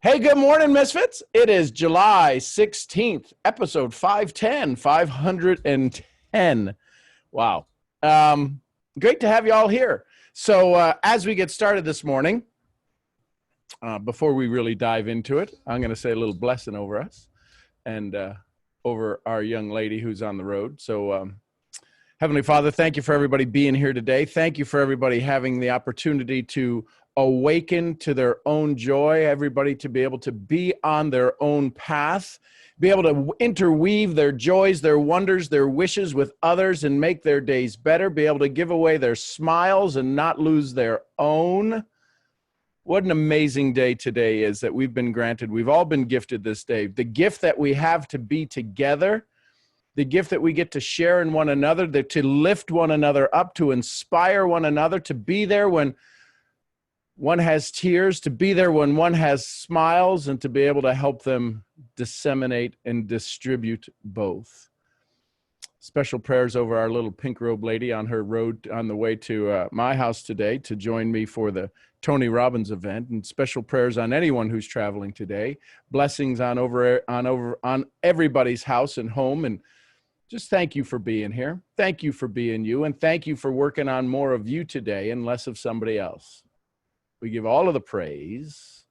Hey, good morning, Misfits. It is July 16th, episode 510, 510. Wow. Great to have you all here. So as we get started this morning, before we really dive into it, I'm going to say a little blessing over us and over our young lady who's on the road. So Heavenly Father, thank you for everybody being here today. Thank you for everybody having the opportunity to awaken to their own joy, everybody to be able to be on their own path, be able to interweave their joys, their wonders, their wishes with others and make their days better, be able to give away their smiles and not lose their own. What an amazing day today is that we've been granted. We've all been gifted this day. The gift that we have to be together, the gift that we get to share in one another, to lift one another up, to inspire one another, to be there when one has tears, to be there when one has smiles, and to be able to help them disseminate and distribute both. Special prayers over our little pink robe lady on her road on the way to my house today to join me for the Tony Robbins event, and special prayers on anyone who's traveling today. Blessings on everybody's house and home, and just thank you for being here. Thank you for being you, and thank you for working on more of you today and less of somebody else. We give all of the praise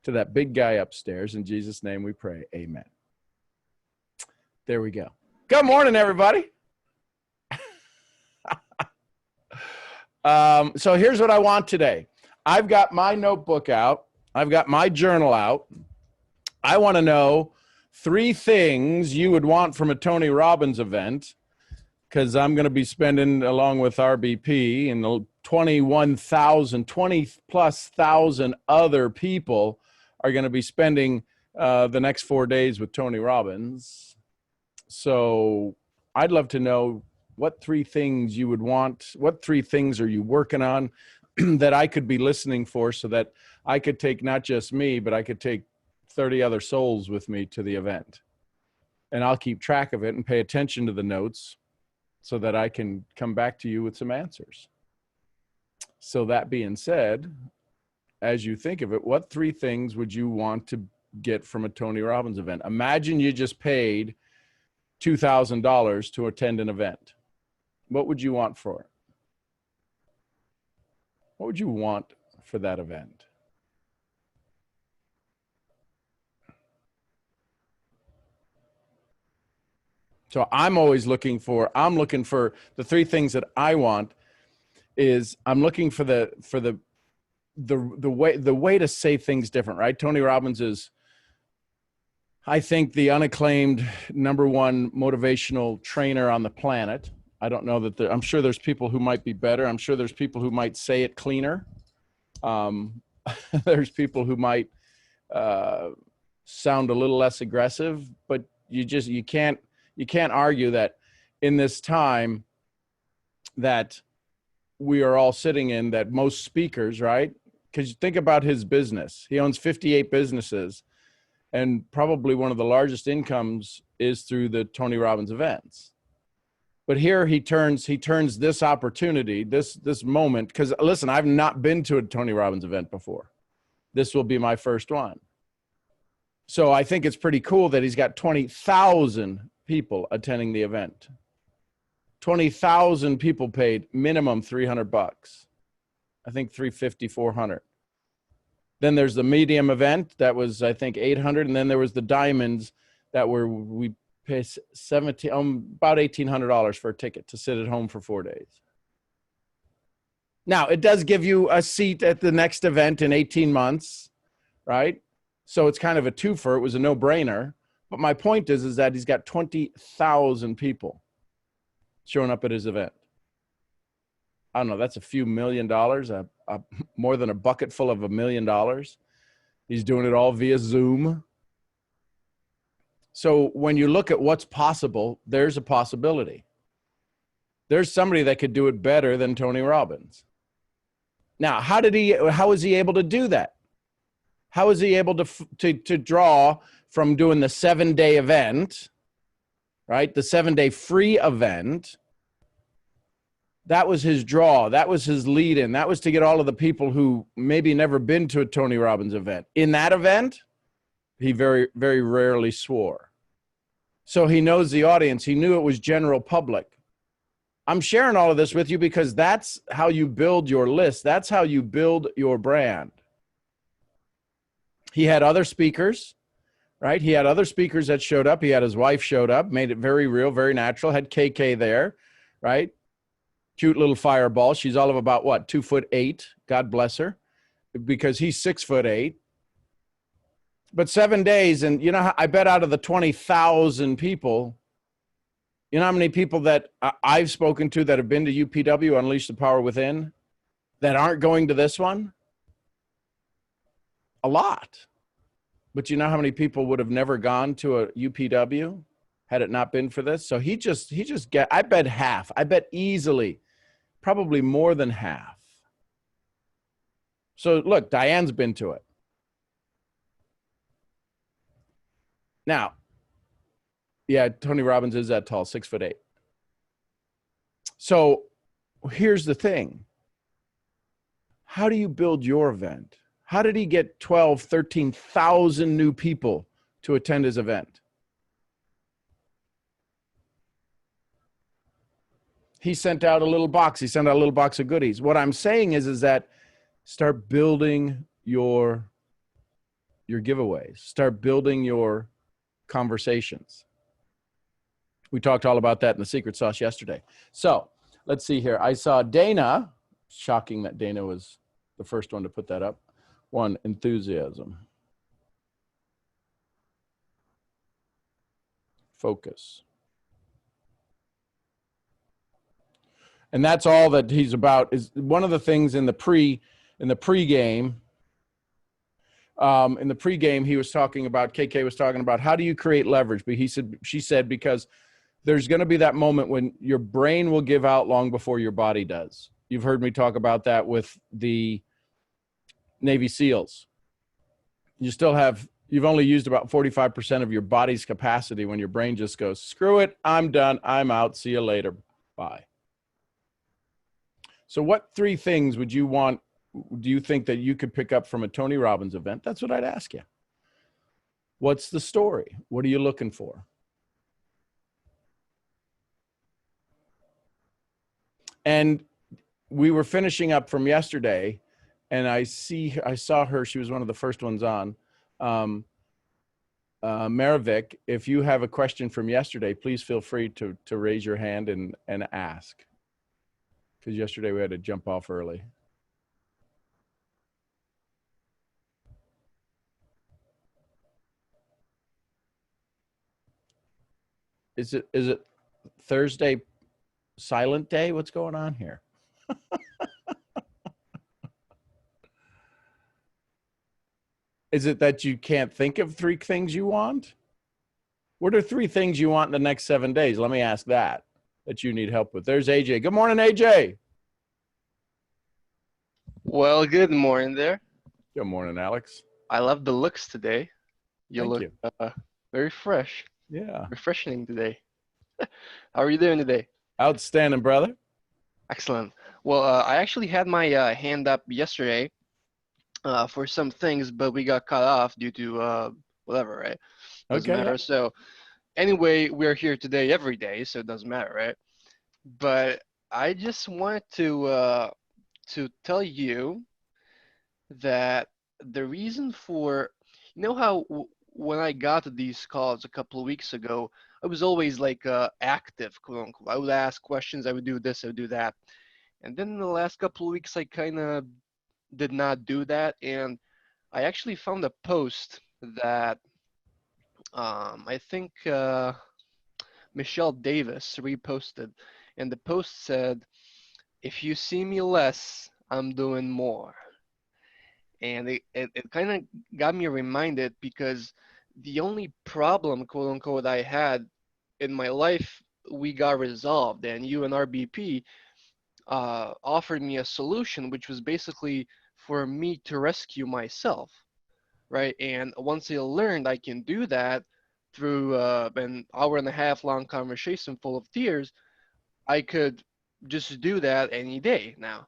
to that big guy upstairs. In Jesus' name we pray. Amen. There we go. Good morning, everybody. So here's what I want today. I've got my notebook out. I've got my journal out. I want to know 3 things you would want from a Tony Robbins event, because I'm going to be spending, along with RBP and the 20-plus thousand other people are going to be spending the next 4 days with Tony Robbins. So I'd love to know what 3 things you would want. What 3 things are you working on that I could be listening for, so that I could take not just me, but I could take 30 other souls with me to the event. And I'll keep track of it and pay attention to the notes so that I can come back to you with some answers. So that being said, as you think of it, what 3 things would you want to get from a Tony Robbins event? Imagine you just paid $2,000 to attend an event. What would you want for it? What would you want for that event? So I'm looking for the 3 things that I want. Is I'm looking for the way to say things different, right? Tony Robbins is, I think, the unacclaimed #1 motivational trainer on the planet. I don't know that I'm sure there's people who might be better. I'm sure there's people who might say it cleaner. There's people who might sound a little less aggressive, but you can't argue that in this time that we are all sitting in, that most speakers, right? Because you think about his business. He owns 58 businesses, and probably one of the largest incomes is through the Tony Robbins events. But here he turns this opportunity, this moment, because listen, I've not been to a Tony Robbins event before. This will be my first one. So I think it's pretty cool that he's got 20,000 people attending the event. 20,000 people paid minimum $300. I think $350, $400. Then there's the medium event that was, I think, $800, and then there was the diamonds that we paid about $1,800 for a ticket to sit at home for 4 days. Now it does give you a seat at the next event in 18 months, right? So it's kind of a twofer. It was a no-brainer. But my point is that he's got 20,000 people showing up at his event. I don't know, that's a few $1 million, more than a bucket full of $1 million. He's doing it all via Zoom. So when you look at what's possible, there's a possibility. There's somebody that could do it better than Tony Robbins. Now, how was he able to do that? How was he able to draw from doing the 7-day event, right? The 7-day free event, That was his draw. That was his lead in. That was to get all of the people who maybe never been to a Tony Robbins event. In that event, he very, very rarely swore. So he knows the audience. He knew it was general public. I'm sharing all of this with you because that's how you build your list. That's how you build your brand. He had other speakers, right? He had other speakers that showed up. He had his wife showed up, made it very real, very natural, had KK there, right? Cute little fireball. She's all of about what, 2'8". God bless her, because he's 6'8". But 7 days, and you know, I bet out of the 20,000 people, you know how many people that I've spoken to that have been to UPW, Unleash the Power Within, that aren't going to this one? A lot. But you know how many people would have never gone to a UPW had it not been for this? So he just I bet half. I bet easily, probably more than half. So look, Diane's been to it. Now, yeah, Tony Robbins is that tall, 6'8". So here's the thing. How do you build your event? How did he get 12, 13,000 new people to attend his event? He sent out a little box. He sent out a little box of goodies. What I'm saying is that start building your giveaways. Start building your conversations. We talked all about that in the secret sauce yesterday. So let's see here. I saw Dana. Shocking that Dana was the first one to put that up. One, enthusiasm. Focus. And that's all that he's about. Is one of the things in the pregame. In the pregame, he was talking about, KK was talking about, how do you create leverage? But she said, because there's going to be that moment when your brain will give out long before your body does. You've heard me talk about that with the Navy SEALs. You've only used about 45% of your body's capacity when your brain just goes, screw it, I'm done, I'm out, see you later, bye. So what 3 things do you think that you could pick up from a Tony Robbins event? That's what I'd ask you. What's the story? What are you looking for? And we were finishing up from yesterday, and I saw her. She was one of the first ones on. Maravik, if you have a question from yesterday, please feel free to raise your hand and ask. Because yesterday we had to jump off early. Is it Thursday silent day? What's going on here? Is it that you can't think of 3 things you want? What are 3 things you want in the next 7 days? Let me ask that you need help with. There's AJ. Good morning, AJ. Well, good morning there. Good morning, Alex. I love the looks today. You Thank look you. Very fresh. Yeah. Refreshing today. How are you doing today? Outstanding, brother. Excellent. Well, I actually had my hand up yesterday for some things, but we got cut off due to whatever, right? Doesn't matter. Yeah. So anyway, we're here today every day, so it doesn't matter, right? But I just wanted to tell you that the reason for, you know how when I got to these calls a couple of weeks ago, I was always like active, quote unquote. I would ask questions, I would do this, I would do that. And then in the last couple of weeks, I kind of did not do that. And I actually found a post that I think Michelle Davis reposted. And the post said, if you see me less, I'm doing more. And it kind of got me reminded, because the only problem, quote unquote, I had in my life, we got resolved. And you and RBP offered me a solution, which was basically for me to rescue myself, right? And once I learned I can do that through an hour and a half long conversation full of tears, I could just do that any day now.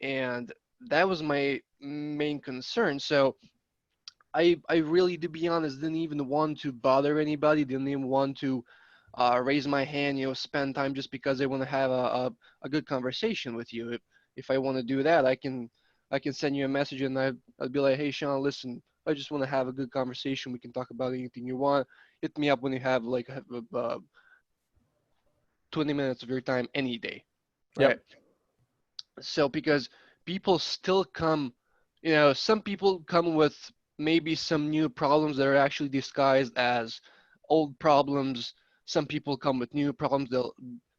And that was my main concern. So I really, to be honest, didn't even want to bother anybody. Didn't even want to raise my hand, spend time just because I want to have a good conversation with you. If I want to do that, I can send you a message and I'd be like, hey Sean, listen, I just want to have a good conversation. We can talk about anything you want. Hit me up when you have like 20 minutes of your time any day, right? Yep. So because people still come, some people come with maybe some new problems that are actually disguised as old problems. Some people come with new problems.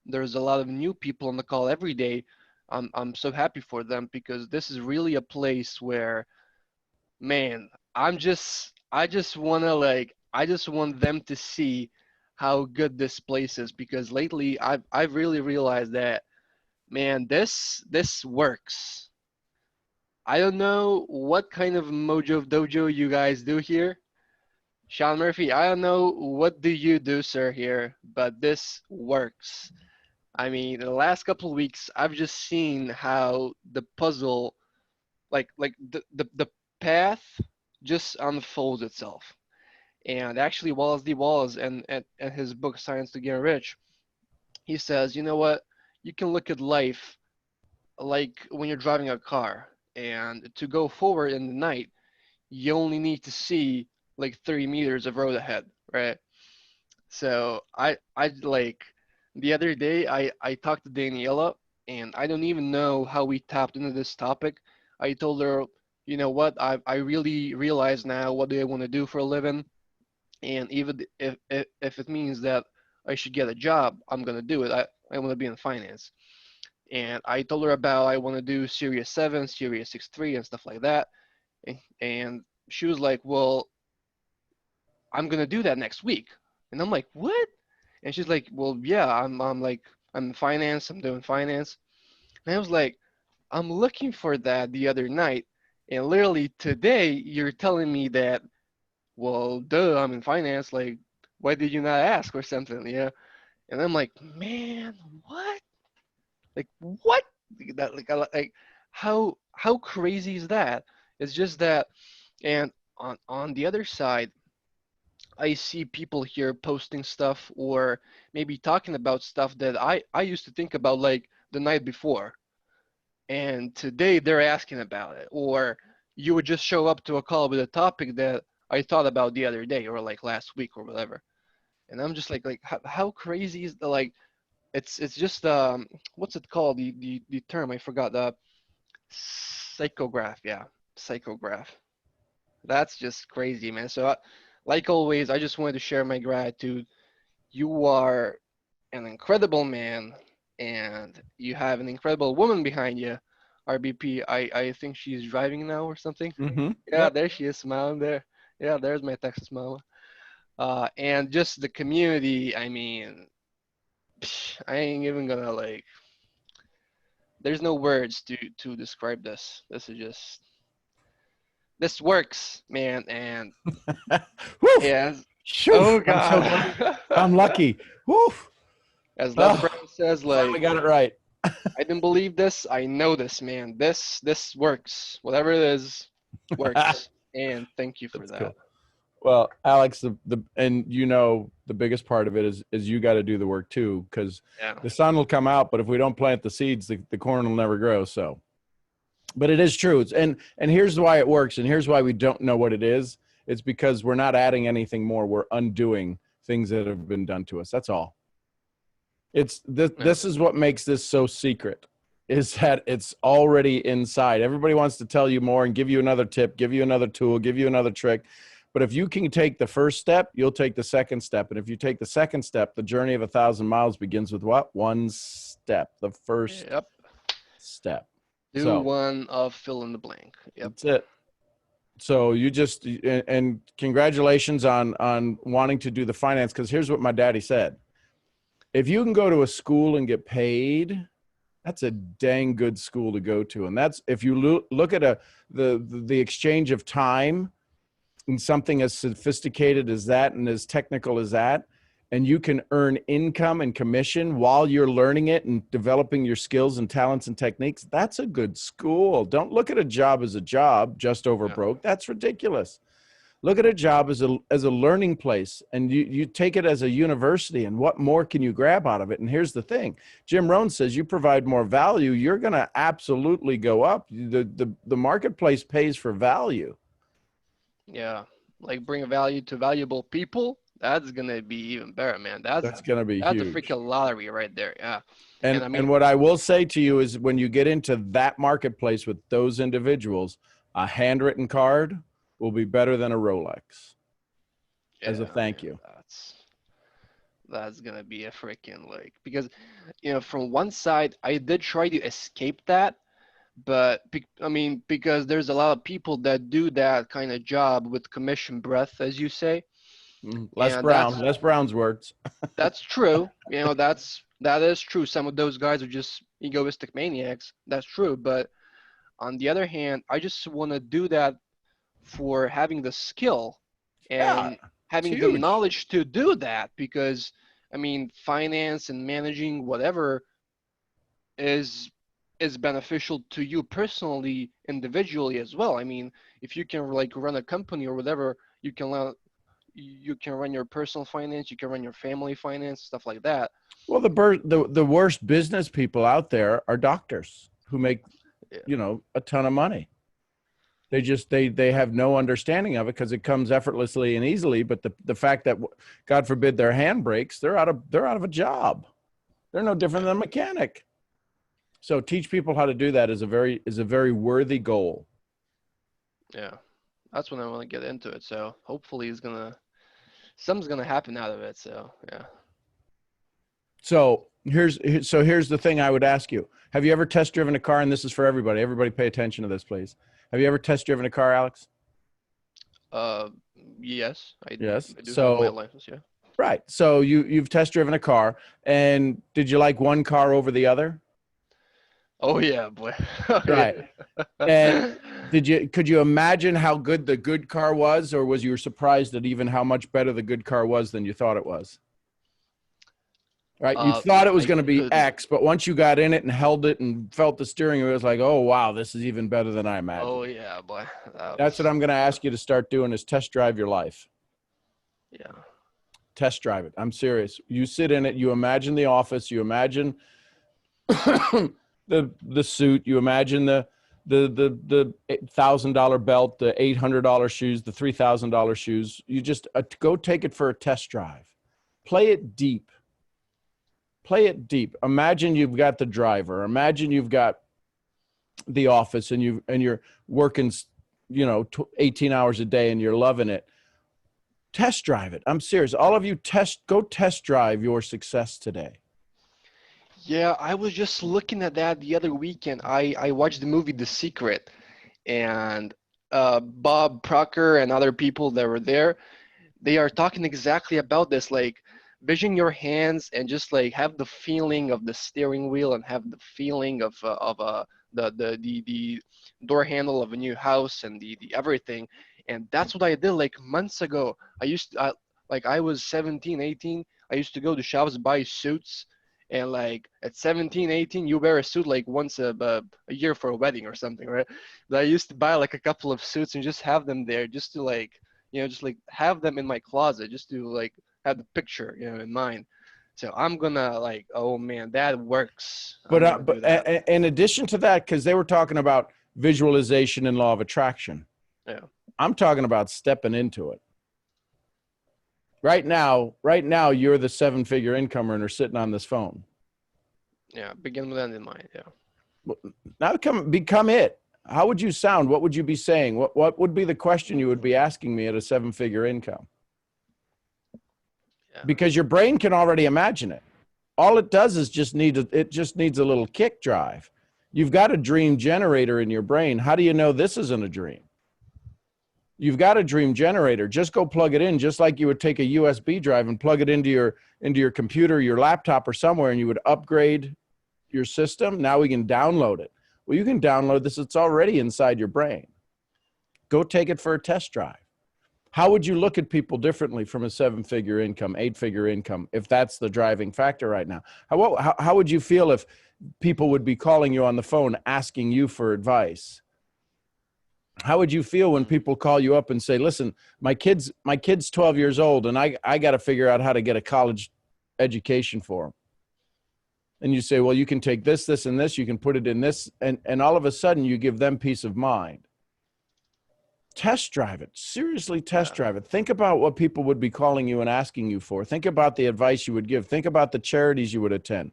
There's a lot of new people on the call every day. I'm so happy for them because this is really a place where, man, I just want them to see how good this place is, because lately I've really realized that, man, this works. I don't know what kind of Mojo Dojo you guys do here. Sean Murphy, I don't know what do you do, sir, here, but this works. I mean, in the last couple of weeks, I've just seen how the puzzle, like the path just unfolds itself. And actually, Wallace D. Wallace and his book Science to Get Rich, he says, you know what? You can look at life like when you're driving a car, and to go forward in the night, you only need to see like 30 meters of road ahead, right? So I like the other day I talked to Daniela, and I don't even know how we tapped into this topic. I told her, you know what, I really realize now what do I want to do for a living, and even if it means that I should get a job, I'm gonna do it. I want to be in finance. And I told her about I want to do Series 7, Series 6.3, and stuff like that. And she was like, well, I'm gonna do that next week. And I'm like, what? And she's like, well, yeah, I'm in finance, I'm doing finance. And I was like, I'm looking for that the other night, and literally today you're telling me that, well, duh, I'm in finance. Like, why did you not ask or something? Yeah. And I'm like, man, what? Like what? That like how crazy is that? It's just that, and on the other side, I see people here posting stuff or maybe talking about stuff that I used to think about like the night before, and today they're asking about it. Or you would just show up to a call with a topic that I thought about the other day or like last week or whatever. And I'm just like how crazy is the like it's just what's it called, the term I forgot, the psychograph, yeah, psychograph. That's just crazy, man. So like always, I just wanted to share my gratitude. You are an incredible man, and you have an incredible woman behind you. RBP, I think she's driving now or something. Mm-hmm. Yeah, Yep. there she is, smiling there. Yeah, there's my Texas mama. And just the community, I mean, I ain't even gonna like, there's no words to describe this. This is just, this works, man. And Woo! yeah, Shoo! oh I'm so glad. god. I'm lucky. Woo! As Les Oh, Brown says, finally like, got it right. I didn't believe this. I know this, man. This works. Whatever it is, works. And thank you for That's that. cool. Well, Alex, the and the biggest part of it is you got to do the work too, because Yeah. the sun will come out, but if we don't plant the seeds, the corn will never grow. So, but it is true. And here's why it works, and here's why we don't know what it is. It's because we're not adding anything more. We're undoing things that have been done to us. That's all. It's this. Yeah. This is what makes this so secret. Is that it's already inside. Everybody wants to tell you more and give you another tip, give you another tool, give you another trick. But if you can take the first step, you'll take the second step. And if you take the second step, the journey of 1,000 miles begins with what? One step, the first Yep. step. Do So one of fill in the blank. Yep. that's it. So you just, and congratulations on wanting to do the finance, because here's what my daddy said. If you can go to a school and get paid, that's a dang good school to go to. And that's, if you look at the exchange of time in something as sophisticated as that and as technical as that, and you can earn income and commission while you're learning it and developing your skills and talents and techniques, that's a good school. Don't look at a job as a job just over Yeah. broke. That's ridiculous. Look at a job as a learning place, and you take it as a university, and what more can you grab out of it? And here's the thing. Jim Rohn says you provide more value, you're going to absolutely go up. The marketplace pays for value. Yeah. Like bring value to valuable people. That's gonna be even better, man. That's going to be That's a huge. freaking lottery right there. Yeah. And I And mean, what I will say to you is when you get into that marketplace with those individuals, a handwritten card will be better than a Rolex as a yeah, thank man, you. that's gonna be a freaking like because from one side I did try to escape that, but I mean because there's a lot of people that do that kind of job with commission breath, as you say, Les and Brown, Les Brown's words. that's true. That is true. Some of those guys are just egoistic maniacs. That's true. But on the other hand, I just want to do that for having the skill Yeah, and it's having the huge. knowledge to do that because I mean finance and managing whatever is is beneficial to you personally, individually as well. I mean, if you can like run a company or whatever, you can run your personal finance, you can run your family finance, stuff like that. Well, the worst business people out there are doctors who make, Yeah. a ton of money. They have no understanding of it because it comes effortlessly and easily. But the fact that, God forbid, their hand breaks, they're out of a job. They're no different than a mechanic. So teach people how to do that is a very worthy goal. Yeah. That's when I want to get into it. So hopefully something's gonna happen out of it. So yeah. So here's the thing I would ask you. Have you ever test driven a car? And this is for everybody. Everybody pay attention to this, please. Have you ever test driven a car, Alex? Uh yes, Yes. I do have my So, license, yeah. right. So you've test driven a car, and did you like one car over the other? Oh yeah, boy. Oh Right. And yeah. could you imagine how good the good car was, or was you surprised at even how much better the good car was than you thought it was? Right. You thought it was I going to be could. X, but once you got in it and held it and felt the steering, it was like, oh, wow, this is even better than I Oh imagined. yeah, boy. That That's what was I'm going to ask you to start doing is test drive your life. yeah. Test drive it. I'm serious. You sit in it. You imagine the office. You imagine the suit. You imagine the $1,000 belt, the $800 shoes, the $3,000 shoes. You just go take it for a test drive. Play it deep. Play it deep. Imagine you've got the driver. Imagine you've got the office, and you're working, 18 hours a day, and you're loving it. Test drive it. I'm serious. All of you go test drive your success today. Yeah, I was just looking at that the other weekend. I watched the movie The Secret, and Bob Proctor and other people that were there, they are talking exactly about this, like vision your hands and just like have the feeling of the steering wheel and have the feeling of the door handle of a new house and the everything. And that's what I did like months ago. Like I was 17, 18. I used to go to shops, buy suits, and like at 17, 18, you wear a suit like once a year for a wedding or something, right? But I used to buy like a couple of suits and just have them there just to like just like have them in my closet just to like have the picture, in mind. So I'm gonna like, oh man, that works. I'm gonna But do that. in addition to that, because they were talking about visualization and law of attraction, Yeah. I'm talking about stepping into it. Right now, you're the 7-figure income earner sitting on this phone. Yeah. Begin with end in mind. Yeah. Now become it. How would you sound? What would you be saying? What would be the question you would be asking me at a 7-figure income? Yeah. Because your brain can already imagine it. All it does is just needs a little kick drive. You've got a dream generator in your brain. How do you know this isn't a dream? You've got a dream generator. Just go plug it in, just like you would take a USB drive and plug it into your computer, your laptop, or somewhere, and you would upgrade your system. Now we can download it. Well, you can download this. It's already inside your brain. Go take it for a test drive. How would you look at people differently from a 7-figure income, 8-figure income, if that's the driving factor right now? How would you feel if people would be calling you on the phone asking you for advice? How would you feel when people call you up and say, listen, my kid's 12 years old and I got to figure out how to get a college education for him. And you say, well, you can take this, this, and this, you can put it in this. And all of a sudden you give them peace of mind. Test drive it. Seriously, test drive it. Think about what people would be calling you and asking you for. Think about the advice you would give. Think about the charities you would attend.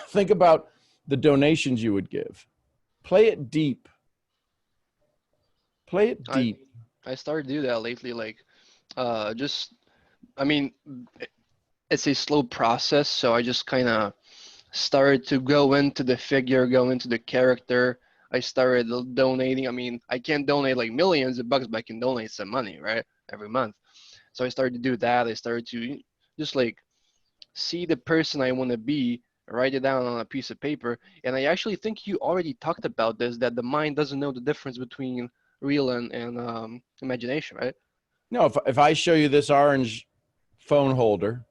Think about the donations you would give. Play it deep. Play it deep. I started to do that lately. Like, I mean, it's a slow process. So I just kind of started to go into the figure, go into the character. I started donating. I mean, I can't donate like millions of bucks, but I can donate some money, right? Every month. So I started to do that. I started to just like see the person I want to be, write it down on a piece of paper. And I actually think you already talked about this, that the mind doesn't know the difference between real and imagination, right? No, if I show you this orange phone holder,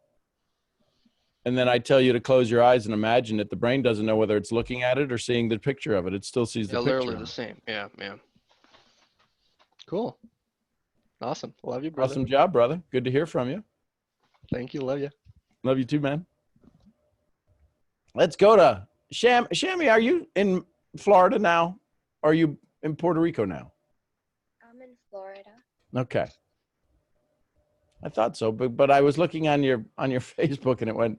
and then I tell you to close your eyes and imagine it, the brain doesn't know whether it's looking at it or seeing the picture of it. It still sees the picture. Literally the same. Yeah, yeah. Cool. Awesome. Love you, brother. Awesome job, brother. Good to hear from you. Thank you. Love you. Love you too, man. Let's go to Shammy, are you in Florida now? Or are you in Puerto Rico now? I'm in Florida. Okay. I thought so, but I was looking on your Facebook and it went,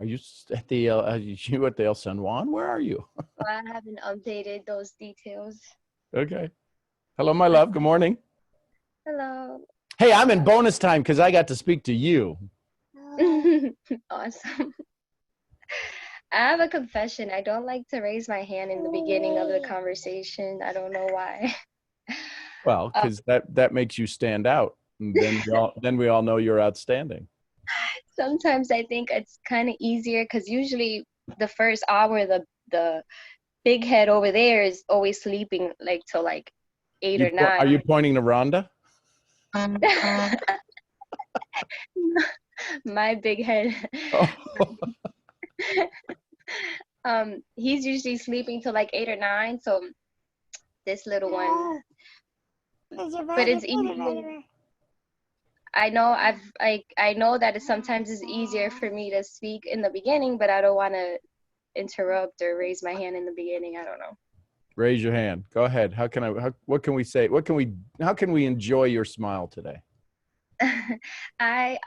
are you at the El San Juan? Where are you? Well, I haven't updated those details. Okay. Hello, my love. Good morning. Hello. Hey, I'm in bonus time because I got to speak to you. Awesome. I have a confession. I don't like to raise my hand in the beginning of the conversation. I don't know why. Well, because that makes you stand out. And then we all know you're outstanding. Sometimes I think it's kind of easier because usually the first hour, the big head over there is always sleeping like till like 8 or 9. Are you pointing to Rhonda? My big head. Oh. He's usually sleeping till like 8 or 9. So this little one, but it's easy. I know I know that sometimes it's easier for me to speak in the beginning, but I don't want to interrupt or raise my hand in the beginning. I don't know. Raise your hand. Go ahead. What can we say? How can we enjoy your smile today? I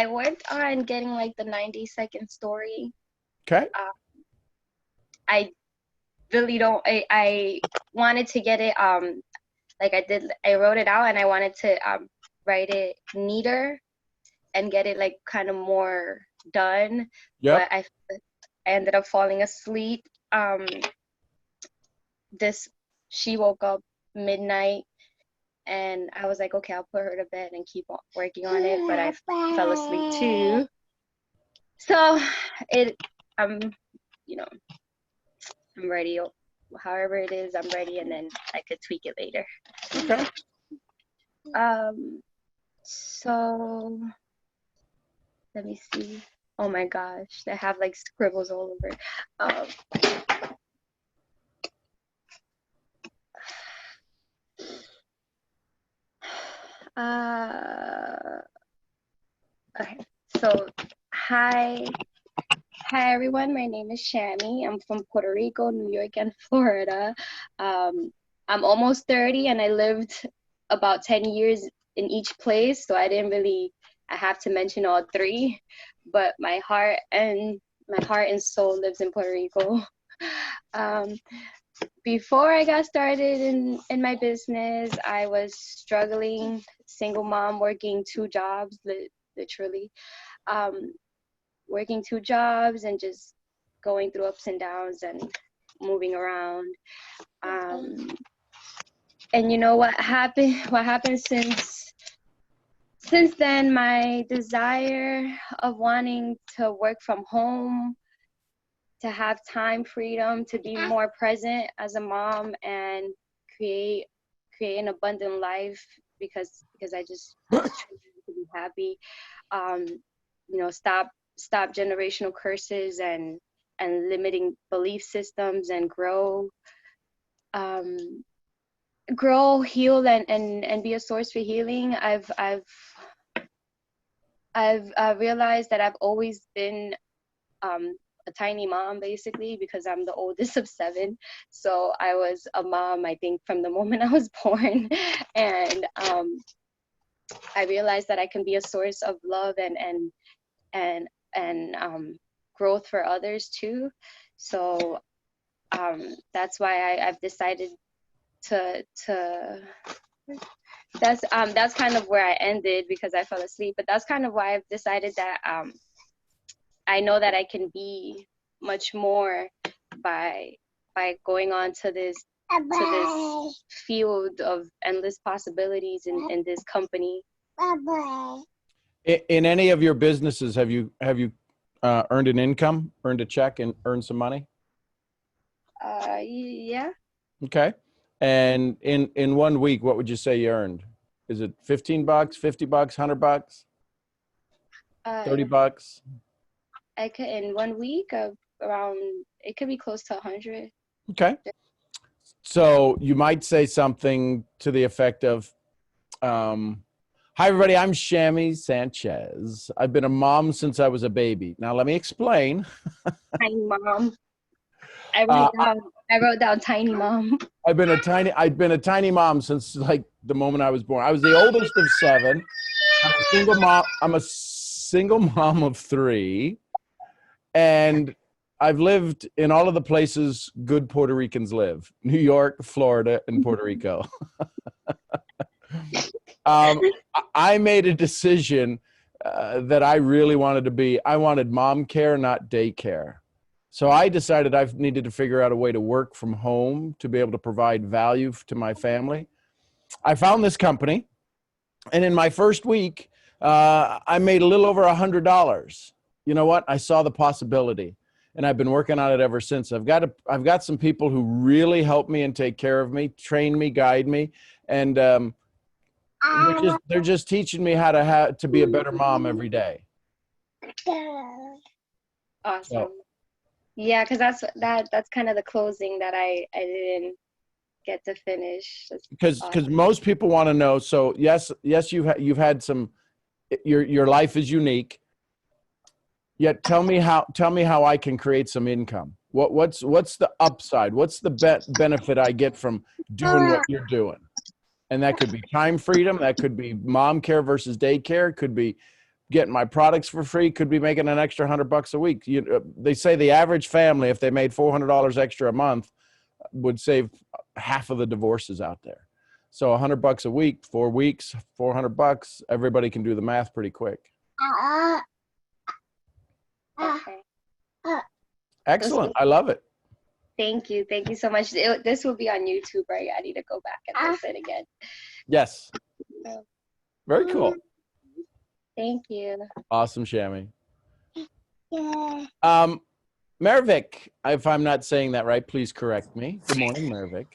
worked on getting like the 90-second story. Okay. I really don't. I wanted to get it like I wrote it out and I wanted to write it neater and get it like kind of more done. Yep. But I ended up falling asleep. She woke up midnight and I was like, okay, I'll put her to bed and keep on working on it, but I fell asleep too. So I'm ready. However it is, I'm ready, and then I could tweak it later. Okay. So let me see. Oh my gosh, they have like scribbles all over. Okay. So hi everyone. My name is Shami. I'm from Puerto Rico, New York, and Florida. I'm almost 30, and I lived about 10 years in each place, so I have to mention all three. But my heart and soul lives in Puerto Rico. Before I got started in my business, I was struggling, single mom, working 2 jobs, literally. Working 2 jobs and just going through ups and downs and moving around. And you know what happened since then, my desire of wanting to work from home, to have time freedom, to be more present as a mom and create an abundant life because I just truly want to be happy. Stop generational curses and limiting belief systems, and grow, heal, and be a source for healing. I've realized that I've always been a tiny mom, basically, because I'm the oldest of 7. So I was a mom, I think, from the moment I was born. And I realized that I can be a source of love and growth for others too. So that's why I've decided to that's kind of where I ended, because I fell asleep. But that's kind of why I've decided that I know that I can be much more by going on to this field of endless possibilities in this company. In any of your businesses, have you earned an income, earned a check, and earned some money? Yeah. Okay. And in 1 week, what would you say you earned? Is it $15, $50, $100, $30? I could, in 1 week, around, it could be close to 100. Okay. So you might say something to the effect of, hi, everybody, I'm Shammy Sanchez. I've been a mom since I was a baby. Now, let me explain. Tiny mom. I wrote down tiny mom. I've been a tiny mom since like the moment I was born. I was the oldest of 7. I'm a single mom. I'm a single mom of 3. And I've lived in all of the places good Puerto Ricans live: New York, Florida, and Puerto Rico. I made a decision that I really wanted to be. I wanted mom care, not daycare. So I decided I needed to figure out a way to work from home to be able to provide value to my family. I found this company, and in my first week, I made a little over $100. You know what? I saw the possibility, and I've been working on it ever since. I've got some people who really help me and take care of me, train me, guide me, and they're just teaching me how to be a better mom every day. Awesome. So, yeah, because that's kind of the closing that I didn't get to finish. because most people want to know. So yes, you've had some. Your life is unique. Yet tell me how I can create some income. What's the upside? What's the benefit I get from doing what you're doing? And that could be time freedom. That could be mom care versus daycare. It could be getting my products for free. Could be making an extra $100 a week. They say the average family, if they made $400 extra a month, would save half of the divorces out there. So $100 a week, 4 weeks, $400. Everybody can do the math pretty quick. Okay. Excellent. I love it. Thank you so much. This will be on YouTube, right? I need to go back and listen again. Yes. Very cool. Thank you. Awesome, Shammy. Maravik, if I'm not saying that right, please correct me. Good morning, Maravik.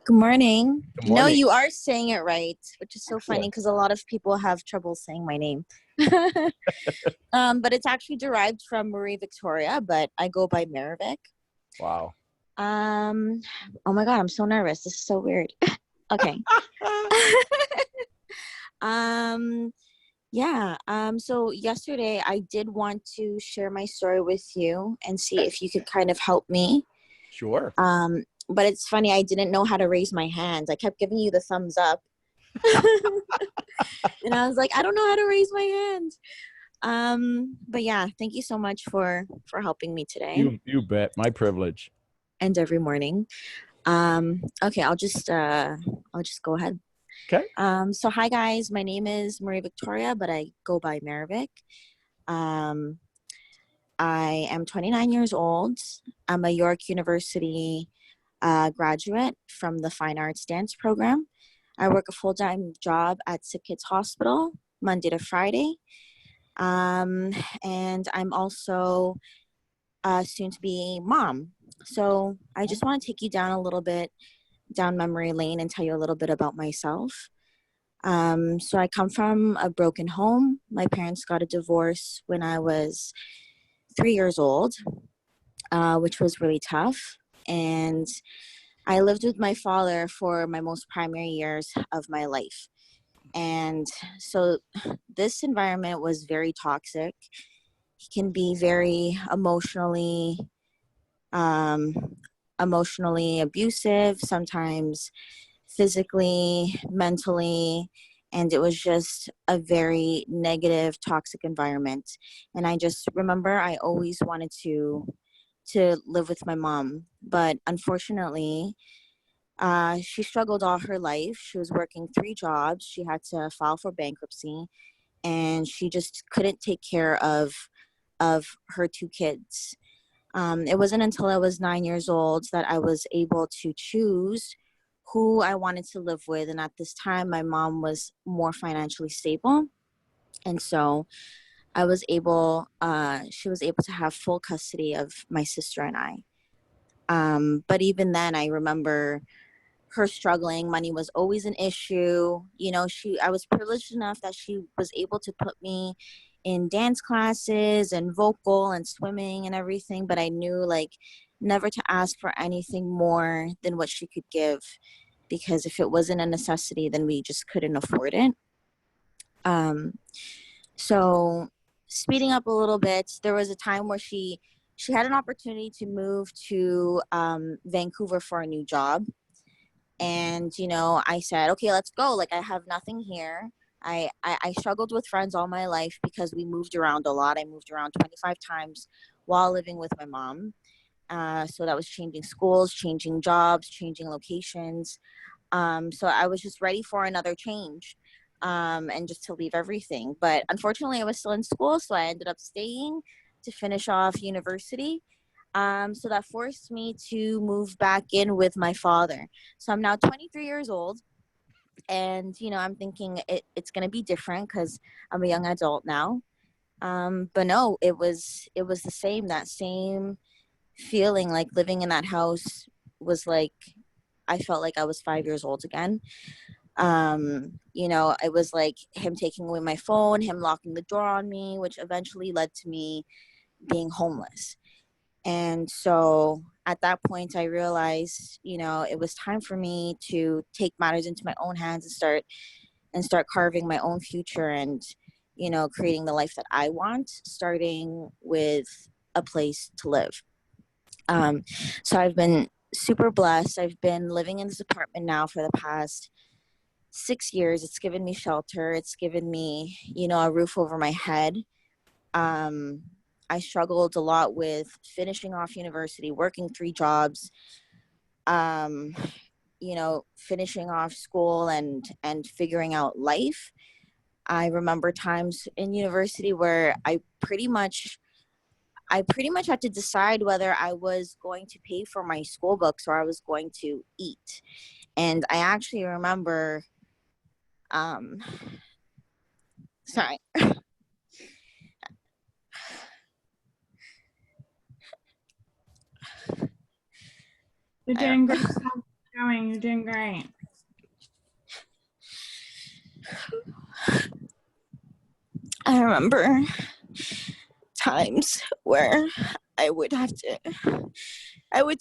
Good morning. Good morning. No, you are saying it right, which is so Excellent. funny because a lot of people have trouble saying my name. But it's actually derived from Marie Victoria, but I go by Maravik. Wow. Oh my God, I'm so nervous. This is so weird. Okay. Yeah. So yesterday I did want to share my story with you and see if you could kind of help me. Sure. But it's funny, I didn't know how to raise my hands. I kept giving you the thumbs up. And I was like, I don't know how to raise my hand. But yeah, thank you so much for helping me today. You bet. My privilege. And every morning. Okay, I'll just go ahead. Okay. So hi guys, my name is Marie Victoria, but I go by Maravik. I am 29 years old. I'm a York University graduate from the Fine Arts Dance program. I work a full-time job at Sick Kids Hospital, Monday to Friday. And I'm also soon to be a mom. So I just want to take you down a little bit down memory lane and tell you a little bit about myself. So I come from a broken home. My parents got a divorce when I was 3 years old, which was really tough. And I lived with my father for my most primary years of my life. And so this environment was very toxic. He can be very um, emotionally abusive, sometimes physically, mentally, and it was just a very negative, toxic environment. And I just remember I always wanted to live with my mom, but unfortunately, she struggled all her life. She was working 3 jobs. She had to file for bankruptcy, and she just couldn't take care of her 2 kids. It wasn't until I was 9 years old that I was able to choose who I wanted to live with. And at this time, my mom was more financially stable. And so she was able to have full custody of my sister and I. But even then, I remember her struggling. Money was always an issue. I was privileged enough that she was able to put me in dance classes and vocal and swimming and everything, but I knew like never to ask for anything more than what she could give, because if it wasn't a necessity, then we just couldn't afford it. So speeding up a little bit, there was a time where she had an opportunity to move to Vancouver for a new job. And, I said, okay, let's go. Like, I have nothing here. I struggled with friends all my life because we moved around a lot. I moved around 25 times while living with my mom. So that was changing schools, changing jobs, changing locations. So I was just ready for another change and just to leave everything. But unfortunately, I was still in school, so I ended up staying to finish off university. So that forced me to move back in with my father. So I'm now 23 years old. And, I'm thinking it's going to be different because I'm a young adult now. But no, it was the same, that same feeling. Like living in that house was like, I felt like I was 5 years old again. It was like him taking away my phone, him locking the door on me, which eventually led to me being homeless. And so at that point, I realized, it was time for me to take matters into my own hands and start carving my own future and, creating the life that I want, starting with a place to live. So I've been super blessed. I've been living in this apartment now for the past 6 years. It's given me shelter. It's given me, a roof over my head. I struggled a lot with finishing off university, working 3 jobs, finishing off school and figuring out life. I remember times in university where I pretty much had to decide whether I was going to pay for my school books or I was going to eat. And I actually remember, sorry. You're doing great. How's it going? You're doing great. I remember times where I would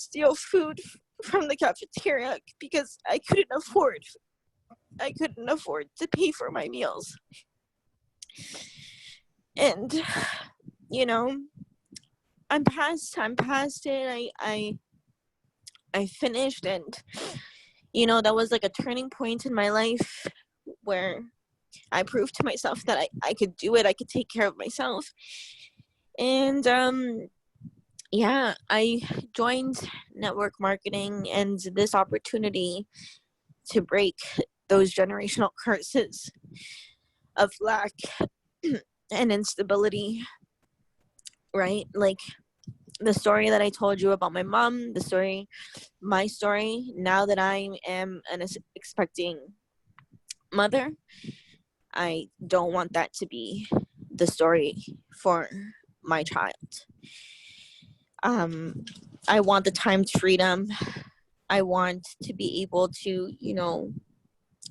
steal food from the cafeteria because I couldn't afford to pay for my meals. And, I'm past it. I finished, and, that was like a turning point in my life where I proved to myself that I could do it. I could take care of myself. And, I joined network marketing, and this opportunity to break those generational curses of lack and instability, right? Like the story that I told you about my mom, my story, now that I am an expecting mother, I don't want that to be the story for my child. I want the timed freedom. I want to be able to,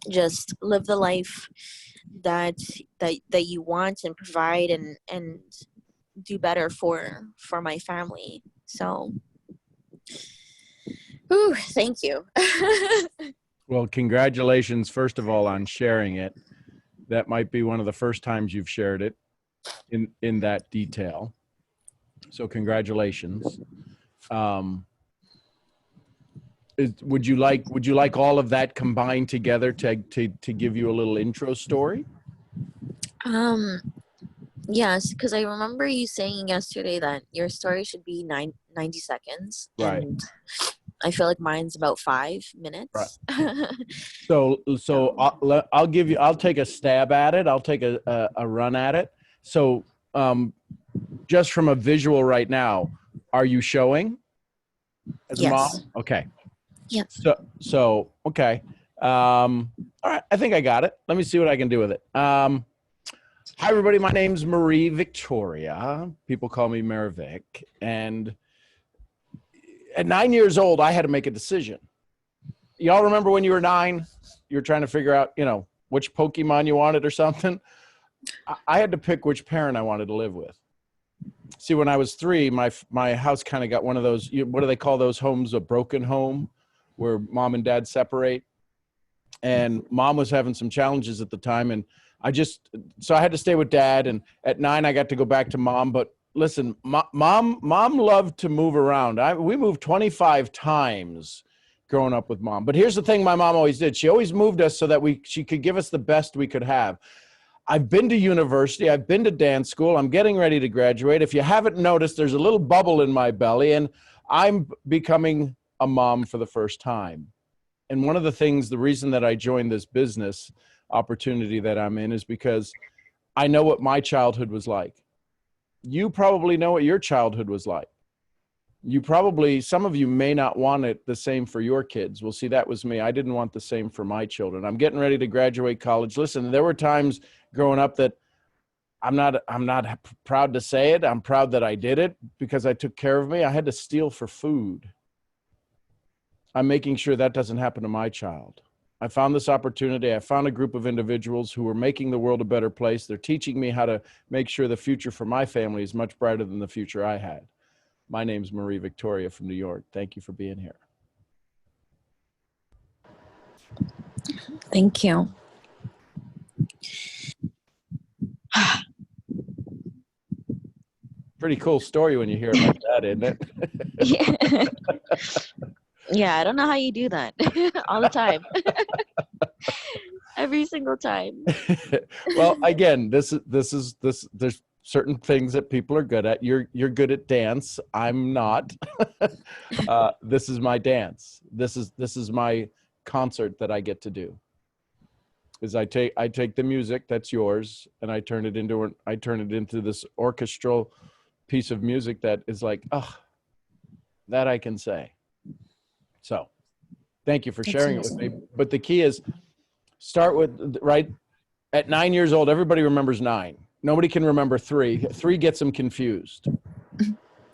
just live the life that you want and provide and do better for my family. So, thank you. Well, congratulations, first of all, on sharing it. That might be one of the first times you've shared it in that detail. So congratulations. Would you like all of that combined together to give you a little intro story? Yes, because I remember you saying yesterday that your story should be 90 seconds. Right. And I feel like mine's about 5 minutes. Right. So I'll take a stab at it. I'll take a run at it. So just from a visual right now, are you showing as a mom? Okay. Yes. So okay. All right. I think I got it. Let me see what I can do with it. Hi, everybody. My name's Marie Victoria. People call me Marivic. And at 9 years old, I had to make a decision. Y'all remember when you were 9, you were trying to figure out, which Pokemon you wanted or something? I had to pick which parent I wanted to live with. See, when I was 3, my house kind of got one of those, what do they call those homes, a broken home, where mom and dad separate. And mom was having some challenges at the time. And so I had to stay with dad. And at 9, I got to go back to mom. But listen, mom loved to move around. We moved 25 times growing up with mom. But here's the thing my mom always did. She always moved us so that she could give us the best we could have. I've been to university. I've been to dance school. I'm getting ready to graduate. If you haven't noticed, there's a little bubble in my belly, and I'm becoming a mom for the first time. And one of the reason that I joined this business opportunity that I'm in is because I know what my childhood was like. You probably know what your childhood was like. Some of you may not want it the same for your kids. Well, see, that was me. I didn't want the same for my children. I'm getting ready to graduate college. Listen, there were times growing up that I'm not proud to say it. I'm proud that I did it because I took care of me. I had to steal for food. I'm making sure that doesn't happen to my child. I found this opportunity. I found a group of individuals who are making the world a better place. They're teaching me how to make sure the future for my family is much brighter than the future I had. My name's Marie Victoria from New York. Thank you for being here. Thank you. Pretty cool story when you hear it like that, isn't it? Yeah. Yeah, I don't know how you do that all the time. Every single time. Well, again, this there's certain things that people are good at. You're good at dance. I'm not. This is my dance. This is my concert that I get to do. Is I take the music that's yours and I turn it into this orchestral piece of music that is like, that I can say. So thank you for sharing it with me. But the key is start with, right at 9 years old, everybody remembers 9. Nobody can remember 3. 3 gets them confused.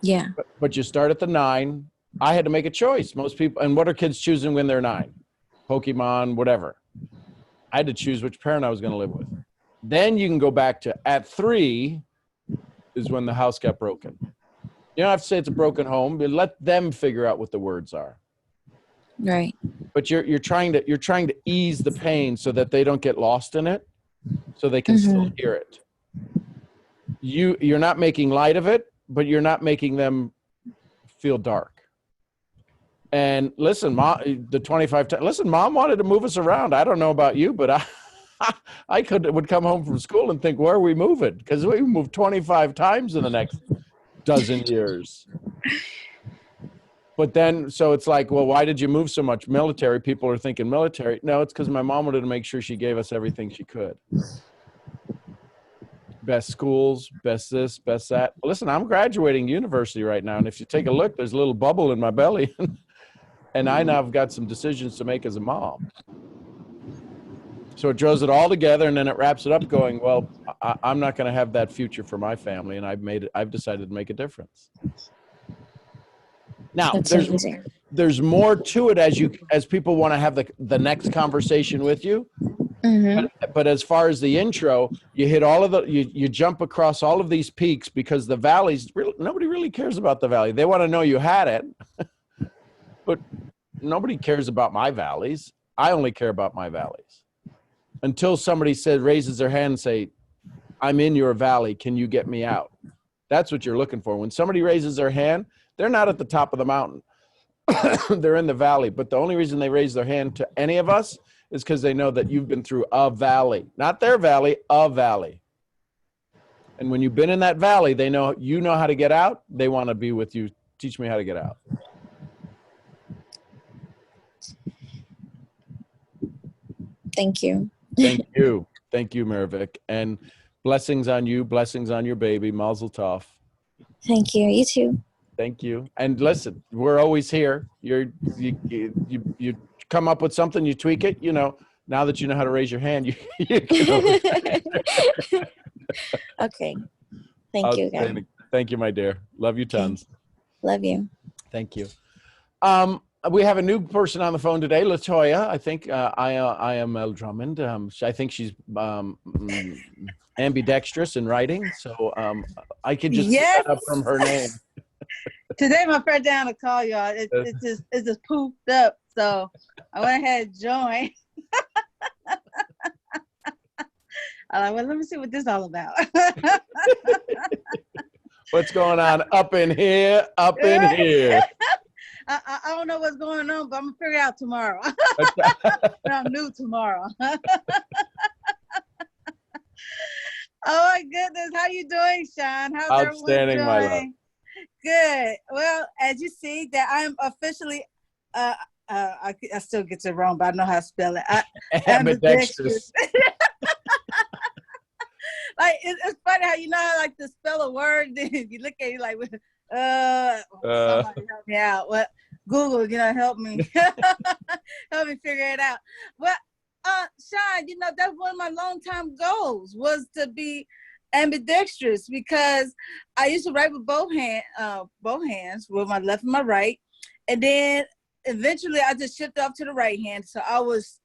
Yeah. But you start at the 9. I had to make a choice. Most people, and what are kids choosing when they're 9? Pokemon, whatever. I had to choose which parent I was going to live with. Then you can go back to at 3 is when the house got broken. You don't have to say it's a broken home, but let them figure out what the words are. Right. But you're trying to ease the pain so that they don't get lost in it, so they can still hear it. You're not making light of it, but you're not making them feel dark. And listen, Mom, the 25 times. Listen, Mom wanted to move us around. I don't know about you, but I would come home from school and think, where are we moving? Because we moved 25 times in the next dozen years. But then, so it's like, well, why did you move so much? Military. People are thinking military. No, it's because my mom wanted to make sure she gave us everything she could. Best schools, best this, best that. Listen, I'm graduating university right now. And if you take a look, there's a little bubble in my belly. And I now have got some decisions to make as a mom. So it draws it all together, and then it wraps it up going, well, I'm not going to have that future for my family. And I've decided to make a difference. Now, there's more to it as people want to have the next conversation with you. Mm-hmm. But as far as the intro, you hit all of you jump across all of these peaks, because the valleys, nobody really cares about the valley. They want to know you had it, but nobody cares about my valleys. I only care about my valleys. Until somebody raises their hand and say, I'm in your valley, can you get me out? That's what you're looking for. When somebody raises their hand, they're not at the top of the mountain. They're in the valley. But the only reason they raise their hand to any of us is because they know that you've been through a valley, not their valley, a valley. And when you've been in that valley, they know you know how to get out. They want to be with you. Teach me how to get out. Thank you. Thank you. Thank you, Mirvik. And blessings on you. Blessings on your baby. Mazel tov. Thank you. You too. Thank you. And listen, we're always here. You come up with something, you tweak it. You know, now that you know how to raise your hand, you can always Okay. Thank you, guys. Thank you, my dear. Love you tons. Love you. Thank you. We have a new person on the phone today, LaToya. I think I am L. Drummond. I think she's ambidextrous in writing, so I could just pick that up from her name. Today, my friend down to call y'all. It's just pooped up, so I went ahead and joined. I'm like, well, let me see what this is all about. What's going on up in here? Up in here. I don't know what's going on, but I'm gonna figure it out tomorrow. I'm new tomorrow. Oh my goodness, how you doing, Sean? How's Outstanding, everyone my doing? love. Good. Well, as you see, that I'm officially, I still get it wrong, but I know how to spell it. Ambidextrous. Like it's funny how you know how like to spell a word, then you look at it like, somebody help me out. What Google, help me, help me figure it out. Well, Sean, that's one of my long-time goals was to be ambidextrous, because I used to write with both hands, with my left and my right, and then eventually I just shifted off to the right hand. So I was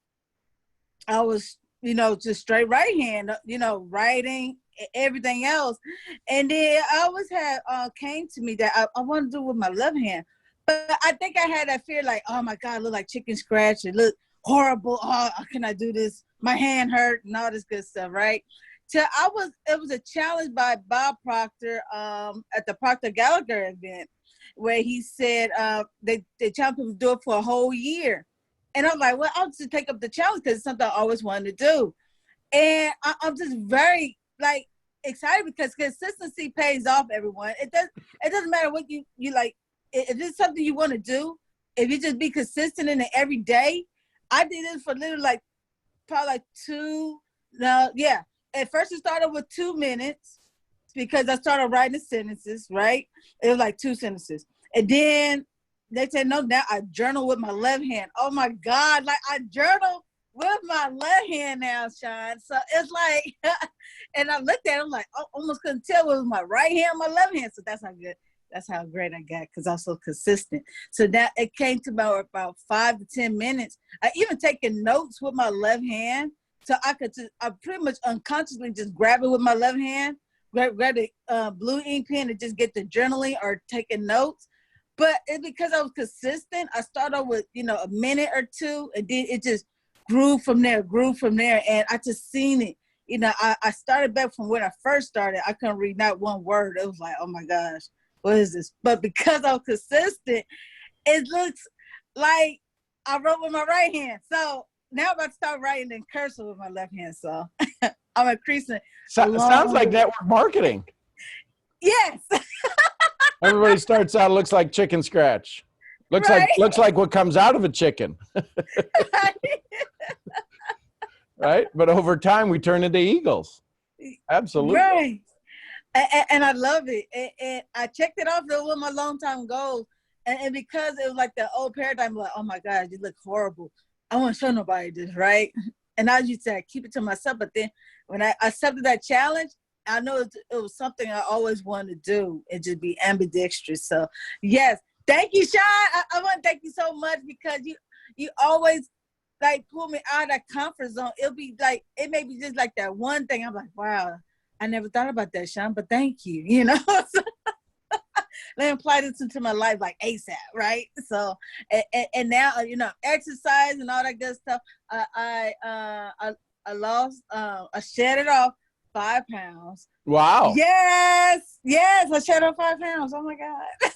just straight right hand, writing, everything else. And then I always had came to me that I want to do it with my left hand. But I think I had that fear like, oh my God, I look like chicken scratch. It look horrible. Oh, can I do this? My hand hurt and all this good stuff, right? So it was a challenge by Bob Proctor at the Proctor Gallagher event, where he said they challenged people to do it for a whole year. And I'm like, well, I'll just take up the challenge because it's something I always wanted to do. And I'm just very excited because consistency pays off, everyone. It doesn't matter what you like. If it's something you want to do, if you just be consistent in it every day. I did it for literally probably 2. At first it started with 2 minutes because I started writing sentences, right? It was like 2 sentences. And then they said, no, now I journal with my left hand. Oh my God, I journal with my left hand now, Sean. So it's like, and I looked at it, I'm like, I almost couldn't tell it was my right hand or my left hand. So that's how great I got, because I'm so consistent. So that it came to about 5 to 10 minutes. I even taken notes with my left hand. So I pretty much unconsciously just grab it with my left hand, grab the blue ink pen and just get the journaling or taking notes. But it's because I was consistent. I started off with, a minute or 2, and then it just grew from there. And I just seen it. I started back from when I first started. I couldn't read not one word. It was like, oh my gosh, what is this? But because I was consistent, it looks like I wrote with my right hand. So now I'm about to start writing in cursive with my left hand. So I'm increasing. Sounds like network marketing. Yes. Everybody starts out, looks like chicken scratch. Looks like what comes out of a chicken. Right? But over time, we turn into eagles. Absolutely. Right. And I love it. And I checked it off. It was one of my long-time goals. And because it was like the old paradigm, like, oh my God, you look horrible. I want to show nobody this, right? And I used to keep it to myself. But then when I accepted that challenge, I know it was something I always wanted to do and just be ambidextrous. So yes, Thank you, Sean. I want to thank you so much because you always like pull me out of that comfort zone. It'll be like, it may be just like that one thing. I'm like, wow, I never thought about that, Sean, but thank you, you know? Let me apply this into my life like ASAP, right? So, and now, you know, exercise and all that good stuff. I lost, I shedded off 5 pounds. Wow. Yes, I shed off 5 pounds. Oh my God.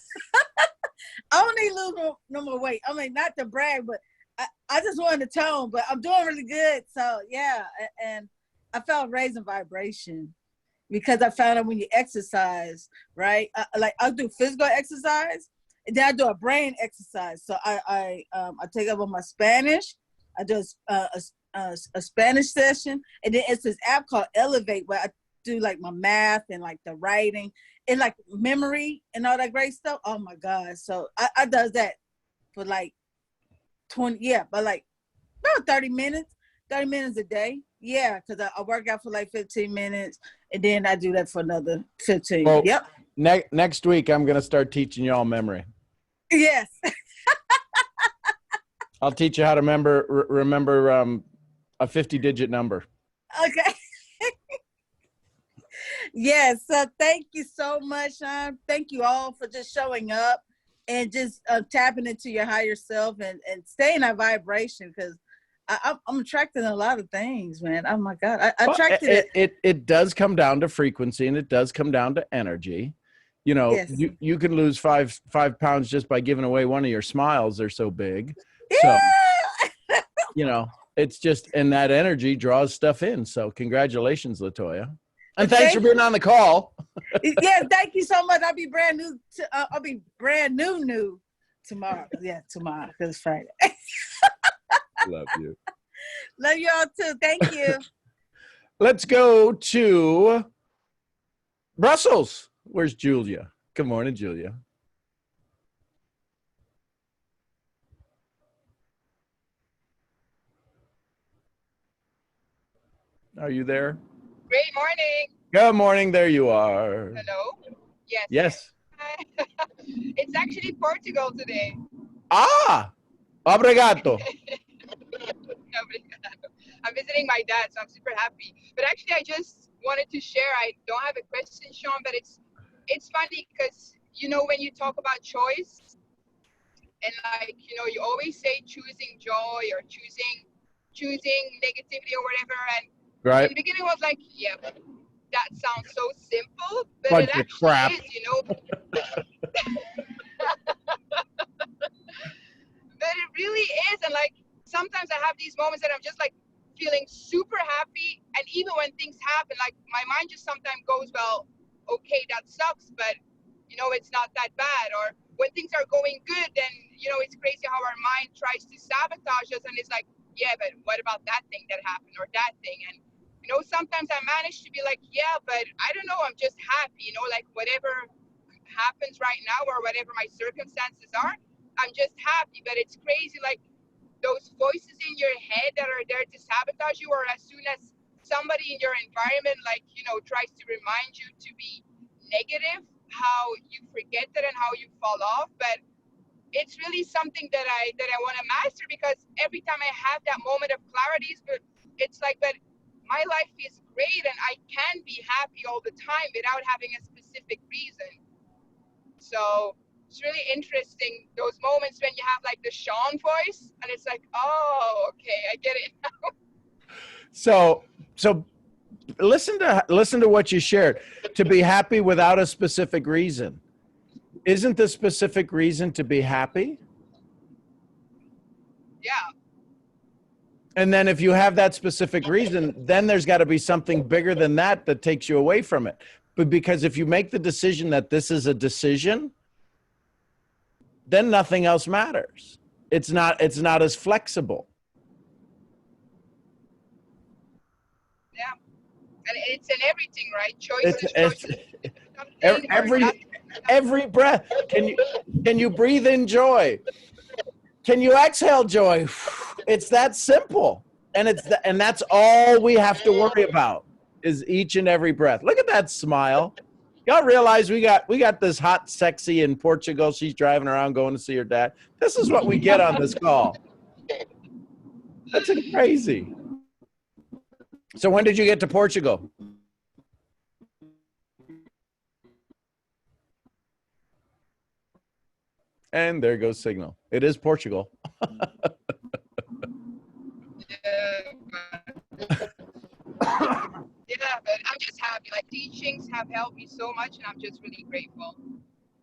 I don't need to lose no more weight. I mean, not to brag, but I just wanted to tone, but I'm doing really good. So yeah, and I felt raising vibration because I found out when you exercise, right? Like I'll do physical exercise, and then I do a brain exercise. So I take up on my Spanish. I do a Spanish session, and then it's this app called Elevate where I do like my math and like the writing and like memory and all that great stuff. Oh my God. So I does that for like 20, but like about 30 minutes a day. Yeah, because I work out for like 15 minutes and then I do that for another 15. Well, yep. Next week, I'm going to start teaching y'all memory. Yes. I'll teach you how to remember a 50-digit number. Okay. Yes. So thank you so much, Sean. Thank you all for just showing up and just tapping into your higher self and staying that vibration, because I'm attracting a lot of things, man. Oh my God. I attracted it does come down to frequency, and it does come down to energy. You know, yes. you can lose five pounds just by giving away one of your smiles. They're so big. Yeah. So, you know, it's just, and that energy draws stuff in. So congratulations, LaToya. And thanks for being on the call. Yes, thank you so much. I'll be brand new. I'll be brand new tomorrow. Yeah, tomorrow, because it's Friday. Love you. Love you all too. Thank you. Let's go to Brussels. Where's Julia? Good morning, Julia. Are you there? Great morning. Good morning. There you are. Hello. Yes. Yes. Hi. It's actually Portugal today. Ah, obrigado. I'm visiting my dad, so I'm super happy. But actually, I just wanted to share. I don't have a question, Sean, but it's funny because you know when you talk about choice, and like you know you always say choosing joy or choosing negativity or whatever, and Right. in the beginning I was like, yeah, that sounds so simple, but Bunch it of actually crap. is, you know. But it really is, and like sometimes I have these moments that I'm just like feeling super happy, and even when things happen, like my mind just sometimes goes, well, okay, that sucks, but you know it's not that bad. Or when things are going good, then you know it's crazy how our mind tries to sabotage us, and it's like, yeah, but what about that thing that happened or that thing? And you know sometimes I manage to be like, yeah, but I don't know, I'm just happy, you know, like whatever happens right now or whatever my circumstances are, I'm just happy. But it's crazy, like those voices in your head that are there to sabotage you, or as soon as somebody in your environment, like, you know, tries to remind you to be negative, how you forget that and how you fall off. But it's really something that I want to master, because every time I have that moment of clarity, but it's like, but my life is great and I can be happy all the time without having a specific reason. So it's really interesting, those moments when you have like the Sean voice and it's like, oh, okay, I get it. So listen to what you shared. To be happy without a specific reason. Isn't the specific reason to be happy? Yeah. And then if you have that specific reason, then there's got to be something bigger than that that takes you away from it. But because if you make the decision that this is a decision, then nothing else matters. It's not as flexible. Yeah. And it's in everything, right? Choices. Every breath. Can you breathe in joy? Can you exhale joy? It's that simple. And that's all we have to worry about is each and every breath. Look at that smile. Y'all realize we got this hot sexy in Portugal. She's driving around going to see her dad. This is what we get on this call. That's crazy. So when did you get to Portugal? And there goes signal. It is Portugal. Yeah, but I'm just happy. Like teachings have helped me so much, and I'm just really grateful.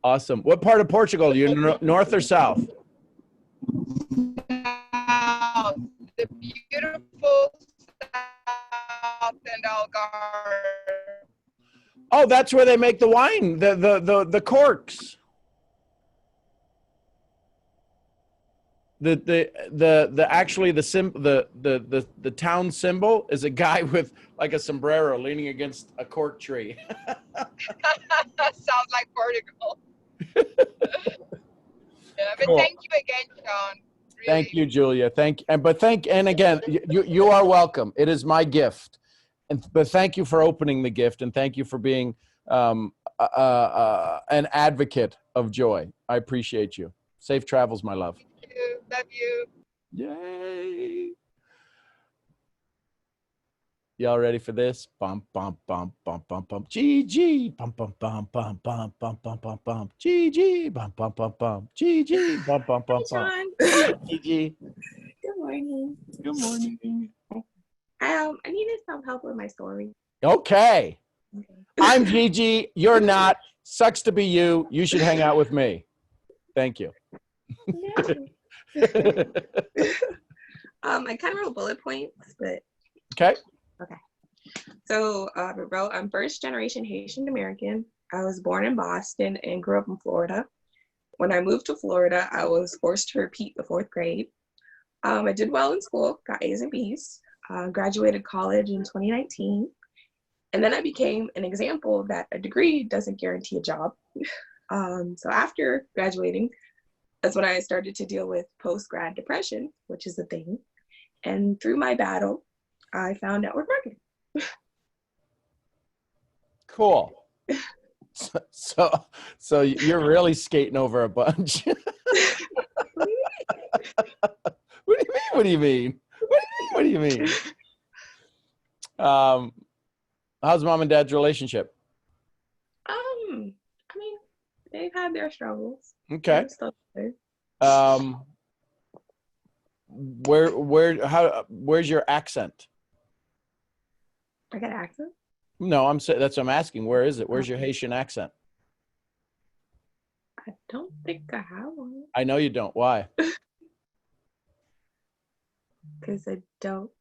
Awesome. What part of Portugal? You north or south? Wow, the beautiful South and Algarve. Oh, that's where they make the wine, the corks. The town symbol is a guy with like a sombrero leaning against a cork tree. Sounds like Portugal. Yeah, but Cool. thank you again, Sean. Really. Thank you, Julia. And again, you are welcome. It is my gift, but thank you for opening the gift, and thank you for being an advocate of joy. I appreciate you. Safe travels, my love. Thank you. Love you. Yay! Y'all ready for this? Bum bum bum bum bum bum. GG. Bum bum bum bum bum bum bum bum bum. GG. Bum bum bum bum. GG. Bum bum bum bum. GG. Good morning. Good morning. I needed some help with my story. Okay. I'm Gigi. You're not. Sucks to be you. You should hang out with me. Thank you. I kind of wrote bullet points, but Okay. okay. So I wrote, I'm first generation Haitian American. I was born in Boston and grew up in Florida. When I moved to Florida, I was forced to repeat the 4th grade. I did well in school, got A's and B's, graduated college in 2019. And then I became an example that a degree doesn't guarantee a job. So after graduating, that's when I started to deal with post-grad depression, which is a thing. And through my battle, I found network marketing. Cool. So you're really skating over a bunch. What do you mean? What do you mean? How's mom and dad's relationship? I mean, they've had their struggles. Okay. Where's your accent? I got an accent? No, that's what I'm asking. Where is it? Where's your Haitian accent? I don't think I have one. I know you don't. Why? Because I don't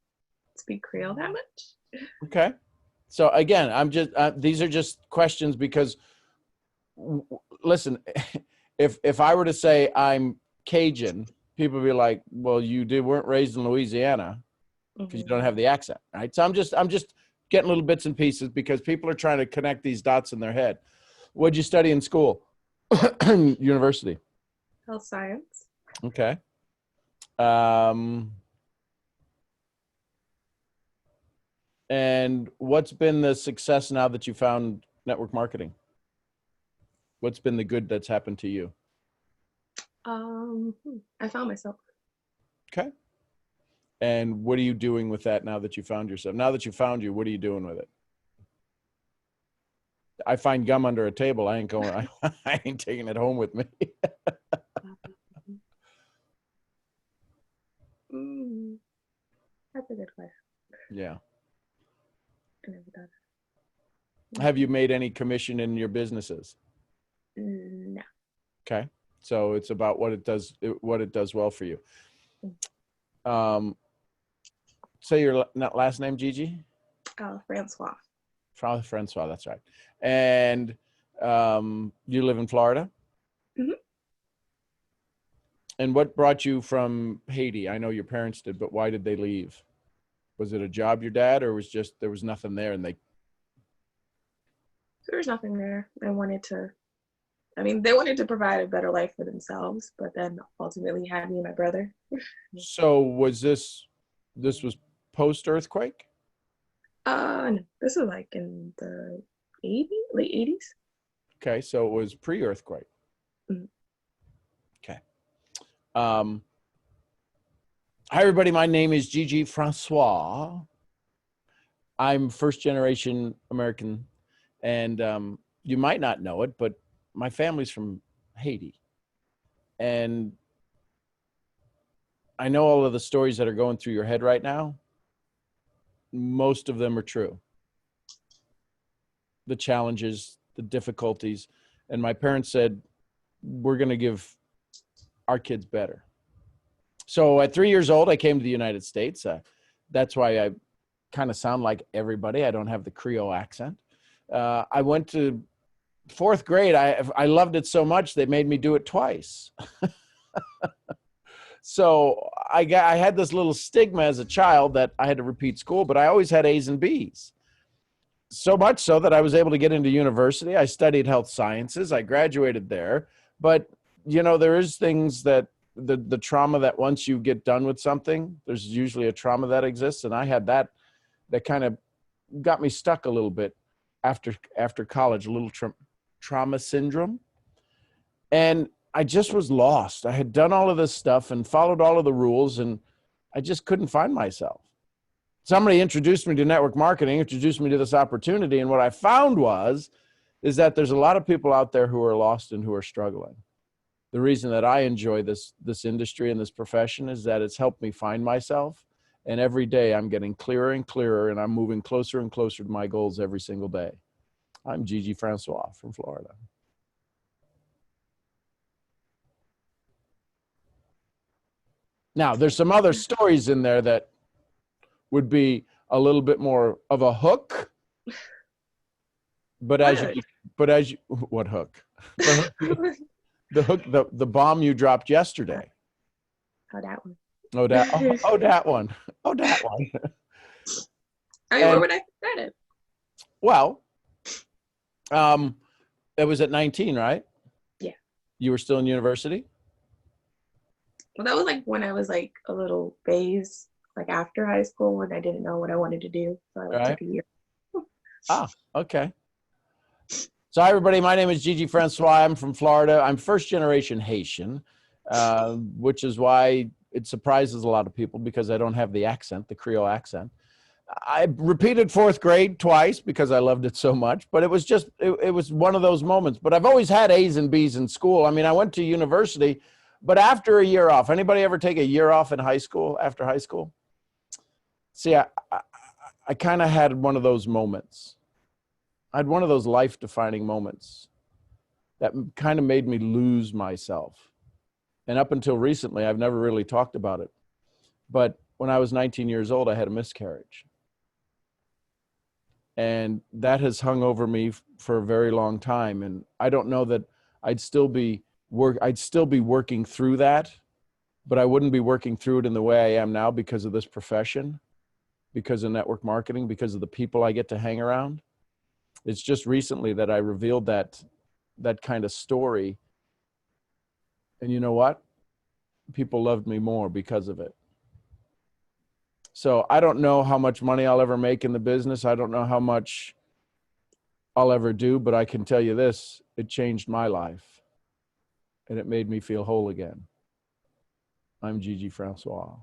speak Creole that much. Okay. So again, these are just questions because listen, if I were to say I'm Cajun, people would be like, well, weren't raised in Louisiana because you don't have the accent, right? So I'm just getting little bits and pieces because people are trying to connect these dots in their head. What'd you study in school? University? Health science. Okay. And what's been the success now that you found network marketing? What's been the good that's happened to you? I found myself. Okay. And what are you doing with that now that you found yourself? Now that you found you, what are you doing with it? I find gum under a table. I ain't going. I ain't taking it home with me. That's a good question. Yeah. I never thought of it. Have you made any commission in your businesses? No. Okay. So it's about what it does well for you. Say your last name, Gigi? Francois. Francois, that's right. And you live in Florida? Mm-hmm. And what brought you from Haiti? I know your parents did, but why did they leave? Was it a job, your dad, or was just there was nothing there and they? There was nothing there. They wanted to provide a better life for themselves, but then ultimately had me and my brother. So was this was post-earthquake? No, this was like in the late 80s. Okay, so it was pre-earthquake. Mhm. Okay. Hi, everybody. My name is Gigi Francois. I'm first generation American, and you might not know it, but my family's from Haiti. And I know all of the stories that are going through your head right now. Most of them are true. The challenges, the difficulties. And my parents said, we're going to give our kids better. So at 3 years old, I came to the United States. That's why I kind of sound like everybody. I don't have the Creole accent. I went to fourth grade. I loved it so much, they made me do it twice. So I had this little stigma as a child that I had to repeat school, but I always had A's and B's. So much so that I was able to get into university. I studied health sciences. I graduated there. But, you know, there is things that the trauma that once you get done with something, there's usually a trauma that exists. And I had that kind of got me stuck a little bit after college, a little trauma syndrome. And I just was lost. I had done all of this stuff and followed all of the rules, and I just couldn't find myself. Somebody introduced me to network marketing, introduced me to this opportunity. And what I found is that there's a lot of people out there who are lost and who are struggling. The reason that I enjoy this industry and this profession is that it's helped me find myself. And every day I'm getting clearer and clearer, and I'm moving closer and closer to my goals every single day. I'm Gigi Francois from Florida. Now, there's some other stories in there that would be a little bit more of a hook. But as you, what hook? The hook, the bomb you dropped yesterday. Oh, that one. Oh, that one. Oh, that one. I mean, where would I start it? Well, it was at 19, right? Yeah. You were still in university? Well, that was like when I was like a little phase, like after high school, when I didn't know what I wanted to do. So I took a year. Okay. So hi, everybody. My name is Gigi Francois. I'm from Florida. I'm first generation Haitian, which is why it surprises a lot of people because I don't have the accent, the Creole accent. I repeated fourth grade twice because I loved it so much, but it was just, it was one of those moments. But I've always had A's and B's in school. I mean, I went to university, but after a year off, anybody ever take a year off in high school, after high school? See, I kind of had one of those moments. I had one of those life-defining moments that kind of made me lose myself. And up until recently, I've never really talked about it. But when I was 19 years old, I had a miscarriage. And that has hung over me for a very long time. And I don't know that I'd still be working through that, but I wouldn't be working through it in the way I am now because of this profession, because of network marketing, because of the people I get to hang around. It's just recently that I revealed that kind of story. And you know what? People loved me more because of it. So I don't know how much money I'll ever make in the business. I don't know how much I'll ever do, but I can tell you this, it changed my life and it made me feel whole again. I'm Gigi Francois.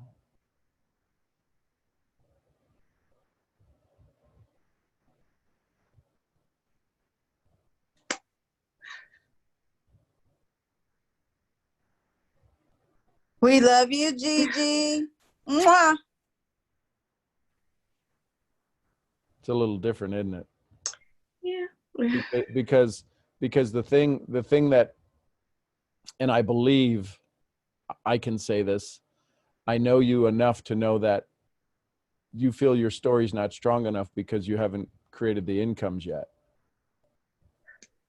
We love you, Gigi. Mwah. It's a little different, isn't it? Yeah. Because the thing that, and I believe I can say this, I know you enough to know that you feel your story's not strong enough because you haven't created the incomes yet.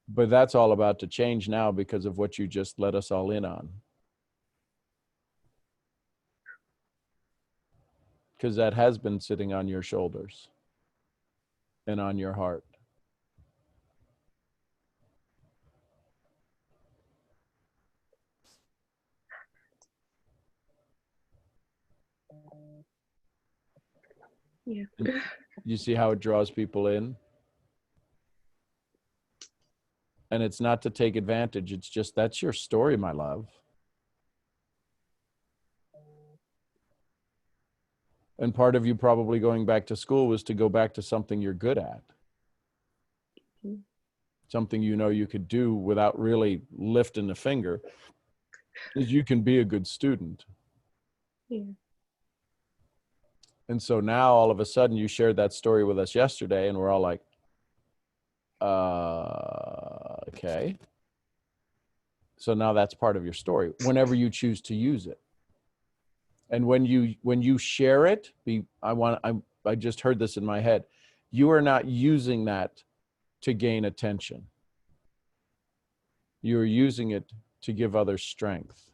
But that's all about to change now because of what you just let us all in on. Because that has been sitting on your shoulders and on your heart. Yeah. You see how it draws people in? And it's not to take advantage. It's just, that's your story, my love. And part of you probably going back to school was to go back to something you're good at. Something you know you could do without really lifting a finger, is you can be a good student. Yeah. And so now all of a sudden you shared that story with us yesterday and we're all like, okay. So now that's part of your story whenever you choose to use it. And when you share it, I just heard this in my head. You are not using that to gain attention. You're using it to give others strength.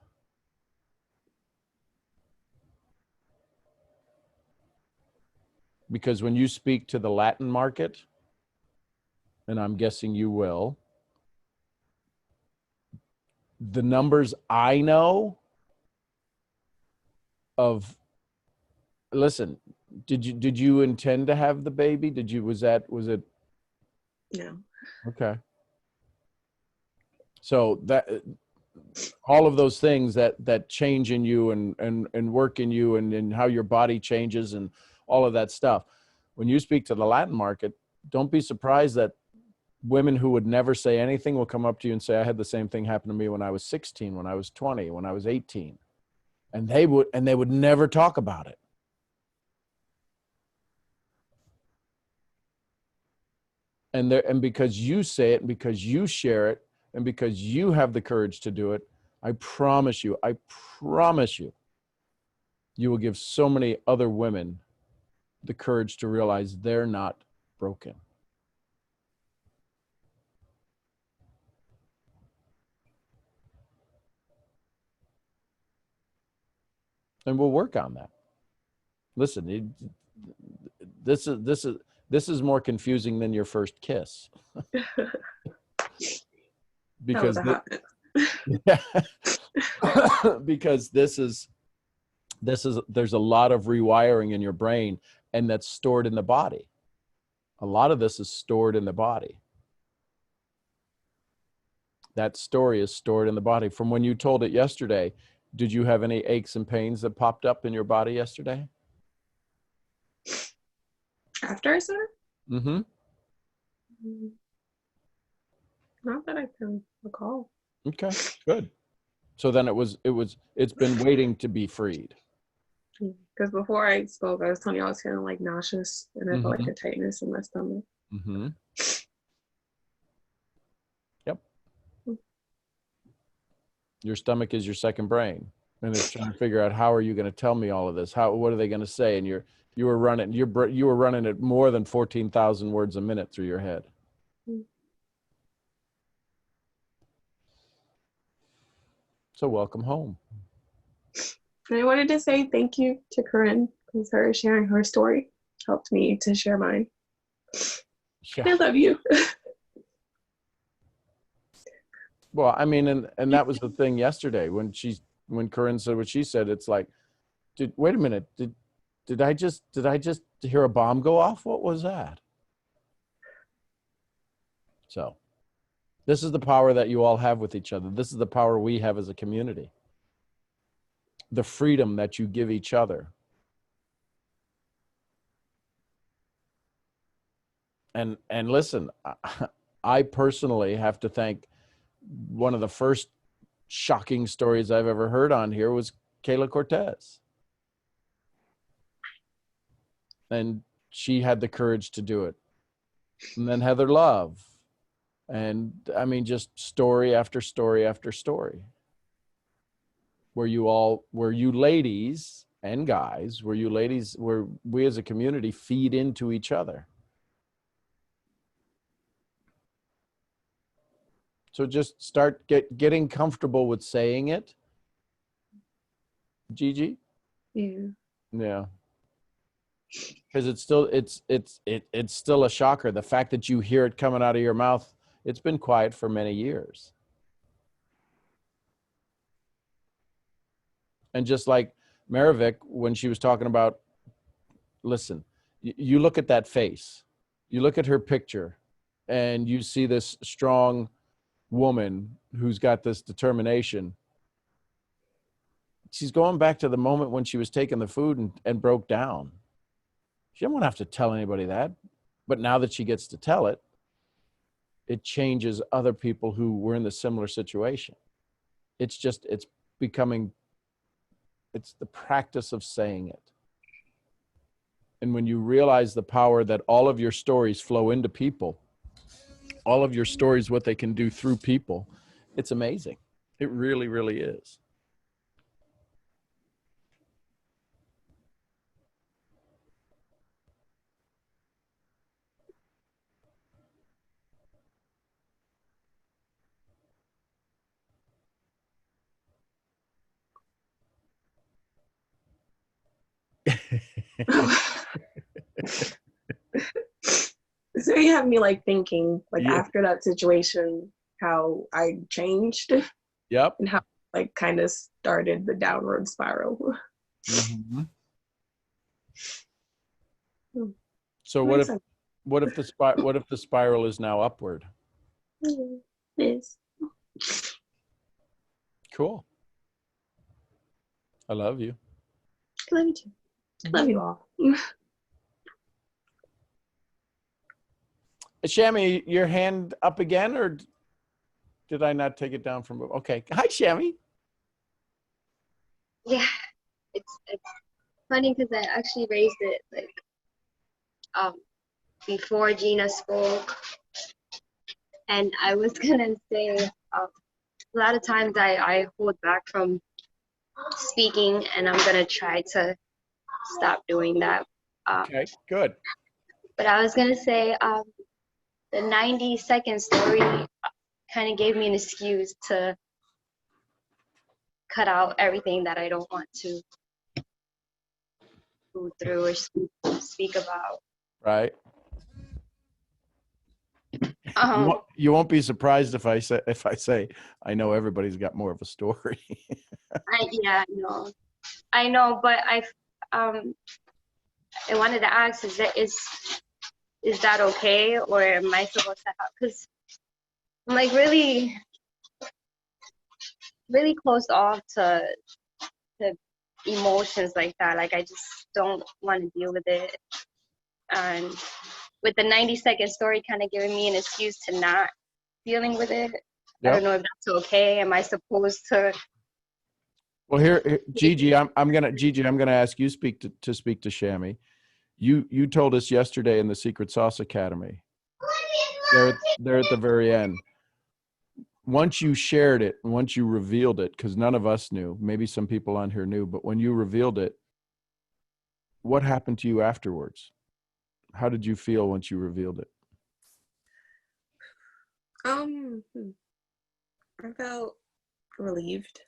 Because when you speak to the Latin market, and I'm guessing you will, the numbers I know of, listen, did you intend to have the baby? Was it? No. Okay. So that all of those things that change in you and work in you and how your body changes and all of that stuff. When you speak to the Latin market, don't be surprised that women who would never say anything will come up to you and say, I had the same thing happen to me when I was 16, when I was 20, when I was 18. And they would never talk about it. And because you say it, and because you share it, and because you have the courage to do it, I promise you, you will give so many other women the courage to realize they're not broken. And we'll work on that. Listen, this is more confusing than your first kiss. Because because there's a lot of rewiring in your brain, and that's stored in the body. A lot of this is stored in the body. That story is stored in the body. From when you told it yesterday, did you have any aches and pains that popped up in your body yesterday? After I said it? Mm-hmm. Not that I can recall. Okay, good. So then it's been waiting to be freed. Because before I spoke, I was telling you I was feeling like nauseous and I felt like a tightness in my stomach. Mm-hmm. Yep. Your stomach is your second brain, and it's trying to figure out, how are you going to tell me all of this? What are they going to say? And you were running at more than 14,000 words a minute through your head. So welcome home. And I wanted to say thank you to Corinne, because her sharing her story helped me to share mine. Yeah. I love you. Well, I mean, and that was the thing yesterday when Corinne said what she said. It's like, wait a minute, did I just hear a bomb go off? What was that? So this is the power that you all have with each other. This is the power we have as a community. The freedom that you give each other. And listen, I personally have to thank, one of the first shocking stories I've ever heard on here was Kayla Cortez. And she had the courage to do it. And then Heather Love. And I mean, just story after story after story. Where you ladies and guys, where we as a community feed into each other. So just start getting comfortable with saying it. Gigi? Yeah. Yeah. Because it's still a shocker. The fact that you hear it coming out of your mouth, it's been quiet for many years. And just like Maravik, when she was talking about, listen, you look at that face, you look at her picture, and you see this strong, woman who's got this determination, she's going back to the moment when she was taking the food and broke down. She didn't want to have to tell anybody that, but now that she gets to tell it, it changes other people who were in the similar situation. It's becoming, it's the practice of saying it. And when you realize the power that all of your stories flow into people, all of your stories, what they can do through people, it's amazing. It really, really is. So you have me like thinking, like Yeah. after that situation, how I changed Yep. and how like kind of started the downward spiral. Mm-hmm. Hmm. So what if the spiral is now upward? Yes. Cool. I love you. I love you too. I love you all. Shami, your hand up again, or did I not take it down from? Okay. Hi, Shami. Yeah, it's funny because I actually raised it like before Gina spoke, and I was gonna say a lot of times I hold back from speaking, and I'm gonna try to stop doing that. Okay, good. But I was gonna say the 90-second story kind of gave me an excuse to cut out everything that I don't want to go through or speak about. Right. You won't be surprised if I say I know everybody's got more of a story. Yeah, I know, but I wanted to ask, is that okay, or am I supposed to have? Because I'm like really closed off to emotions like that. Like I just don't want to deal with it. And with the 90-second story kind of giving me an excuse to not dealing with it. Yep. I don't know if that's okay. Am I supposed to? Well, here, Gigi, I'm gonna ask you to speak to Shami. You told us yesterday in the Secret Sauce Academy. They're at the very end. Once you shared it, once you revealed it, because none of us knew, maybe some people on here knew, but when you revealed it, what happened to you afterwards? How did you feel once you revealed it? I felt relieved.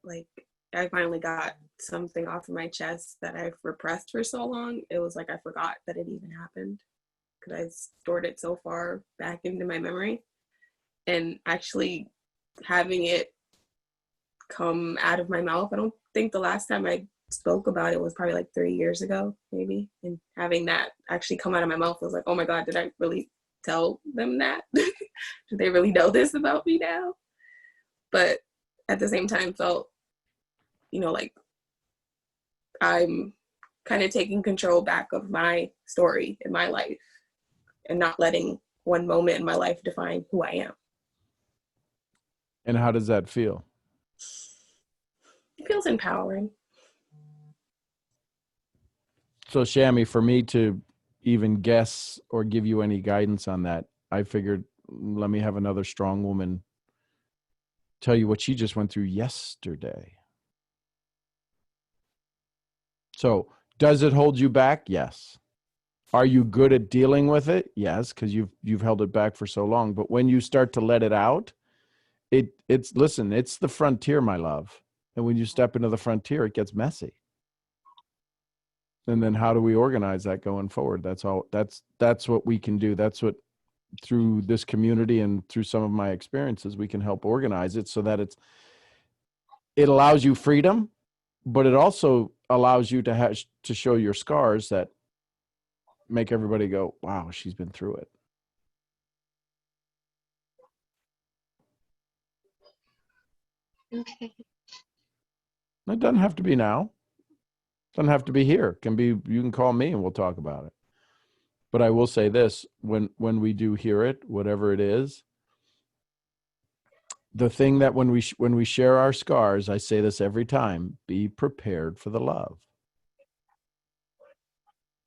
Like I finally got something off of my chest that I've repressed for so long. It was like I forgot that it even happened because I stored it so far back into my memory. And actually having it come out of my mouth, I don't think the last time I spoke about it was probably like 3 years ago, maybe. And having that actually come out of my mouth was like, oh my God, did I really tell them that? Do they really know this about me now? But at the same time felt, like I'm kind of taking control back of my story in my life and not letting one moment in my life define who I am. And how does that feel? It feels empowering. So Shami, for me to even guess or give you any guidance on that, I figured, let me have another strong woman tell you what she just went through yesterday. So does it hold you back? Yes. Are you good at dealing with it? Yes, because you've held it back for so long. But when you start to let it out, it's the frontier, my love. And when you step into the frontier, it gets messy. And then how do we organize that going forward? That's what we can do. That's what, through this community and through some of my experiences, we can help organize it so that it allows you freedom, but it also allows you to show your scars that make everybody go, wow, she's been through it. Okay. It doesn't have to be now. Doesn't have to be here. It can be, you can call me and we'll talk about it. But I will say this, when we do hear it, whatever it is, the thing that when we share our scars, I say this every time, be prepared for the love.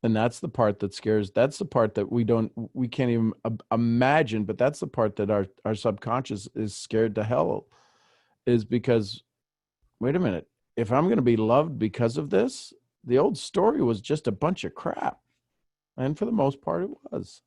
And that's the part that scares, that's the part that we can't even imagine, but that's the part that our subconscious is scared to hell, is because, wait a minute, if I'm going to be loved because of this, the old story was just a bunch of crap. And for the most part, it was.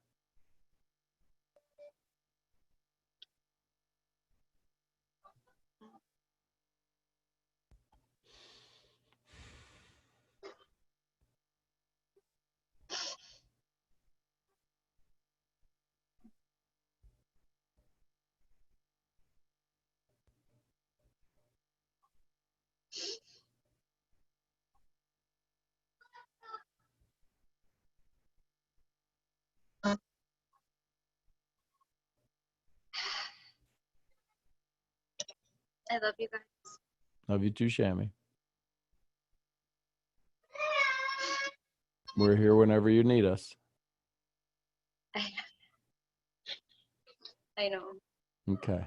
I love you guys. Love you too, Shammy. We're here whenever you need us. I know. Okay.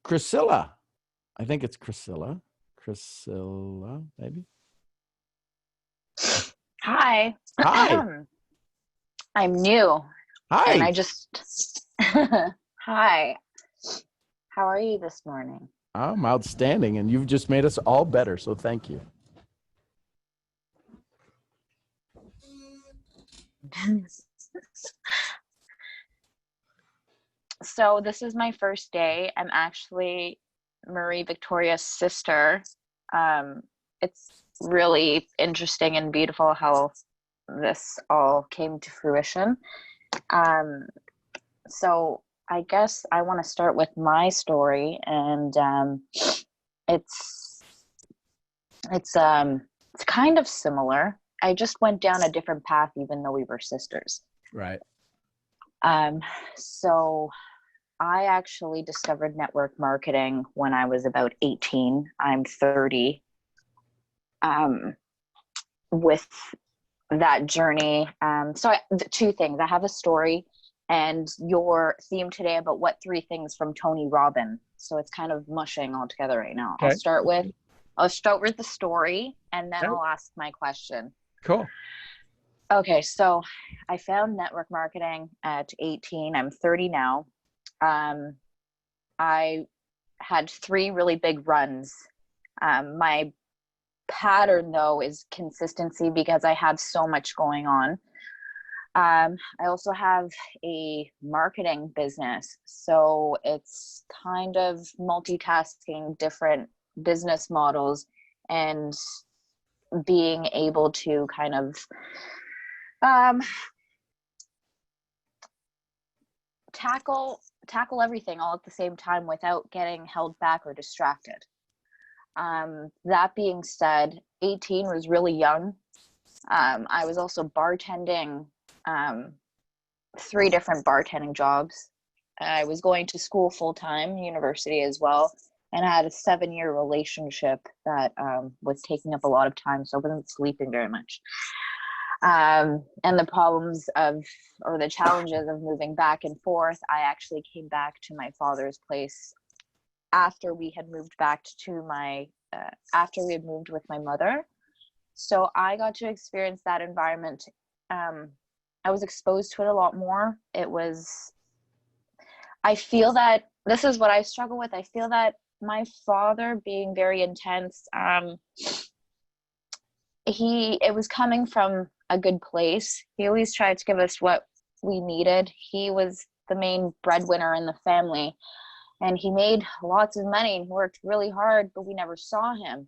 Priscilla. I think it's Priscilla. Priscilla, maybe. Hi. Hi. I'm new. Hi. And I just Hi. How are you this morning? I'm outstanding, and you've just made us all better, so thank you. So this is my first day. I'm actually Marie Victoria's sister. It's really interesting and beautiful how this all came to fruition. So I guess I want to start with my story, and it's kind of similar. I just went down a different path, even though we were sisters. Right. So I actually discovered network marketing when I was about 18. I'm 30. With that journey, two things. I have a story, and your theme today about what 3 things from Tony Robbins. So it's kind of mushing all together right now. Okay. I'll start with the story, and then I'll ask my question. Cool. Okay, so I found network marketing at 18. I'm 30 now. I had 3 really big runs. My pattern, though, is consistency because I have so much going on. I also have a marketing business, so it's kind of multitasking different business models and being able to kind of tackle everything all at the same time without getting held back or distracted. That being said, 18 was really young. I was also bartending, 3 different bartending jobs. I was going to school full-time, university as well, and I had a 7-year relationship that was taking up a lot of time, so I wasn't sleeping very much. And the the challenges of moving back and forth, I actually came back to my father's place after we had moved back to after we had moved with my mother. So I got to experience that environment. I was exposed to it a lot more. I feel that this is what I struggle with. I feel that my father being very intense, it was coming from a good place. He always tried to give us what we needed. He was the main breadwinner in the family, and he made lots of money and worked really hard, but we never saw him.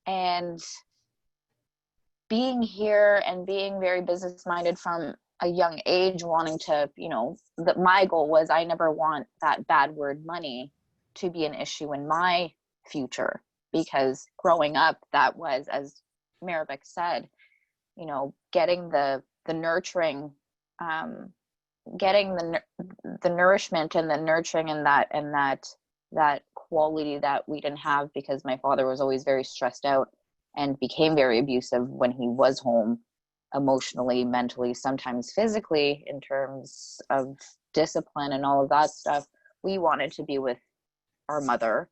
And being here and being very business-minded from a young age, wanting to, that my goal was I never want that bad word money to be an issue in my future, because growing up, that was, as Maribek said, getting the nurturing getting the nourishment and the nurturing and that quality that we didn't have, because my father was always very stressed out and became very abusive when he was home, emotionally, mentally, sometimes physically, in terms of discipline and all of that stuff. We wanted to be with our mother,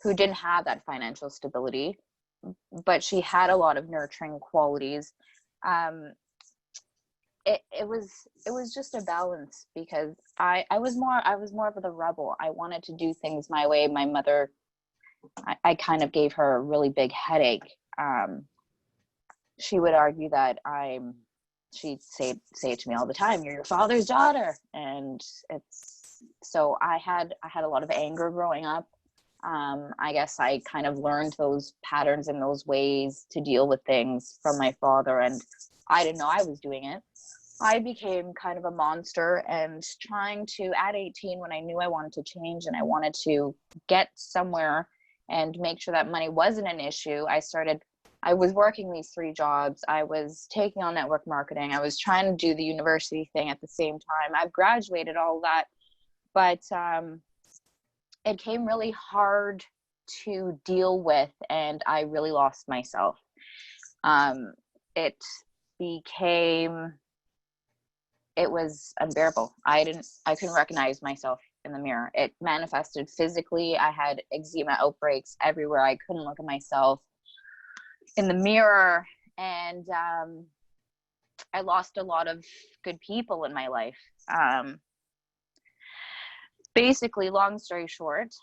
who didn't have that financial stability, but she had a lot of nurturing qualities. It was just a balance, because I was more of the rebel. I wanted to do things my way. My mother, I kind of gave her a really big headache. She would argue that she'd say it to me all the time, "You're your father's daughter." And so I had a lot of anger growing up. I guess I kind of learned those patterns and those ways to deal with things from my father, and I didn't know I was doing it. I became kind of a monster, and trying to, at 18, when I knew I wanted to change and I wanted to get somewhere and make sure that money wasn't an issue, I was working these 3 jobs. I was taking on network marketing. I was trying to do the university thing at the same time. I've graduated, all that, but it came really hard to deal with, and I really lost myself. It was unbearable. I couldn't recognize myself in the mirror. It manifested physically. I had eczema outbreaks everywhere. I couldn't look at myself in the mirror, and I lost a lot of good people in my life. Basically, long story short,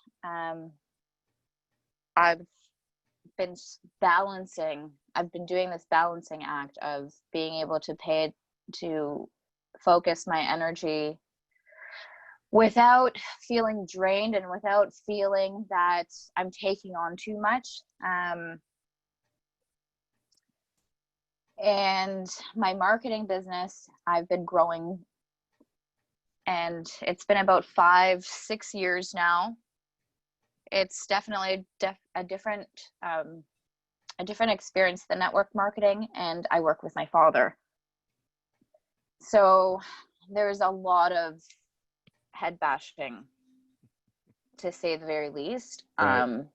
I've been doing this balancing act of being able to focus my energy without feeling drained and without feeling that I'm taking on too much. And my marketing business, I've been growing, and it's been about 5-6 years now. It's definitely a different experience than network marketing, and I work with my father. So there's a lot of head bashing, to say the very least. Right.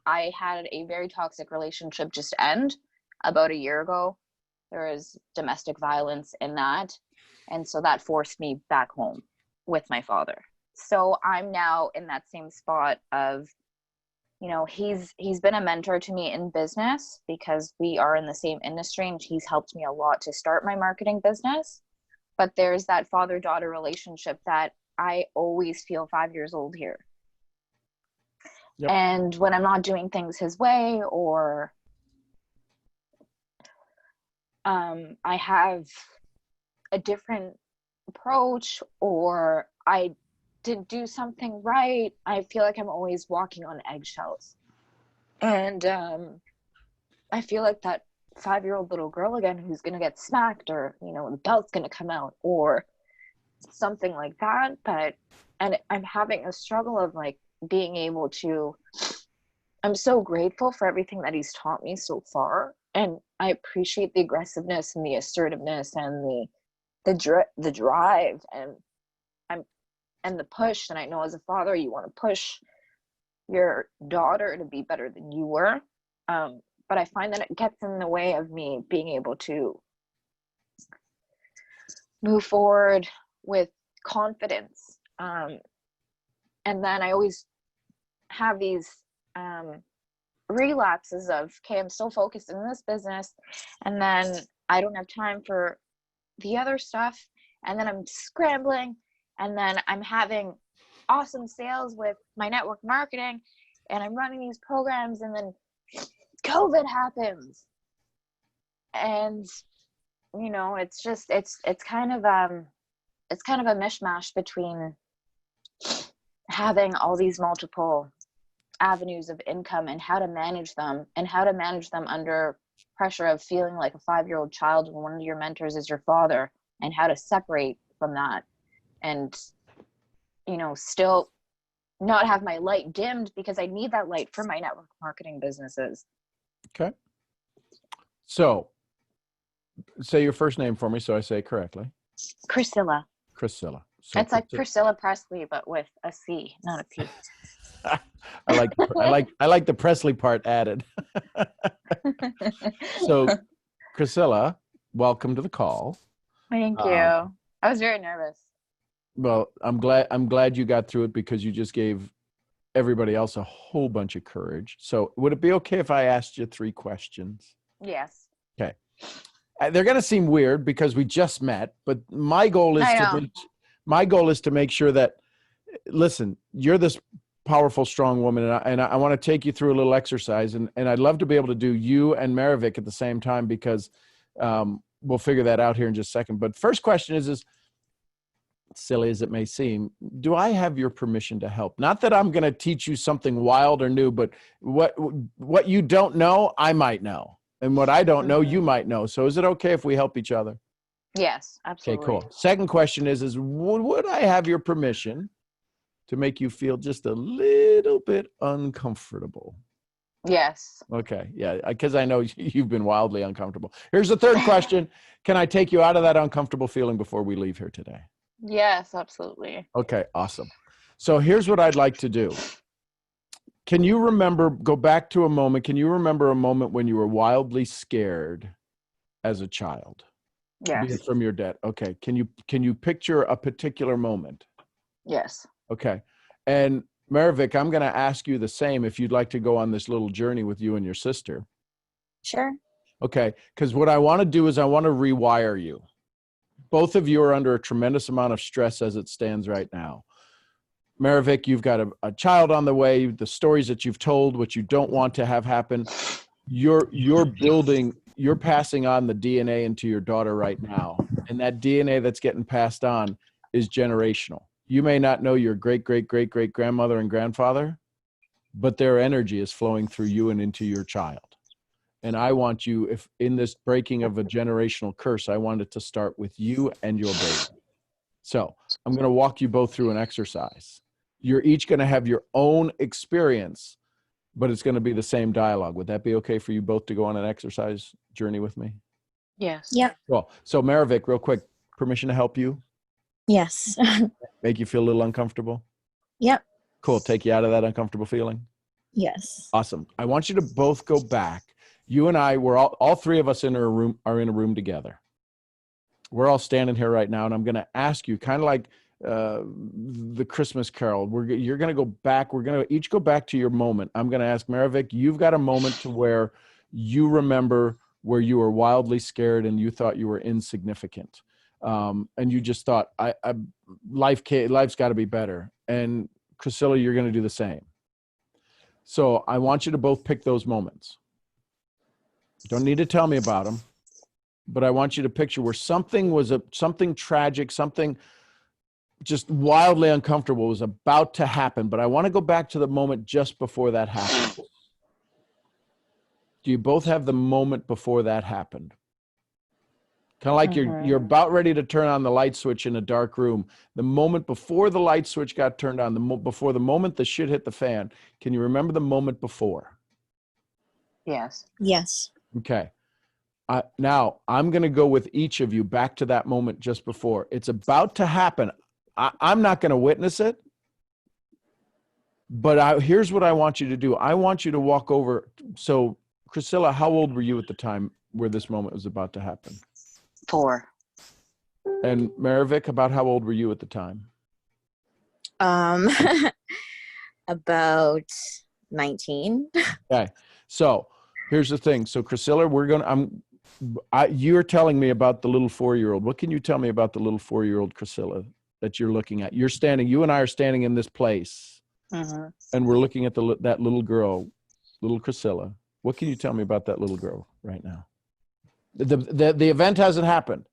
I had a very toxic relationship just end about a year ago. There was domestic violence in that, and so that forced me back home with my father. So I'm now in that same spot of, he's been a mentor to me in business, because we are in the same industry, and he's helped me a lot to start my marketing business. But there's that father-daughter relationship that I always feel 5 years old here. Yep. And when I'm not doing things his way, or I have a different approach, or I didn't do something right, I feel like I'm always walking on eggshells. And I feel like that 5-year-old little girl again, who's going to get smacked, or, the belt's going to come out, or something like that. And I'm having a struggle of being able to, I'm so grateful for everything that he's taught me so far. And I appreciate the aggressiveness and the assertiveness and the drive and the push. And I know as a father, you want to push your daughter to be better than you were. But I find that it gets in the way of me being able to move forward with confidence. And then I always have these relapses of, okay, I'm so focused in this business, and then I don't have time for the other stuff, and then I'm scrambling, and then I'm having awesome sales with my network marketing, and I'm running these programs, and then COVID happens. And it's just it's kind of a mishmash between having all these multiple avenues of income and how to manage them under pressure of feeling like a 5-year-old child when one of your mentors is your father, and how to separate from that, and still not have my light dimmed, because I need that light for my network marketing businesses. Okay. So say your first name for me so I say it correctly. Priscilla. Priscilla. So It's like Priscilla Presley, but with a C, not a P. I like the Presley part added. So, Priscilla, welcome to the call. Thank you. I was very nervous. Well, I'm glad you got through it, because you just gave everybody else a whole bunch of courage. So, would it be okay if I asked you 3 questions? Yes. Okay. They're going to seem weird because we just met, but my goal is to make sure that, listen, you're this powerful, strong woman, and I want to take you through a little exercise, and I'd love to be able to do you and Maravik at the same time, because we'll figure that out here in just a second. But first question is silly as it may seem, do I have your permission to help? Not that I'm going to teach you something wild or new, but what you don't know, I might know. And what I don't know, you might know. So is it okay if we help each other? Yes, absolutely. Okay, cool. Second question is would I have your permission to make you feel just a little bit uncomfortable? Yes. Okay, yeah, because I know you've been wildly uncomfortable. Here's the third question. Can I take you out of that uncomfortable feeling before we leave here today? Yes, absolutely. Okay, awesome. So here's what I'd like to do. Can you go back to a moment, can you remember a moment when you were wildly scared as a child? Yes. Be it from your dad. Okay, can you picture a particular moment? Yes. Okay. And Maravik, I'm going to ask you the same if you'd like to go on this little journey with you and your sister. Sure. Okay, because what I want to do is I want to rewire you. Both of you are under a tremendous amount of stress as it stands right now. Maravik, you've got a child on the way, the stories that you've told, what you don't want to have happen. You're passing on the DNA into your daughter right now. And that DNA that's getting passed on is generational. You may not know your great-great-great-great-grandmother and grandfather, but their energy is flowing through you and into your child. And I want you, if in this breaking of a generational curse, I want it to start with you and your baby. So I'm going to walk you both through an exercise. You're each going to have your own experience, but it's going to be the same dialogue. Would that be okay for you both to go on an exercise journey with me? Yes. Yep. Cool. So Maravik, real quick, permission to help you? Yes. Make you feel a little uncomfortable? Yep. Cool. Take you out of that uncomfortable feeling? Yes. Awesome. I want you to both go back. You and I, we're all 3 of us are in a room together. We're all standing here right now, and I'm going to ask you, kind of like the Christmas Carol, you're going to go back. We're going to each go back to your moment. I'm going to ask Maravik, you've got a moment to where you remember where you were wildly scared and you thought you were insignificant. And you just thought, life's got to be better. And Priscilla, you're going to do the same. So I want you to both pick those moments. Don't need to tell me about them, but I want you to picture where something tragic, something just wildly uncomfortable was about to happen. But I want to go back to the moment just before that happened. Do you both have the moment before that happened? Kind of like you're about ready to turn on the light switch in a dark room. The moment before the light switch got turned on, before the moment the shit hit the fan, can you remember the moment before? Yes. Yes. Okay. Now I'm going to go with each of you back to that moment just before. It's about to happen. I'm not going to witness it, but here's what I want you to do. I want you to walk over. So, Priscilla, how old were you at the time where this moment was about to happen? 4. And Maravik, about how old were you at the time? About 19. Okay. So here's the thing. So Priscilla, you're telling me about the little 4-year-old. What can you tell me about the little 4-year-old Priscilla that you're looking at? You and I are standing in this place, and we're looking at that little girl, little Priscilla. What can you tell me about that little girl right now? The event hasn't happened.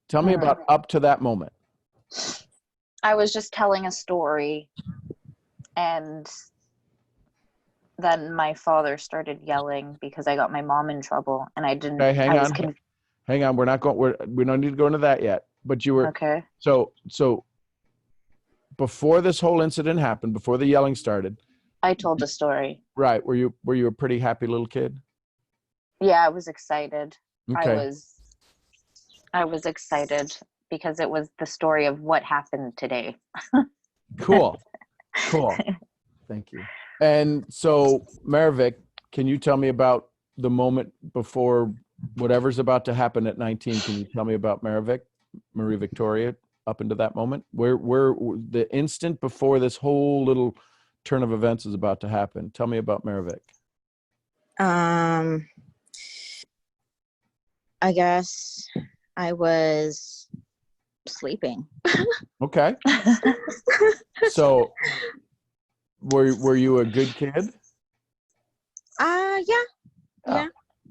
Tell me about up to that moment. I was just telling a story, and then my father started yelling because I got my mom in trouble, and I didn't. Okay, hang on. We don't need to go into that yet. But you were okay. So before this whole incident happened, before the yelling started, I told the story. Right? Were you a pretty happy little kid? Yeah, I was excited. Okay. I was excited. because it was the story of what happened today. Cool. Cool. Thank you. And so, Maravik, can you tell me about the moment before whatever's about to happen at 19? Can you tell me about Marie Victoria, up into that moment? Where the instant before this whole little turn of events is about to happen. Tell me about Maravik. I guess I was sleeping. Okay. So were you a good kid? Yeah.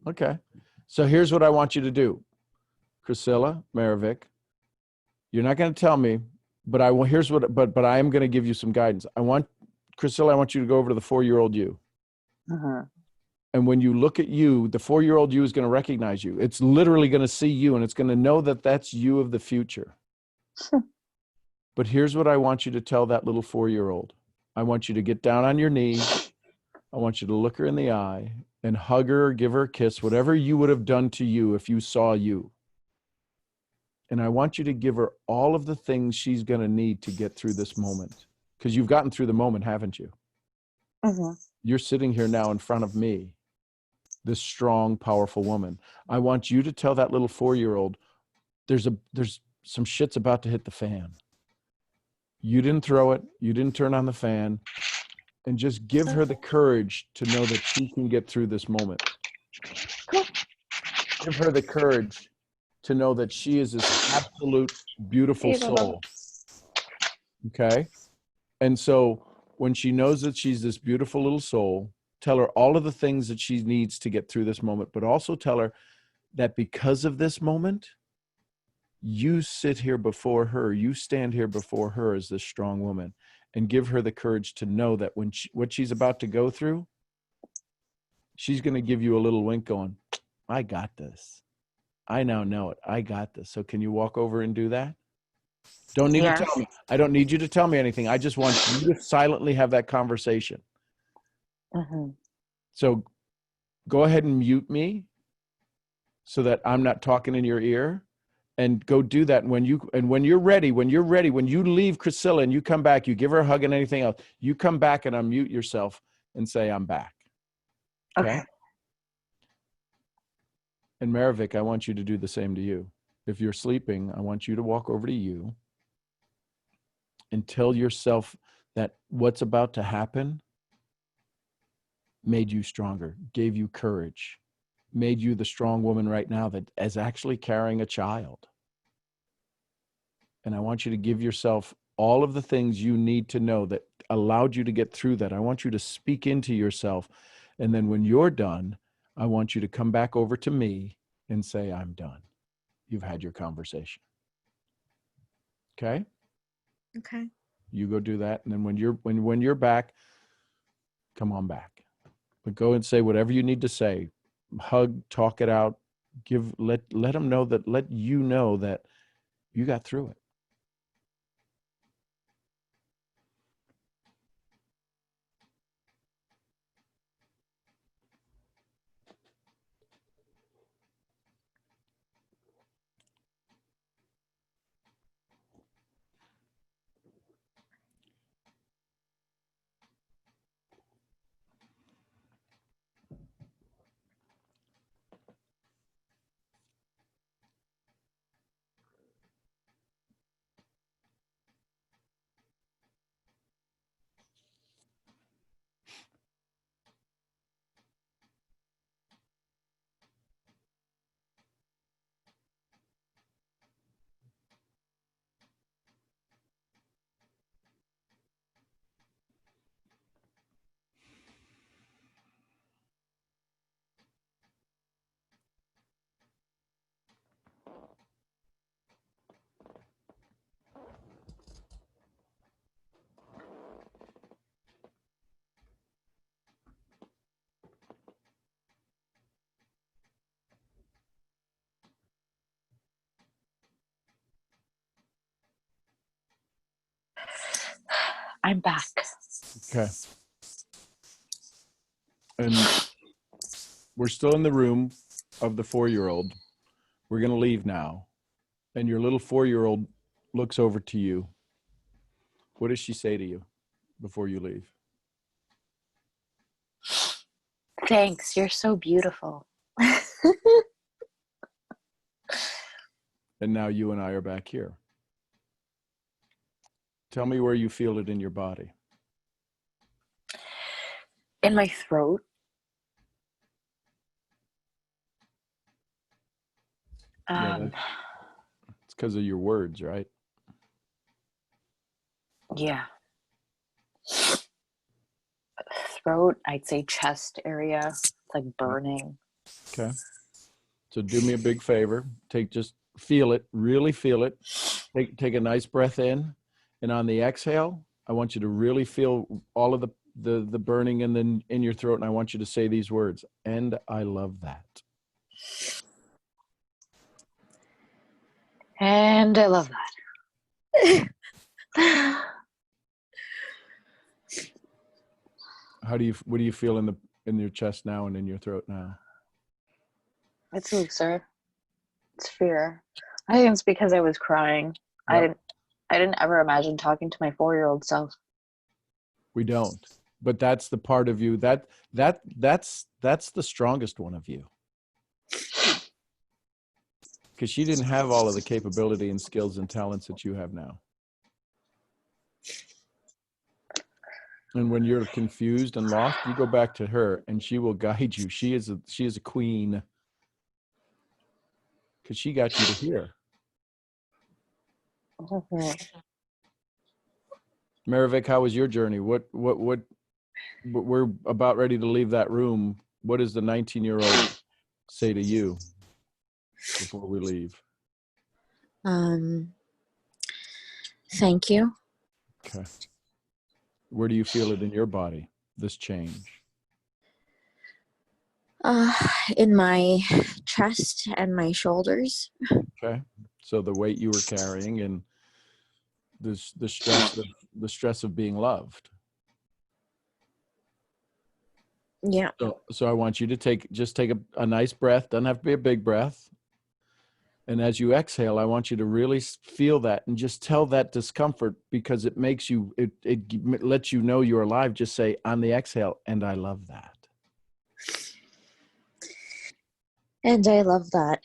Okay. So here's what I want you to do. Priscilla, Maravik, you're not going to tell me, but but I am going to give you some guidance. Priscilla, I want you to go over to the 4-year-old you. Uh-huh. And when you look at you, the 4-year-old you is going to recognize you. It's literally going to see you, and it's going to know that that's you of the future. But here's what I want you to tell that little 4-year-old. I want you to get down on your knees. I want you to look her in the eye and hug her, give her a kiss, whatever you would have done to you if you saw you. And I want you to give her all of the things she's going to need to get through this moment. Because you've gotten through the moment, haven't you? Uh-huh. You're sitting here now in front of me, this strong, powerful woman. I want you to tell that little 4-year-old, there's some shit's about to hit the fan. You didn't throw it. You didn't turn on the fan. And just give her the courage to know that she can get through this moment. Give her the courage to know that she is this absolute beautiful soul. Okay? And so when she knows that she's this beautiful little soul, tell her all of the things that she needs to get through this moment, but also tell her that because of this moment, you sit here before her, you stand here before her as this strong woman, and give her the courage to know that when what she's about to go through, she's going to give you a little wink going, I got this. I now know it. I got this. So can you walk over and do that? Don't need to tell me. I don't need you to tell me anything. I just want you to silently have that conversation. Uh-huh. So go ahead and mute me so that I'm not talking in your ear, and go do that. And when you're ready, when you leave Priscilla and you come back, you give her a hug and anything else, you come back and unmute yourself and say, I'm back. Okay. And Maravik, I want you to do the same to you. If you're sleeping, I want you to walk over to you and tell yourself that what's about to happen made you stronger, gave you courage, made you the strong woman right now that is actually carrying a child. And I want you to give yourself all of the things you need to know that allowed you to get through that. I want you to speak into yourself. And then when you're done, I want you to come back over to me and say, I'm done. You've had your conversation. Okay? Okay. You go do that. And then when you're back, come on back. But go and say whatever you need to say. Hug, talk it out. Let them know that, let you know that you got through it. I'm back. Okay. And we're still in the room of the 4-year-old. We're going to leave now. and your little 4-year-old looks over to you, what does she say to you before you leave? Thanks. You're so beautiful. And now you and I are back here. Tell me where you feel it in your body. In my throat. It's because of your words, right? Yeah. Throat, I'd say chest area. It's like burning. Okay. So do me a big favor. Just feel it, really feel it. Take a nice breath in. And on the exhale, I want you to really feel all of the burning in your throat. And I want you to say these words. And I love that. And I love that. What do you feel in your chest now and in your throat now? It's looser. It's fear. I think it's because I was crying. Yep. I didn't ever imagine talking to my 4-year-old self. We don't. But that's the part of you that's the strongest one of you. Because she didn't have all of the capability and skills and talents that you have now. And when you're confused and lost, you go back to her and she will guide you. She is a queen. Because she got you to here. Mm-hmm. Maravik, how was your journey? What we're about ready to leave that room. What does the 19-year-old say to you before we leave? Thank you. Okay. Where do you feel it in your body, this change? In my chest and my shoulders. Okay. So the weight you were carrying and the stress of being loved. Yeah. So I want you to take a nice breath. Doesn't have to be a big breath. And as you exhale, I want you to really feel that and just tell that discomfort, because it makes you, it lets you know you're alive. Just say on the exhale, and I love that. And I love that.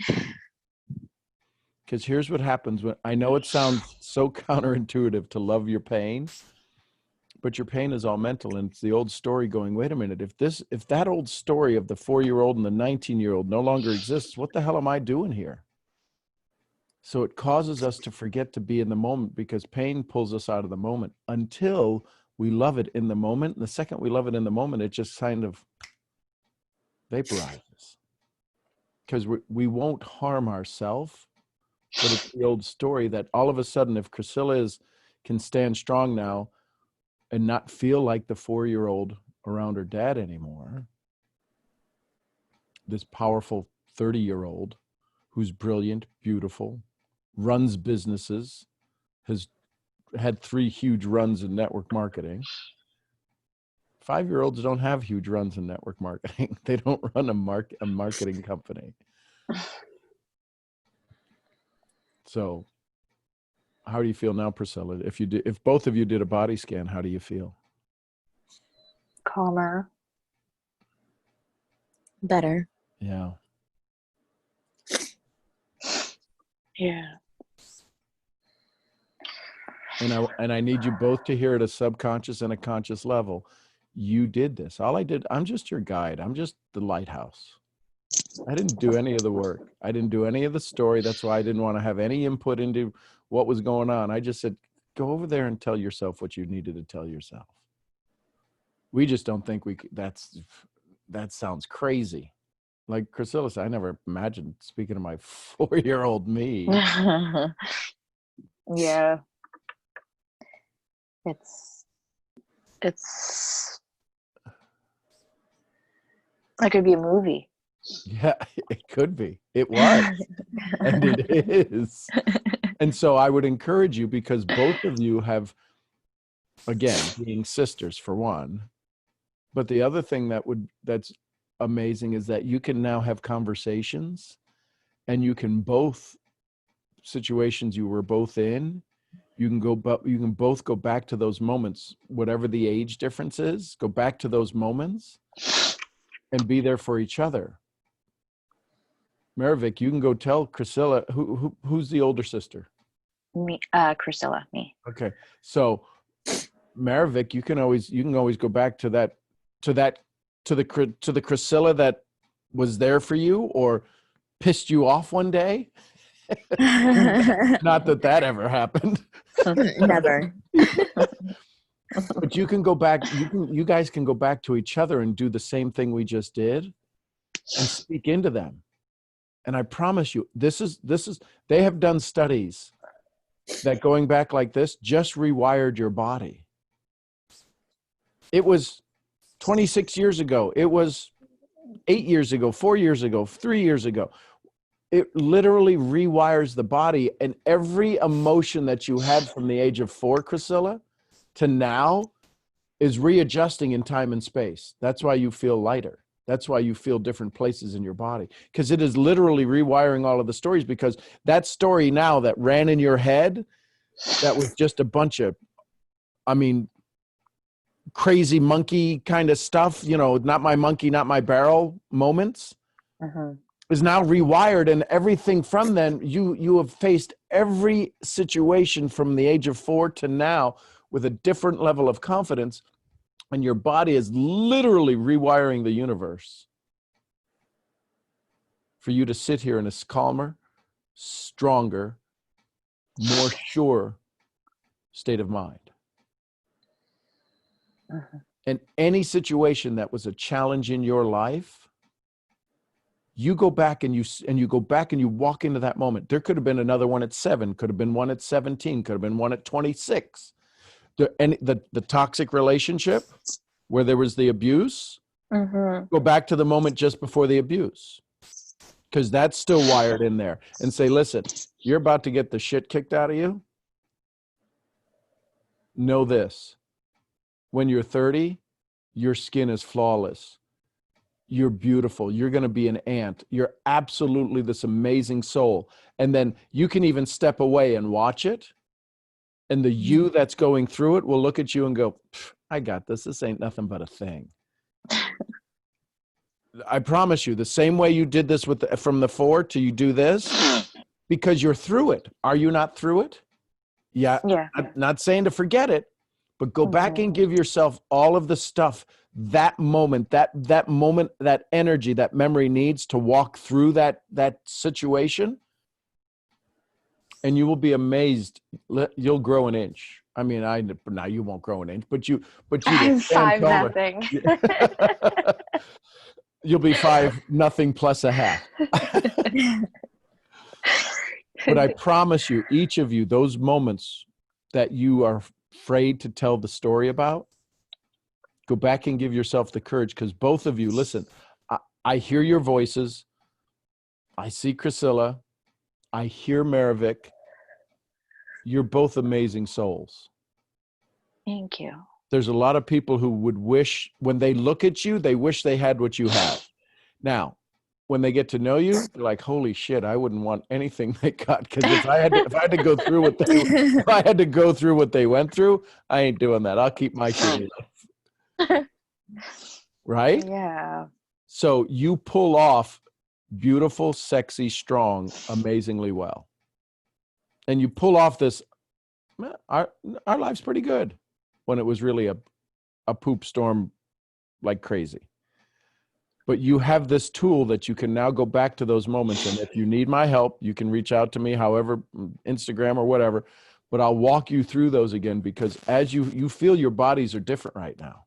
Because here's what happens when, I know it sounds so counterintuitive to love your pain, but your pain is all mental. And it's the old story going, wait a minute, if that old story of the 4-year-old and the 19-year-old no longer exists, what the hell am I doing here? So it causes us to forget to be in the moment, because pain pulls us out of the moment until we love it in the moment. And the second we love it in the moment, it just kind of vaporizes. Because we won't harm ourselves. But it's the old story that all of a sudden, if Priscilla can stand strong now and not feel like the 4-year-old around her dad anymore, this powerful 30-year-old who's brilliant, beautiful, runs businesses, has had 3 huge runs in network marketing. 5-year-olds don't have huge runs in network marketing. They don't run a marketing company. So how do you feel now, Priscilla? If both of you did a body scan, how do you feel? Calmer. Better. Yeah. Yeah. And I need you both to hear at a subconscious and a conscious level. You did this. I'm just your guide. I'm just the lighthouse. I didn't do any of the work. I didn't do any of the story. That's why I didn't want to have any input into what was going on. I just said, go over there and tell yourself what you needed to tell yourself. We just don't think that sounds crazy. Like Priscilla said, I never imagined speaking to my 4-year-old me. Yeah. It's like it'd be a movie. Yeah, it could be. It was. And it is. And so I would encourage you, because both of you have, again, being sisters for one, but the other thing that's amazing is that you can now have conversations and you can both situations you were both in, you can both go back to those moments, whatever the age difference is, go back to those moments and be there for each other. Maravik, you can go tell Priscilla, who's the older sister? Me, Priscilla, me. Okay. So Maravik, you can always go back to the Priscilla that was there for you or pissed you off one day. Not that ever happened. Never. But you can go back, you guys can go back to each other and do the same thing we just did and speak into them. And I promise you, this is they have done studies that going back like this just rewired your body. It was 26 years ago. It was 8 years ago, 4 years ago, 3 years ago. It literally rewires the body, and every emotion that you had from the age of 4, Priscilla, to now is readjusting in time and space. That's why you feel lighter. That's why you feel different places in your body, because it is literally rewiring all of the stories, because that story now that ran in your head, that was just a bunch of, crazy monkey kind of stuff, not my monkey, not my barrel moments, is now rewired. And everything from then, you have faced every situation from the age of 4 to now with a different level of confidence. And your body is literally rewiring the universe for you to sit here in a calmer, stronger, more sure state of mind. And any situation that was a challenge in your life, you go back and you walk into that moment. There could have been another one at 7, could have been one at 17, could have been one at 26. The toxic relationship where there was the abuse, go back to the moment just before the abuse, because that's still wired in there, and say, listen, you're about to get the shit kicked out of you. Know this: when you're 30, your skin is flawless. You're beautiful. You're going to be an ant. You're absolutely this amazing soul. And then you can even step away and watch it. And the you that's going through it will look at you and go, I got this. This ain't nothing but a thing. I promise you, the same way you did this from the 4 to you do this, because you're through it. Are you not through it? Yeah. I'm not saying to forget it, but go back and give yourself all of the stuff, that moment, that moment, that energy, that memory needs to walk through that situation. And you will be amazed. You'll grow an inch. Now you won't grow an inch, but you I'm 5'0". You'll be 5'0" plus a half. But I promise you, each of you, those moments that you are afraid to tell the story about, go back and give yourself the courage, because both of you, listen, I hear your voices. I see Priscilla. I hear Maravik. You're both amazing souls. Thank you. There's a lot of people who would wish, when they look at you, they wish they had what you have. Now, when they get to know you, they're like, holy shit, I wouldn't want anything they got, because if I had to go through what they went through, I ain't doing that. I'll keep my shitty life. Right? Yeah. So you pull off beautiful, sexy, strong, amazingly well. And you pull off this, our life's pretty good, when it was really a poop storm like crazy. But you have this tool that you can now go back to those moments. And if you need my help, you can reach out to me, however, Instagram or whatever, but I'll walk you through those again, because as you feel your bodies are different right now.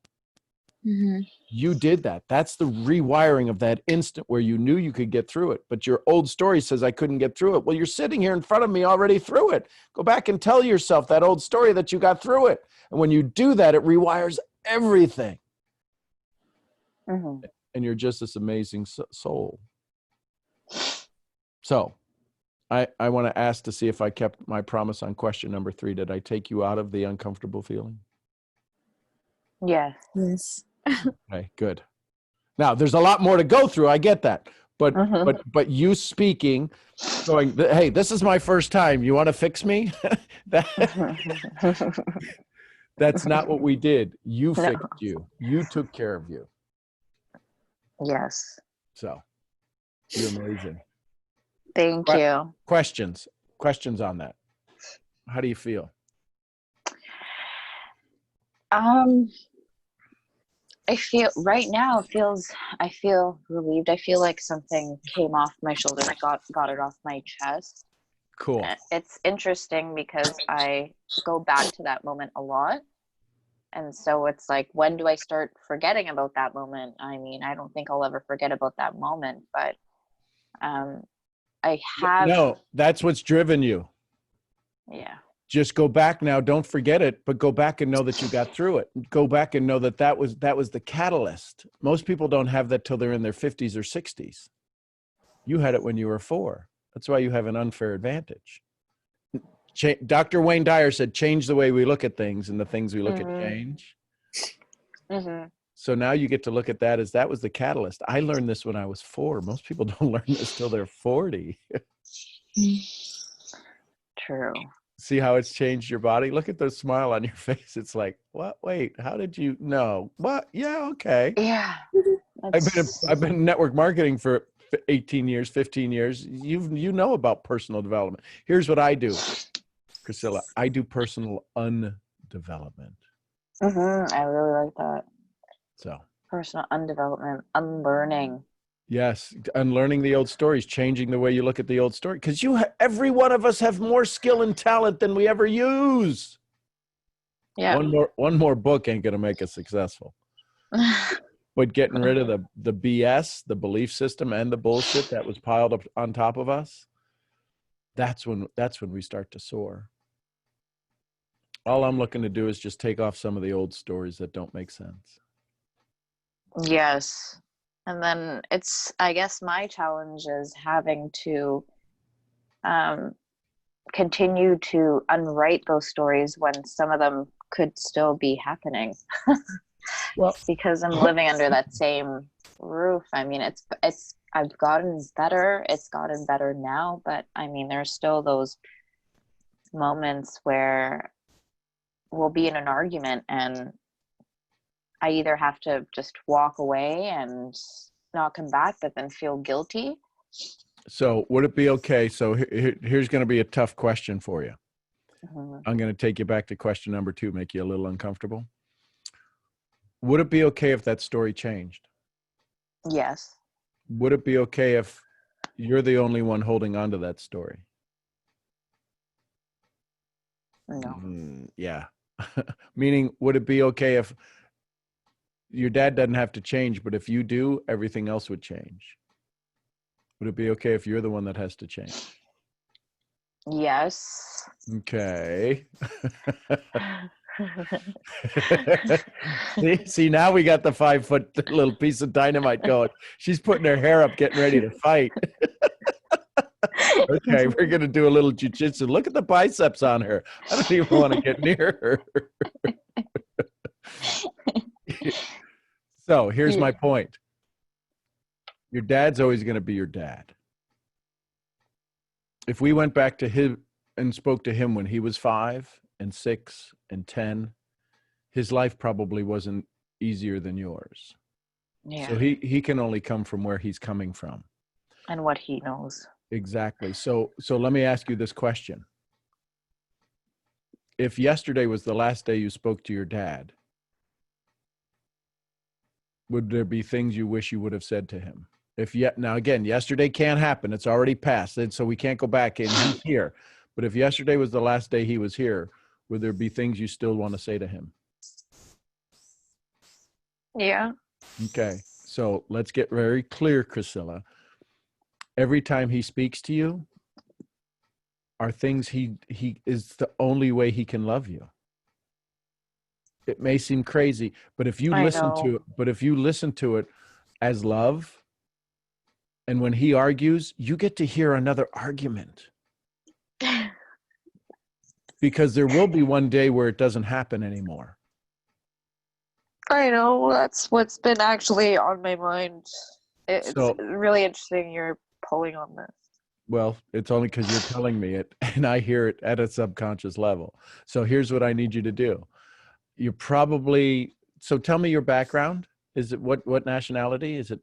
You did that. That's the rewiring of that instant where you knew you could get through it. But your old story says, I couldn't get through it. Well, you're sitting here in front of me already through it. Go back and tell yourself that old story that you got through it. And when you do that, it rewires everything. And you're just this amazing soul. So I want to ask to see if I kept my promise on question number 3. Did I take you out of the uncomfortable feeling? Yes. Yes. Okay, good. Now, there's a lot more to go through. I get that. But Mhm. but you speaking, going, hey, this is my first time. You want to fix me? That's not what we did. You No. fixed you. You took care of you. Yes. So you're amazing. Thank you. Questions on that. How do you feel? I feel right now I feel relieved. I feel like something came off my shoulder. I got it off my chest. Cool. It's interesting because I go back to that moment a lot. And so it's like, when do I start forgetting about that moment? I mean, I don't think I'll ever forget about that moment, but I have. No, that's what's driven you. Yeah. Just go back now. Don't forget it, but go back and know that you got through it. Go back and know that was the catalyst. Most people don't have that till they're in their 50s or 60s. You had it when you were 4. That's why you have an unfair advantage. Dr. Wayne Dyer said, change the way we look at things, and the things we look at change. Mm-hmm. So now you get to look at that as that was the catalyst. I learned this when I was 4. Most people don't learn this till they're 40. True. See how it's changed your body? Look at the smile on your face. It's like, what? Wait, how did you know? What? Yeah, okay. Yeah. I've been in network marketing for 18 years, 15 years. You know about personal development. Here's what I do, Priscilla. I do personal undevelopment. I really like that. So Personal undevelopment, unlearning. yes, unlearning the old stories, changing the way you look at the old story. Because every one of us have more skill and talent than we ever use. Yeah. One more book ain't gonna make us successful. But getting rid of the BS, the belief system, and the bullshit that was piled up on top of us, that's when we start to soar. All I'm looking to do is just take off some of the old stories that don't make sense. Yes. And then I guess my challenge is having to continue to unwrite those stories when some of them could still be happening. Well, because I'm living under that same roof. I mean, I've gotten better. It's gotten better now, but I mean, there's still those moments where we'll be in an argument and I either have to just walk away and not come back, but then feel guilty. So would it be okay? So here's going to be a tough question for you. Mm-hmm. I'm going to take you back to question number 2, make you a little uncomfortable. Would it be okay if that story changed? Yes. Would it be okay if you're the only one holding on to that story? No. Yeah. Meaning, would it be okay if your dad doesn't have to change, but if you do, everything else would change? Would it be okay if you're the one that has to change? Yes. Okay. See, now we got the 5-foot little piece of dynamite going. She's putting her hair up, getting ready to fight. Okay, we're going to do a little jujitsu. Look at the biceps on her. I don't even want to get near her. So here's my point. Your dad's always going to be your dad. If we went back to him and spoke to him when he was 5 and 6 and 10, his life probably wasn't easier than yours. Yeah. So he can only come from where he's coming from. And what he knows. Exactly. So let me ask you this question. If yesterday was the last day you spoke to your dad, would there be things you wish you would have said to him? Now again, yesterday can't happen. It's already passed. And so we can't go back and he's here. But if yesterday was the last day he was here, would there be things you still want to say to him? Yeah. Okay. So let's get very clear, Priscilla. Every time he speaks to you, are things he is the only way he can love you. It may seem crazy, but if you listen to it as love, and when he argues, you get to hear another argument. Because there will be one day where it doesn't happen anymore. I know, that's what's been actually on my mind It's So, really interesting you're pulling on this. well, it's only because you're telling me it and I hear it at a subconscious level. So here's what I need you to do. You're probably, so tell me your background. Is it what nationality is it?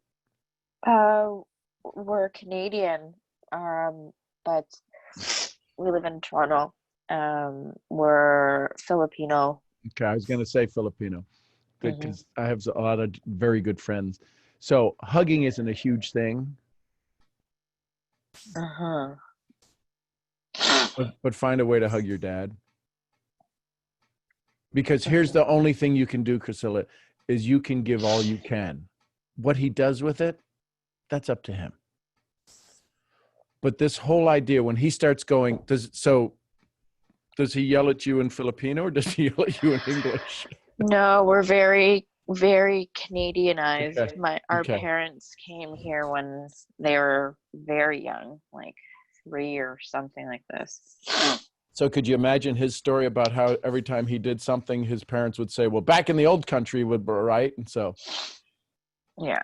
We're Canadian, but we live in Toronto. We're Filipino. Okay, I was going to say Filipino. Good, Mhm. because I have a lot of very good friends. So hugging isn't a huge thing, Uh-huh. but find a way to hug your dad. Because here's the only thing you can do, Priscilla, is you can give all you can. What he does with it, that's up to him. But this whole idea, when he starts going, does he yell at you in Filipino or does he yell at you in English? No, we're very, very Canadianized. Okay. Our Okay. parents came here when they were very young, like 3 or something like this. So could you imagine his story about how every time he did something, his parents would say, well, back in the old country would be right. And so, Yeah.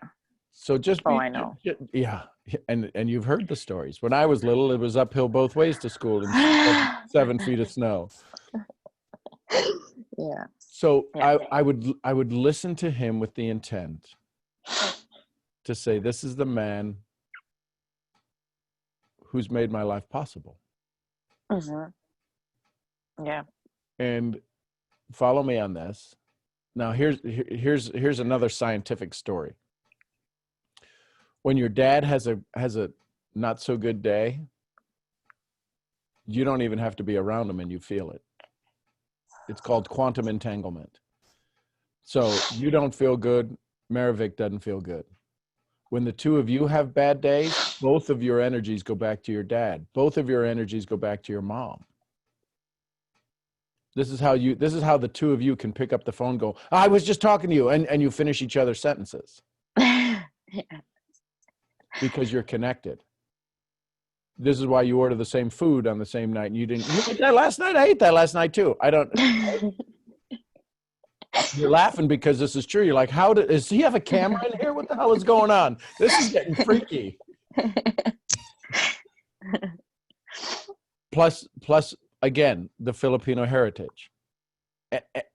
so just be, Oh, I know. yeah. And you've heard the stories. When I was little, it was uphill both ways to school in 7 feet of snow. Yeah. So Yeah. I would listen to him with the intent to say, this is the man who's made my life possible. Mm-hmm. Yeah. And follow me on this. Now here's another scientific story. When your dad has a not so good day, you don't even have to be around him and you feel it. It's called quantum entanglement. So you don't feel good, Maravik doesn't feel good. When the two of you have bad days, both of your energies go back to your dad. Both of your energies go back to your mom. This is how the two of you can pick up the phone and go, I was just talking to you, and you finish each other's sentences. Yeah. Because you're connected. This is why you order the same food on the same night. And you ate that last night? I ate that last night too. You're laughing because this is true. You're like, does he have a camera in here? What the hell is going on? This is getting freaky. Plus, again, the Filipino heritage.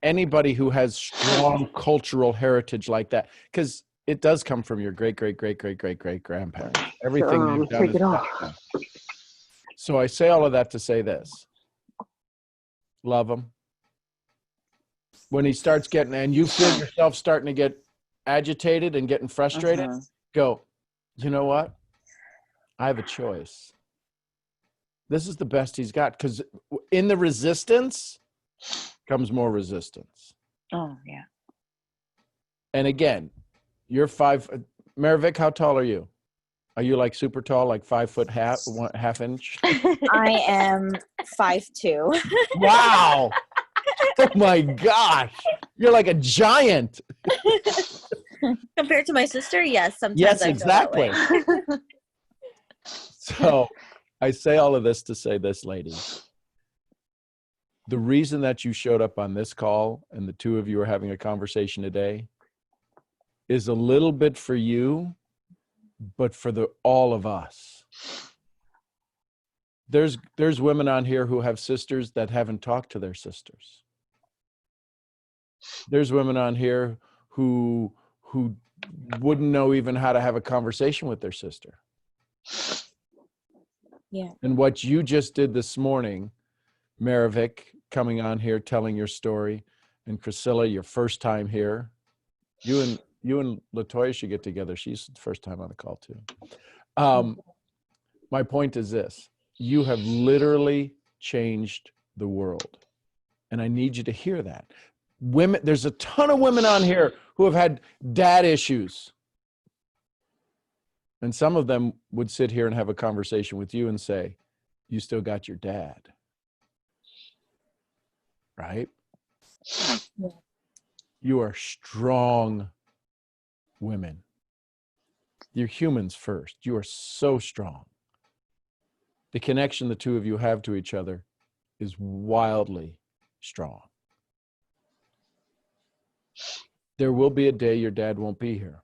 Anybody who has strong cultural heritage like that, because it does come from your great grandparents. Everything you've done is passed down. So I say all of that to say this: love him. When he starts getting, and you feel yourself starting to get agitated and getting frustrated, go, you know what? I have a choice. This is the best he's got, because in the resistance comes more resistance. Oh, yeah. And again, you're Maravik, how tall are you? Are you like super tall, like 5 foot half inch? I am 5'2". Wow. Oh my gosh. You're like a giant. Compared to my sister, yes. Sometimes Yes, I exactly. feel that way. So I say all of this to say this, ladies. The reason that you showed up on this call and the two of you are having a conversation today is a little bit for you, but for all of us. There's women on here who have sisters that haven't talked to their sisters. There's women on here who wouldn't know even how to have a conversation with their sister. Yeah. And what you just did this morning, Maravik, coming on here, telling your story, and Priscilla, your first time here. You and LaToya should get together. She's the first time on the call too. My point is this: you have literally changed the world, and I need you to hear that. Women, there's a ton of women on here who have had dad issues, and some of them would sit here and have a conversation with you and say, "You still got your dad." Right? Yeah. You are strong women. You're humans first. You are so strong. The connection the two of you have to each other is wildly strong. There will be a day your dad won't be here.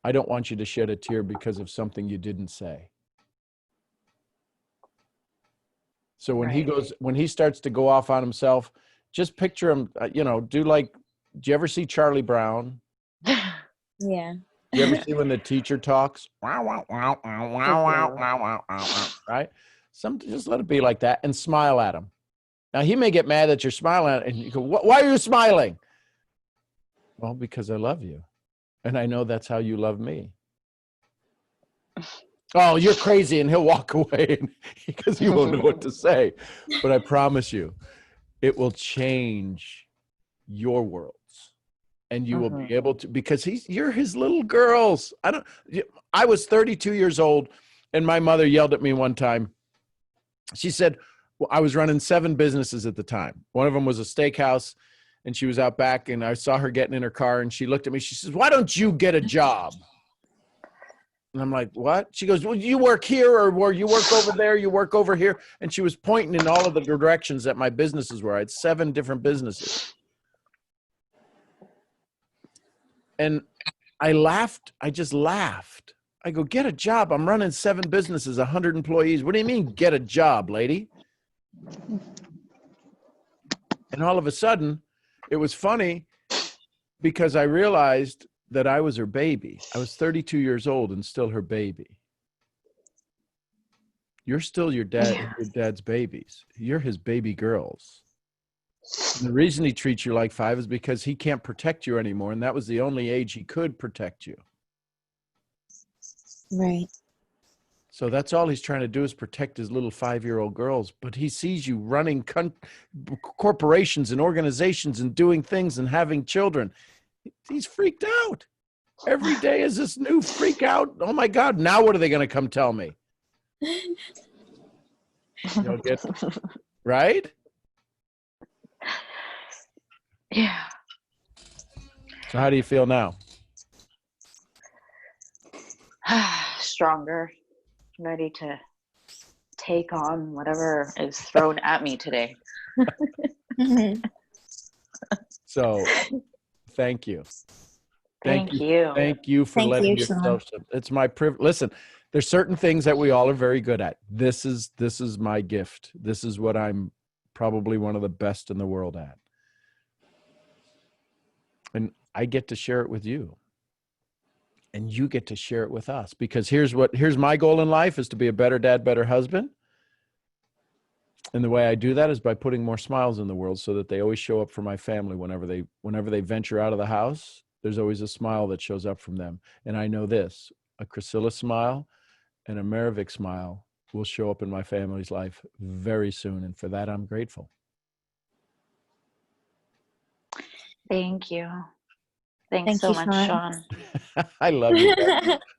I don't want you to shed a tear because of something you didn't say. So when he starts to go off on himself, just picture him, do you ever see Charlie Brown? Yeah. You ever see when the teacher talks? Right? Just let it be like that and smile at him. Now, he may get mad that you're smiling and you go, why are you smiling? Well, because I love you. And I know that's how you love me. Oh, you're crazy. And he'll walk away because he won't know what to say. But I promise you, it will change your worlds. And you will be able to, because you're his little girls. I was 32 years old and my mother yelled at me one time. She said, well, I was running 7 businesses at the time. One of them was a steakhouse and she was out back and I saw her getting in her car and she looked at me. She says, why don't you get a job? And I'm like, what? She goes, well, you work here or you work over there, you work over here. And she was pointing in all of the directions that my businesses were. I had 7 different businesses. And I laughed. I just laughed. I go, get a job. I'm running 7 businesses, 100 employees. What do you mean get a job, lady? And all of a sudden, it was funny because I realized that I was her baby. I was 32 years old and still her baby. You're still your dad's babies. You're his baby girls. And the reason he treats you like 5 is because he can't protect you anymore. And that was the only age he could protect you. Right. So that's all he's trying to do is protect his little 5-year-old girls. But he sees you running corporations and organizations and doing things and having children. He's freaked out. Every day is this new freak out. Oh my God. Now what are they going to come tell me? You'll get, right? Yeah. So how do you feel now? Stronger, ready to take on whatever is thrown at me today. So thank you. Thank you. Thank you for letting yourself. It's my privilege. Listen, there's certain things that we all are very good at. This is my gift. This is what I'm probably one of the best in the world at. And I get to share it with you. And you get to share it with us, because here's my goal in life is to be a better dad, better husband. And the way I do that is by putting more smiles in the world so that they always show up for my family whenever they venture out of the house. There's always a smile that shows up from them. And I know this, a Priscilla smile and a Maravik smile will show up in my family's life very soon. And for that, I'm grateful. Thank you. Thanks so much, Sean. I love you.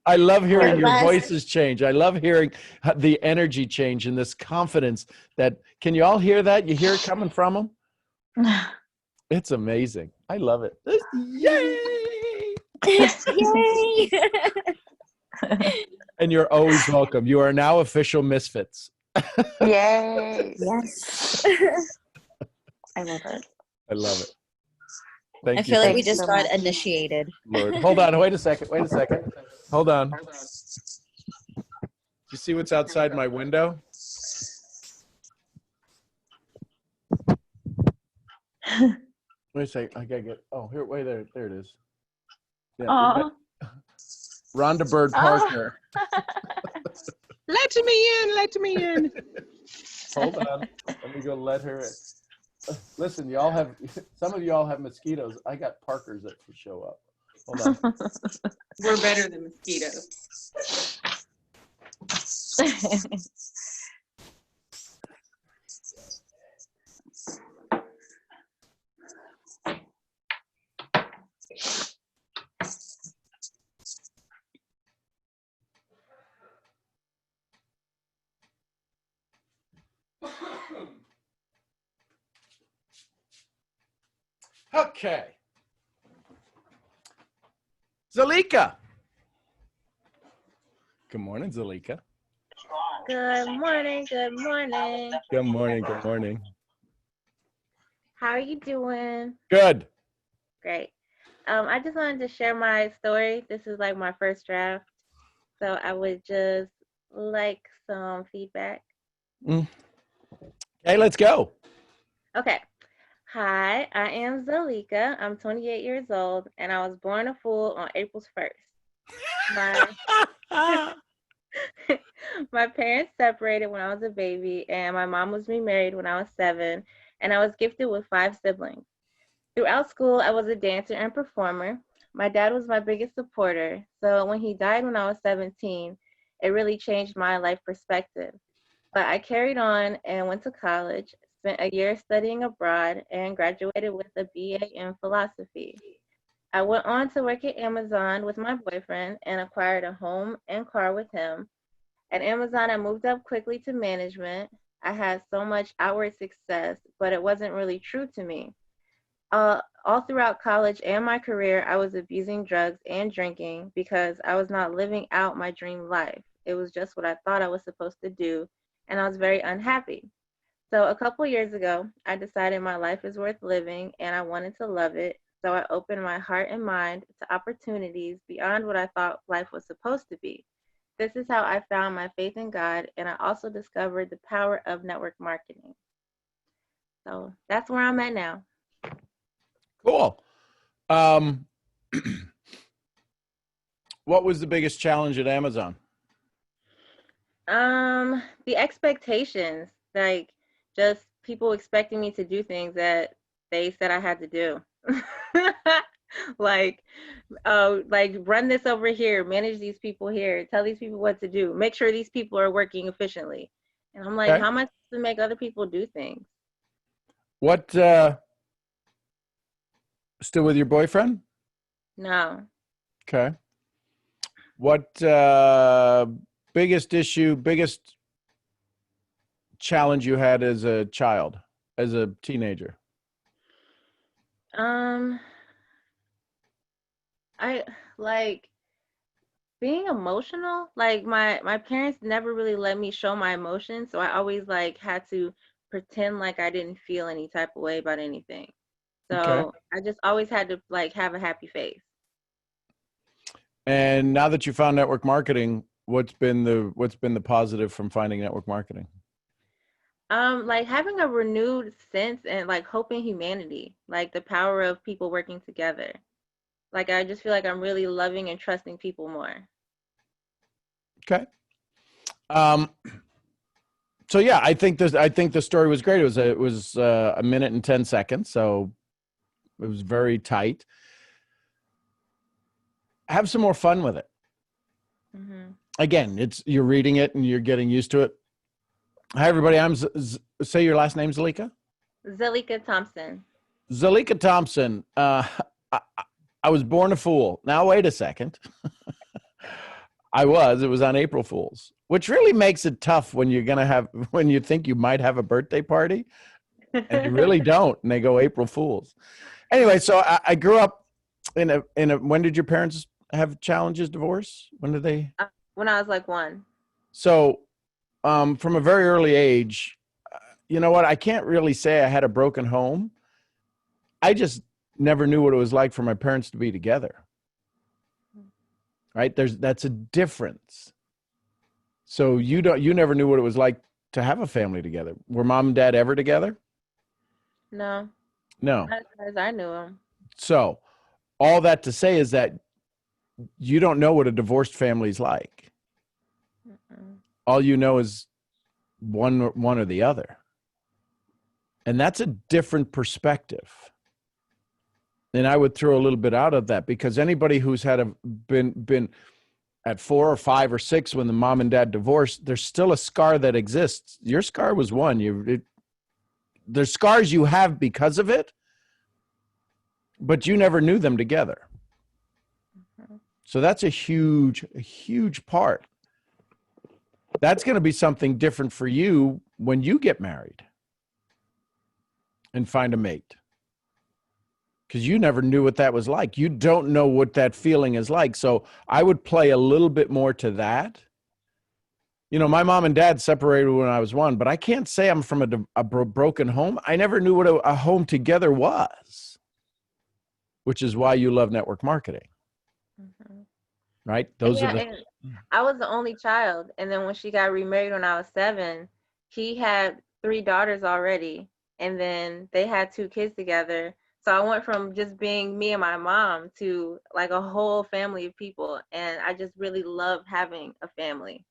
I love hearing your voices change. I love hearing the energy change and this confidence that, can you all hear that? You hear it coming from them? It's amazing. I love it. Yay! Yay! And you're always welcome. You are now official misfits. Yay! Yes. I love it. I love it. Thank I you. feel like we Thanks just so got much. initiated. Lord. Hold on. Wait a second. Hold on. You see what's outside my window? Wait a second. I gotta get. Oh, here. Wait there. There it is. Yeah. Aw. Rhonda Bird Parker. Let me in. Hold on. Let me go let her in. Listen, some of y'all have mosquitoes. I got Parkers that show up. Hold on. We're better than mosquitoes. Okay. Zalika. Good morning, Zalika. Good morning. Good morning. Good morning. Good morning. How are you doing? Good. Great. I just wanted to share my story. This is like my first draft. So I would just like some feedback. Mm. Hey, let's go. Okay. Hi, I am Zalika. I'm 28 years old, and I was born a fool on April 1st. My parents separated when I was a baby, and my mom was remarried when I was 7, and I was gifted with 5 siblings. Throughout school, I was a dancer and performer. My dad was my biggest supporter, so when he died when I was 17, it really changed my life perspective. But I carried on and went to college, spent a year studying abroad, and graduated with a BA in philosophy. I went on to work at Amazon with my boyfriend and acquired a home and car with him. At Amazon, I moved up quickly to management. I had so much outward success, but it wasn't really true to me. All throughout college and my career, I was abusing drugs and drinking because I was not living out my dream life. It was just what I thought I was supposed to do, and I was very unhappy. So a couple years ago, I decided my life is worth living and I wanted to love it. So I opened my heart and mind to opportunities beyond what I thought life was supposed to be. This is how I found my faith in God, and I also discovered the power of network marketing. So that's where I'm at now. Cool. What was the biggest challenge at Amazon? The expectations, like just people expecting me to do things that they said I had to do. like run this over here, manage these people here, tell these people what to do, make sure these people are working efficiently. And I'm like, Okay. how am I supposed to make other people do things? What, still with your boyfriend? No. Okay. What, biggest issue, biggest challenge you had as a child, as a teenager? I like being emotional. Like my parents never really let me show my emotions, so I always like had to pretend like I didn't feel any type of way about anything. So Okay. I just always had to like have a happy face. And now that you found network marketing, what's been the positive from finding network marketing? Like having a renewed sense and like hope in humanity, like the power of people working together. Like I just feel like I'm really loving and trusting people more. Okay. So yeah, I think the story was great. It was a minute and 10 seconds, so it was very tight. Have some more fun with it. Mm-hmm. Again, you're reading it and you're getting used to it. Hi everybody, I'm say your last name, Zalika. Zalika Thompson. Zalika Thompson. I was born a fool. Now wait a second. It was on April Fool's, which really makes it tough when when you think you might have a birthday party and you really don't, and they go April Fool's. Anyway, so I grew up in a, when did your parents have challenges, divorce? When did they? When I was like 1. So, from a very early age, you know what? I can't really say I had a broken home. I just never knew what it was like for my parents to be together. Right? That's a difference. So you never knew what it was like to have a family together. Were mom and dad ever together? No. No. Not as I knew him. So all that to say is that you don't know what a divorced family is like. Mm-mm. All you know is one or the other. And that's a different perspective. And I would throw a little bit out of that, because anybody who's been at 4 or 5 or 6 when the mom and dad divorced, there's still a scar that exists. Your scar was one. There's scars you have because of it, but you never knew them together. Mm-hmm. So that's a huge part. That's going to be something different for you when you get married and find a mate, because you never knew what that was like. You don't know what that feeling is like. So I would play a little bit more to that. You know, my mom and dad separated when I was 1, but I can't say I'm from a broken home. I never knew what a home together was. which is why you love network marketing, right? Those are the. And I was the only child, and then when she got remarried when I was 7, he had 3 daughters already, and then they had 2 kids together. So I went from just being me and my mom to like a whole family of people, and I just really love having a family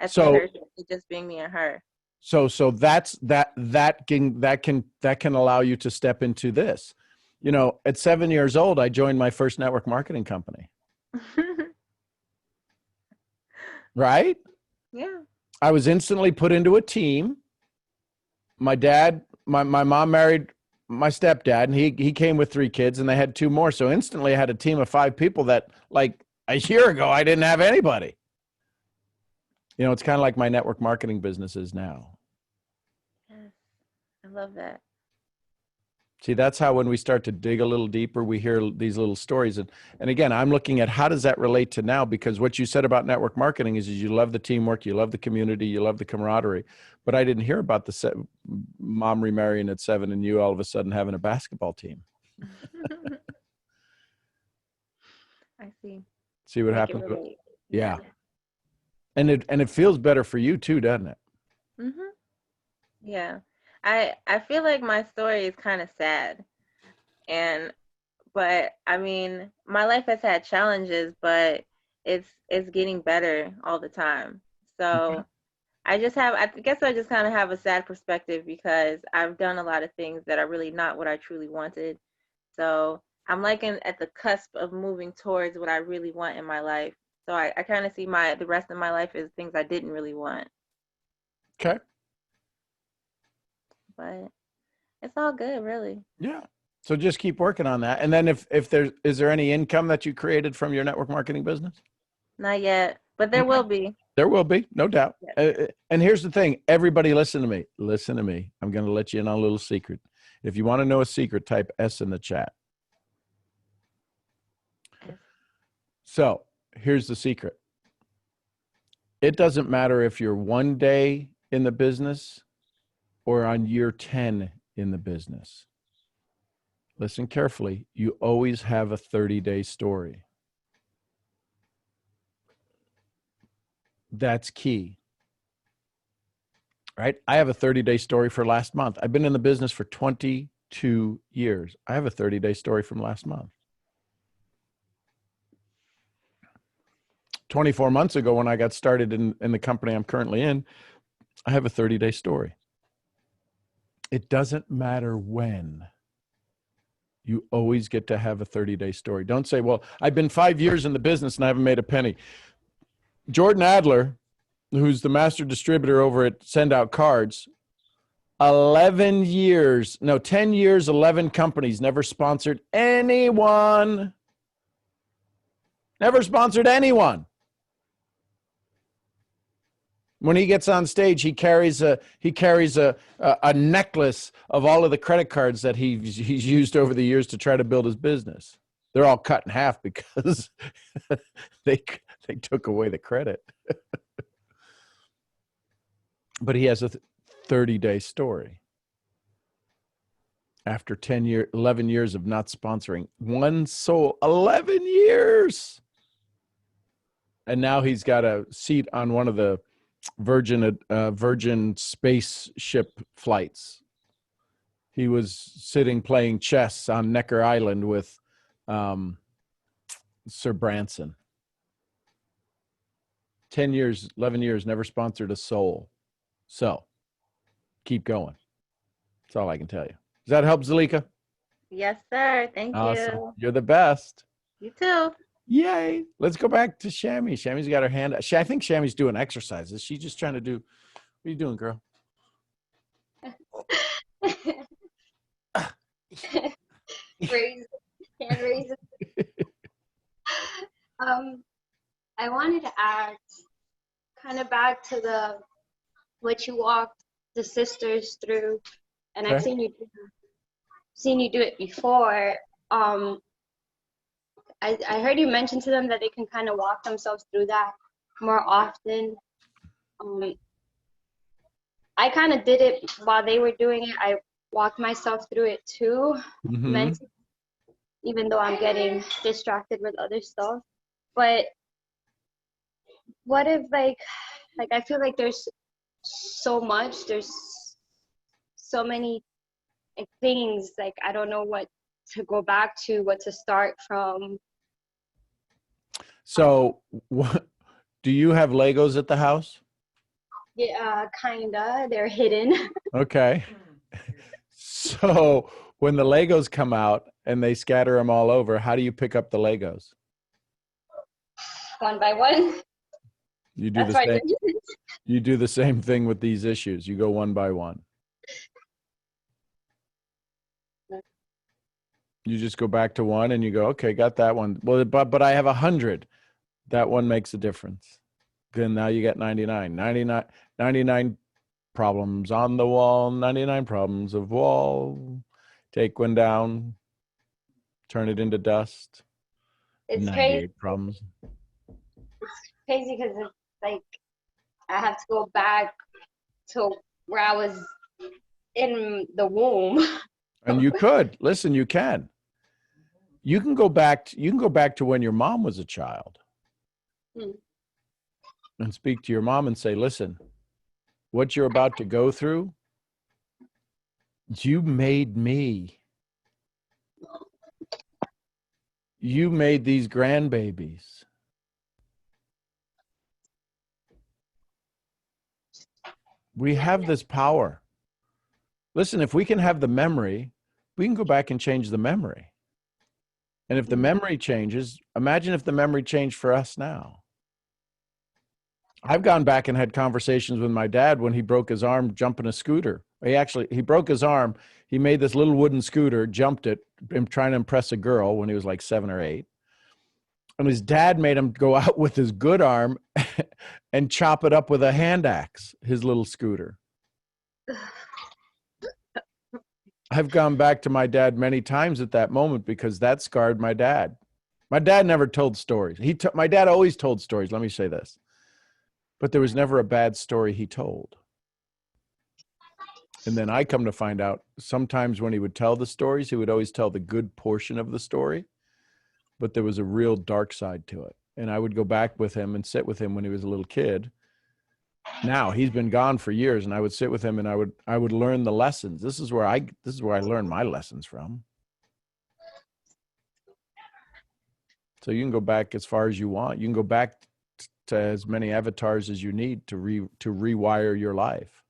as compared to just being me and her. So that's that can allow you to step into this. You know, at 7 years old, I joined my first network marketing company. Right? Yeah. I was instantly put into a team. My mom married my stepdad, and he came with 3 kids, and they had 2 more. So instantly I had a team of 5 people that, like, a year ago, I didn't have anybody. You know, it's kind of like my network marketing business is now. Yes. I love that. See, that's how when we start to dig a little deeper, we hear these little stories. And again, I'm looking at how does that relate to now? Because what you said about network marketing is you love the teamwork, you love the community, you love the camaraderie. But I didn't hear about the mom remarrying at 7 and you all of a sudden having a basketball team. I see. See what Make happens? it relate. Yeah. And it feels better for you too, doesn't it? Mm-hmm. Yeah. I feel like my story is kind of sad, but I mean, my life has had challenges, but it's getting better all the time. So I guess I just kind of have a sad perspective because I've done a lot of things that are really not what I truly wanted. So I'm like at the cusp of moving towards what I really want in my life. So I kind of see the rest of my life as things I didn't really want. Okay. But it's all good, really. Yeah. So just keep working on that. And then is there any income that you created from your network marketing business? Not yet, but there will be. There will be, no doubt. Yes. And here's the thing. Everybody listen to me. Listen to me. I'm going to let you in on a little secret. If you want to know a secret, type S in the chat. So here's the secret. It doesn't matter if you're 1 day in the business or on year 10 in the business. Listen carefully. You always have a 30-day story. That's key. Right? I have a 30-day story for last month. I've been in the business for 22 years. I have a 30-day story from last month. 24 months ago, when I got started in the company I'm currently in, I have a 30-day story. It doesn't matter when. You always get to have a 30-day story. Don't say, well, I've been 5 years in the business and I haven't made a penny. Jordan Adler, who's the master distributor over at Send Out Cards, 10 years, 11 companies, never sponsored anyone. Never sponsored anyone. When he gets on stage, he carries a necklace of all of the credit cards that he's used over the years to try to build his business. They're all cut in half because they took away the credit. But he has a 30-day story. After 11 years of not sponsoring one soul, 11 years. And now he's got a seat on one of the Virgin spaceship flights. He was sitting playing chess on Necker Island with Sir Branson. 10 years, 11 years, never sponsored a soul. So keep going. That's all I can tell you. Does that help, Zalika? Yes, sir. Thank you. You're the best. You too. Yay. Let's go back to Shami. Shami's got her hand up. I think Shami's doing exercises. She's just trying to do, what are you doing, girl? Raise. I wanted to add kind of back to what you walked the sisters through, and Okay. I've seen you do it before. I heard you mention to them that they can kind of walk themselves through that more often. I kind of did it while they were doing it. I walked myself through it too, Mm-hmm. mentally. even though I'm getting distracted with other stuff. But what if like I feel like there's there's so many like things, like I don't know what to go back to, what to start from. So, what do you have Legos at the house? Yeah, kinda. They're hidden. Okay. So, when the Legos come out and they scatter them all over, how do you pick up the Legos? One by one. You do That's the why same. You do the same thing with these issues. You go one by one. You just go back to one and you go, okay, got that one. Well, but I have 100. That one makes a difference. Then now you get 99. 99 problems on the wall, 99 problems of wall. Take one down, turn it into dust. It's 98 crazy. problems. It's crazy because it's like I have to go back to where I was in the womb. And you could listen. You can. You can go back. You can go back to when your mom was a child, and speak to your mom and say, "Listen, what you're about to go through, you made me. You made these grandbabies. We have this power. Listen, if we can have the memory, we can go back and change the memory. And if the memory changes, imagine if the memory changed for us now. I've gone back and had conversations with my dad when he broke his arm jumping a scooter. He broke his arm. He made this little wooden scooter, jumped it, trying to impress a girl when he was like 7 or 8. And his dad made him go out with his good arm and chop it up with a hand axe, his little scooter. I've gone back to my dad many times at that moment because that scarred my dad. My dad never told stories. My dad always told stories. Let me say this. But there was never a bad story he told. And then I come to find out sometimes when he would tell the stories, he would always tell the good portion of the story, but there was a real dark side to it. And I would go back with him and sit with him when he was a little kid. Now he's been gone for years, and I would sit with him and I would learn the lessons. This is where I learned my lessons from. So you can go back as far as you want. You can go back to as many avatars as you need to rewire your life.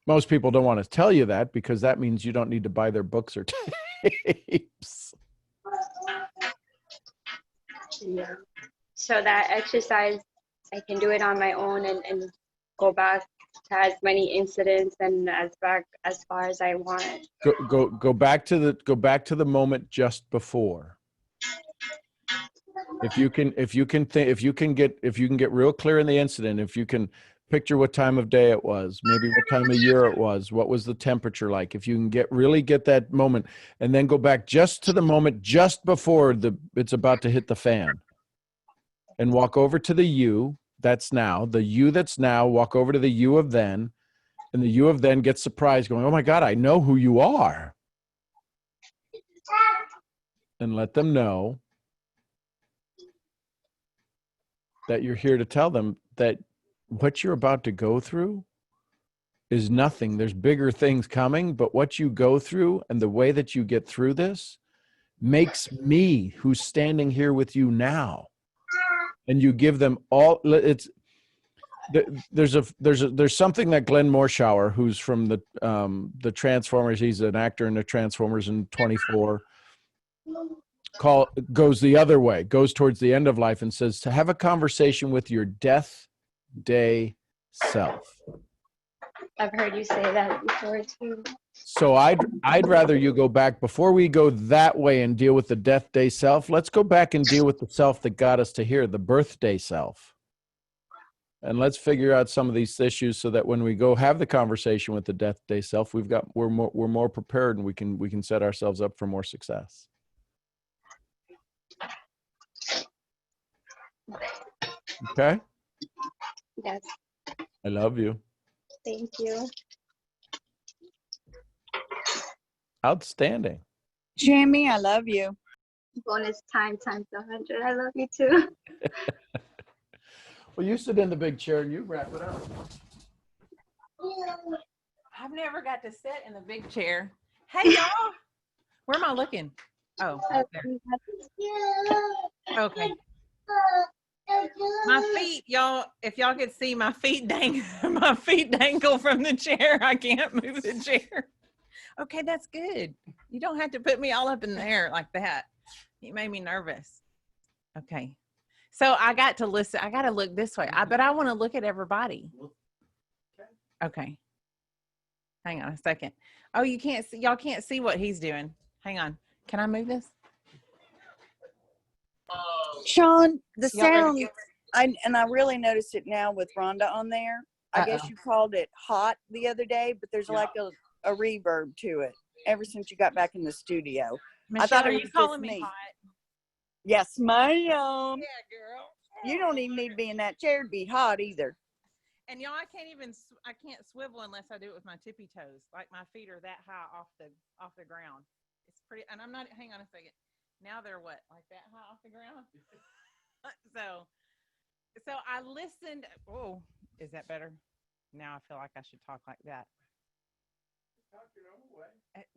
Most people don't want to tell you that because that means you don't need to buy their books or tapes. Yeah. So that exercise, I can do it on my own and go back to as many incidents and as far as I want. Go back to the moment just before. If you can get real clear in the incident, if you can picture what time of day it was, maybe what time of year it was, what was the temperature like, if you can really get that moment, and then go back just to the moment just before it's about to hit the fan, and walk over to the you that's now, walk over to the you of then, and the you of then gets surprised going, oh my God, I know who you are. And let them know that you're here to tell them that what you're about to go through is nothing. There's bigger things coming, but what you go through and the way that you get through this makes me, who's standing here with you now. And you give them all. There's something that Glenn Morshower, who's from the Transformers, he's an actor in the Transformers in 24, goes the other way, goes towards the end of life and says to have a conversation with your death day self. I've heard you say that before too. So I'd rather you go back before we go that way and deal with the death day self. Let's go back and deal with the self that got us to here, the birthday self. And let's figure out some of these issues so that when we go have the conversation with the death day self, we're more prepared and we can set ourselves up for more success. Okay? Yes. I love you. Thank you. Outstanding. Jamie, I love you. Bonus time times 100. I love you too. Well, you sit in the big chair and you wrap it up. I've never got to sit in the big chair. Hey, y'all. Where am I looking? Oh, up there. Okay. My feet, y'all, if y'all could see my feet dangle from the chair. I can't move the chair. Okay, that's good. You don't have to put me all up in the air like that. You made me nervous. Okay. So I got to listen. I got to look this way. But I want to look at everybody. Okay. Hang on a second. Oh, you can't see. Y'all can't see what he's doing. Hang on. Can I move this? Sean, the Y'all ready? sound, I really noticed it now with Rhonda on there. I guess you called it hot the other day, but there's like a reverb to it ever since you got back in the studio. Michelle, I thought are it you was calling just me me. hot? Yes, ma'am. Yeah, girl. You don't even need to be in that chair to be hot either. And y'all, I can't swivel unless I do it with my tippy toes. Like my feet are that high off the ground. It's pretty, and I'm not, hang on a second. Now they're what? Like that high off the ground? So I listened. Oh, is that better? Now I feel like I should talk like that.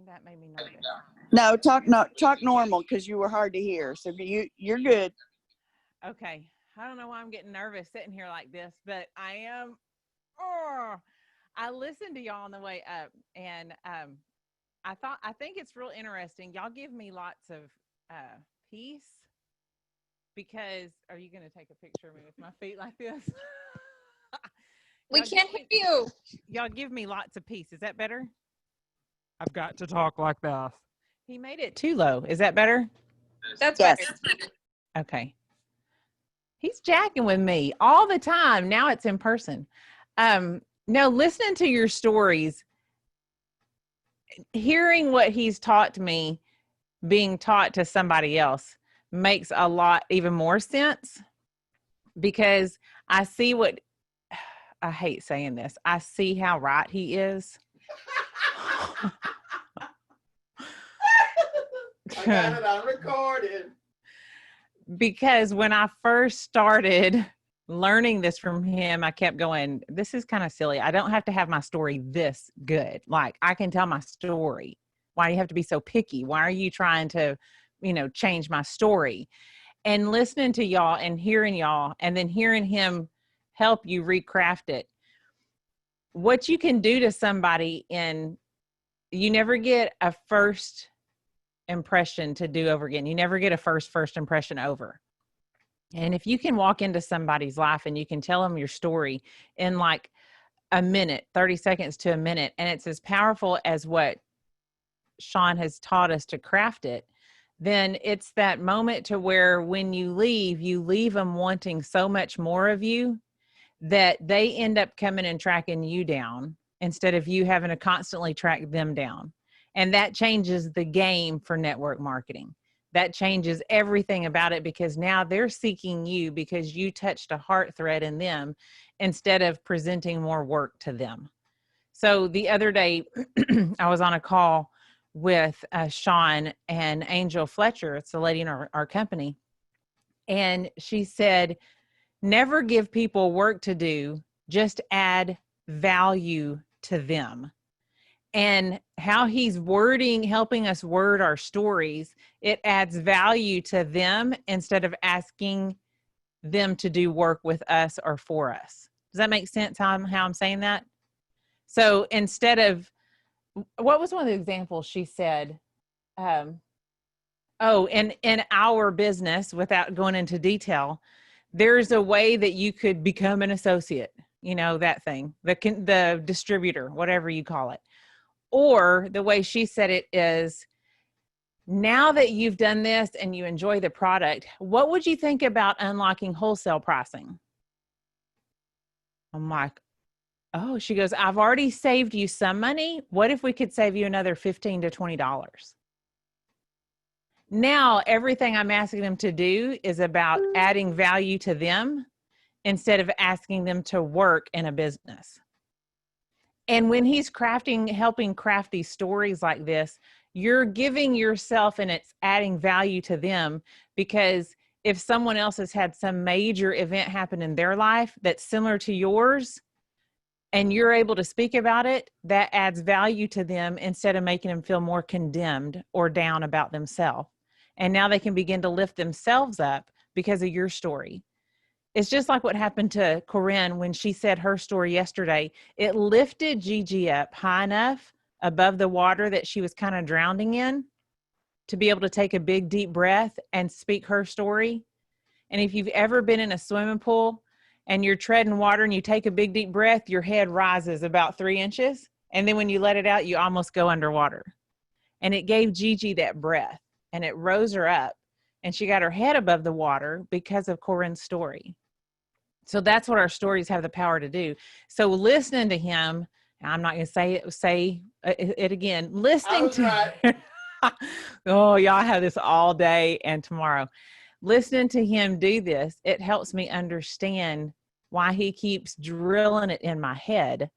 That made me nervous. No, talk normal because you were hard to hear. So you're good. Okay. I don't know why I'm getting nervous sitting here like this, but I am. Oh, I listened to y'all on the way up, and I think it's real interesting. Y'all give me lots of peace because are you going to take a picture of me with my feet like this? We can't hear you. Y'all give me lots of peace. Is that better? I've got to talk like this. He made it too low. Is that better? That's Yes. better. Okay. He's jacking with me all the time. Now it's in person. No, listening to your stories, hearing what he's taught me, being taught to somebody else makes a lot even more sense because I see what I hate saying this. I see how right he is. I got it on recorded. Because when I first started learning this from him, I kept going, this is kind of silly. I don't have to have my story this good. Like I can tell my story. Why do you have to be so picky? Why are you trying to, change my story? And listening to y'all and hearing y'all and then hearing him help you recraft it. What you can do to somebody you never get a first impression to do over again. You never get a first impression over. And if you can walk into somebody's life and you can tell them your story in like a minute, 30 seconds to a minute, and it's as powerful as what Sean has taught us to craft it, then it's that moment to where when you leave them wanting so much more of you that they end up coming and tracking you down instead of you having to constantly track them down. And that changes the game for network marketing. That changes everything about it because now they're seeking you because you touched a heart thread in them instead of presenting more work to them. So the other day, I was on a call with Sean and Angel Fletcher. It's a lady in our company. And she said, never give people work to do, just add value to them. And how he's helping us word our stories, it adds value to them instead of asking them to do work with us or for us. Does that make sense how I'm saying that? So instead of, what was one of the examples she said? In our business, without going into detail, there's a way that you could become an associate, that thing, the distributor, whatever you call it. Or the way she said it is, now that you've done this and you enjoy the product, what would you think about unlocking wholesale pricing? I'm like, oh, she goes, I've already saved you some money. What if we could save you another $15 to $20? Now, everything I'm asking them to do is about adding value to them instead of asking them to work in a business. And when he's helping craft these stories like this, you're giving yourself and it's adding value to them, because if someone else has had some major event happen in their life that's similar to yours and you're able to speak about it, that adds value to them instead of making them feel more condemned or down about themselves. And now they can begin to lift themselves up because of your story. It's just like what happened to Corinne when she said her story yesterday. It lifted Gigi up high enough above the water that she was kind of drowning in to be able to take a big, deep breath and speak her story. And if you've ever been in a swimming pool and you're treading water and you take a big, deep breath, your head rises about 3 inches. And then when you let it out, you almost go underwater. And it gave Gigi that breath and it rose her up and she got her head above the water because of Corinne's story. So that's what our stories have the power to do. So listening to him, I'm not going to say it again, listening to, oh, y'all have this all day and tomorrow. Listening to him do this, it helps me understand why he keeps drilling it in my head,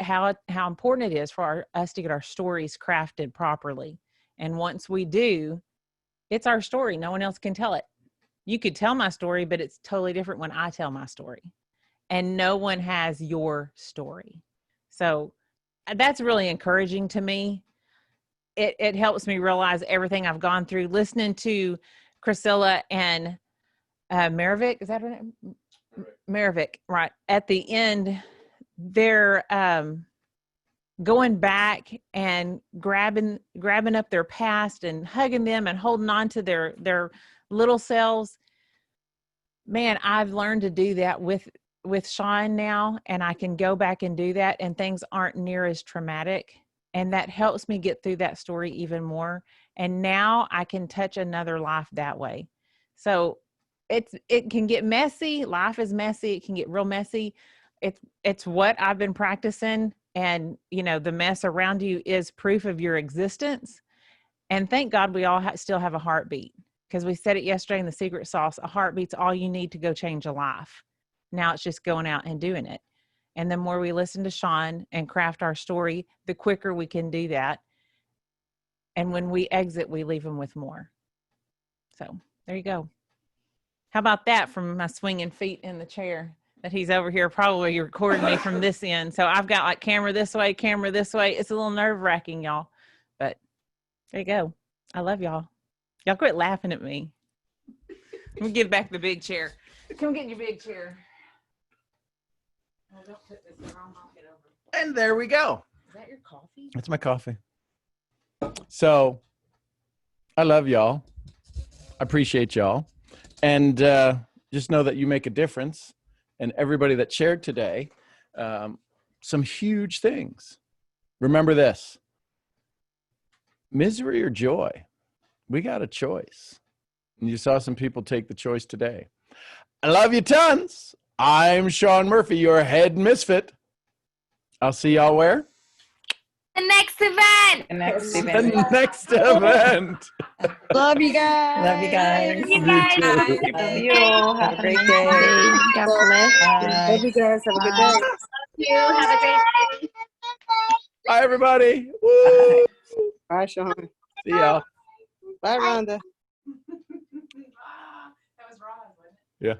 how important it is for us to get our stories crafted properly. And once we do, it's our story. No one else can tell it. You could tell my story, but it's totally different when I tell my story. And no one has your story. So that's really encouraging to me. It helps me realize everything I've gone through. Listening to Priscilla and Maravik, is that her name? Maravik, right. At the end, they're going back and grabbing up their past and hugging them and holding on to their little selves. Man, I've learned to do that with Sean now, and I can go back and do that and things aren't near as traumatic. And that helps me get through that story even more. And now I can touch another life that way. So it can get messy. Life is messy. It can get real messy. It's what I've been practicing. And, you know, the mess around you is proof of your existence. And thank God we all still have a heartbeat, because we said it yesterday in the secret sauce, a heartbeat's all you need to go change a life. Now it's just going out and doing it. And the more we listen to Sean and craft our story, the quicker we can do that. And when we exit, we leave them with more. So there you go. How about that from my swinging feet in the chair that he's over here probably recording me from this end. So I've got like camera this way, camera this way. It's a little nerve wracking, y'all. But there you go. I love y'all. Y'all quit laughing at me. Let me give back the big chair. Come get your big chair. Oh, don't put this there. I'll knock it over. And there we go. Is that your coffee? That's my coffee. So I love y'all. I appreciate y'all. And just know that you make a difference. And everybody that shared today, some huge things. Remember this. Misery or joy? We got a choice. And you saw some people take the choice today. I love you tons. I'm Sean Murphy, your head misfit. I'll see y'all where? The next event. The next event. The next event. Love you guys. Love you guys. You guys. Love you all. Have a great day. God bless. Bye. Love you guys. Have a good day. You have a great day. Bye, everybody. Woo. Bye, Sean. See y'all. Bye, Rhonda. That was Roz, wasn't it? Yeah.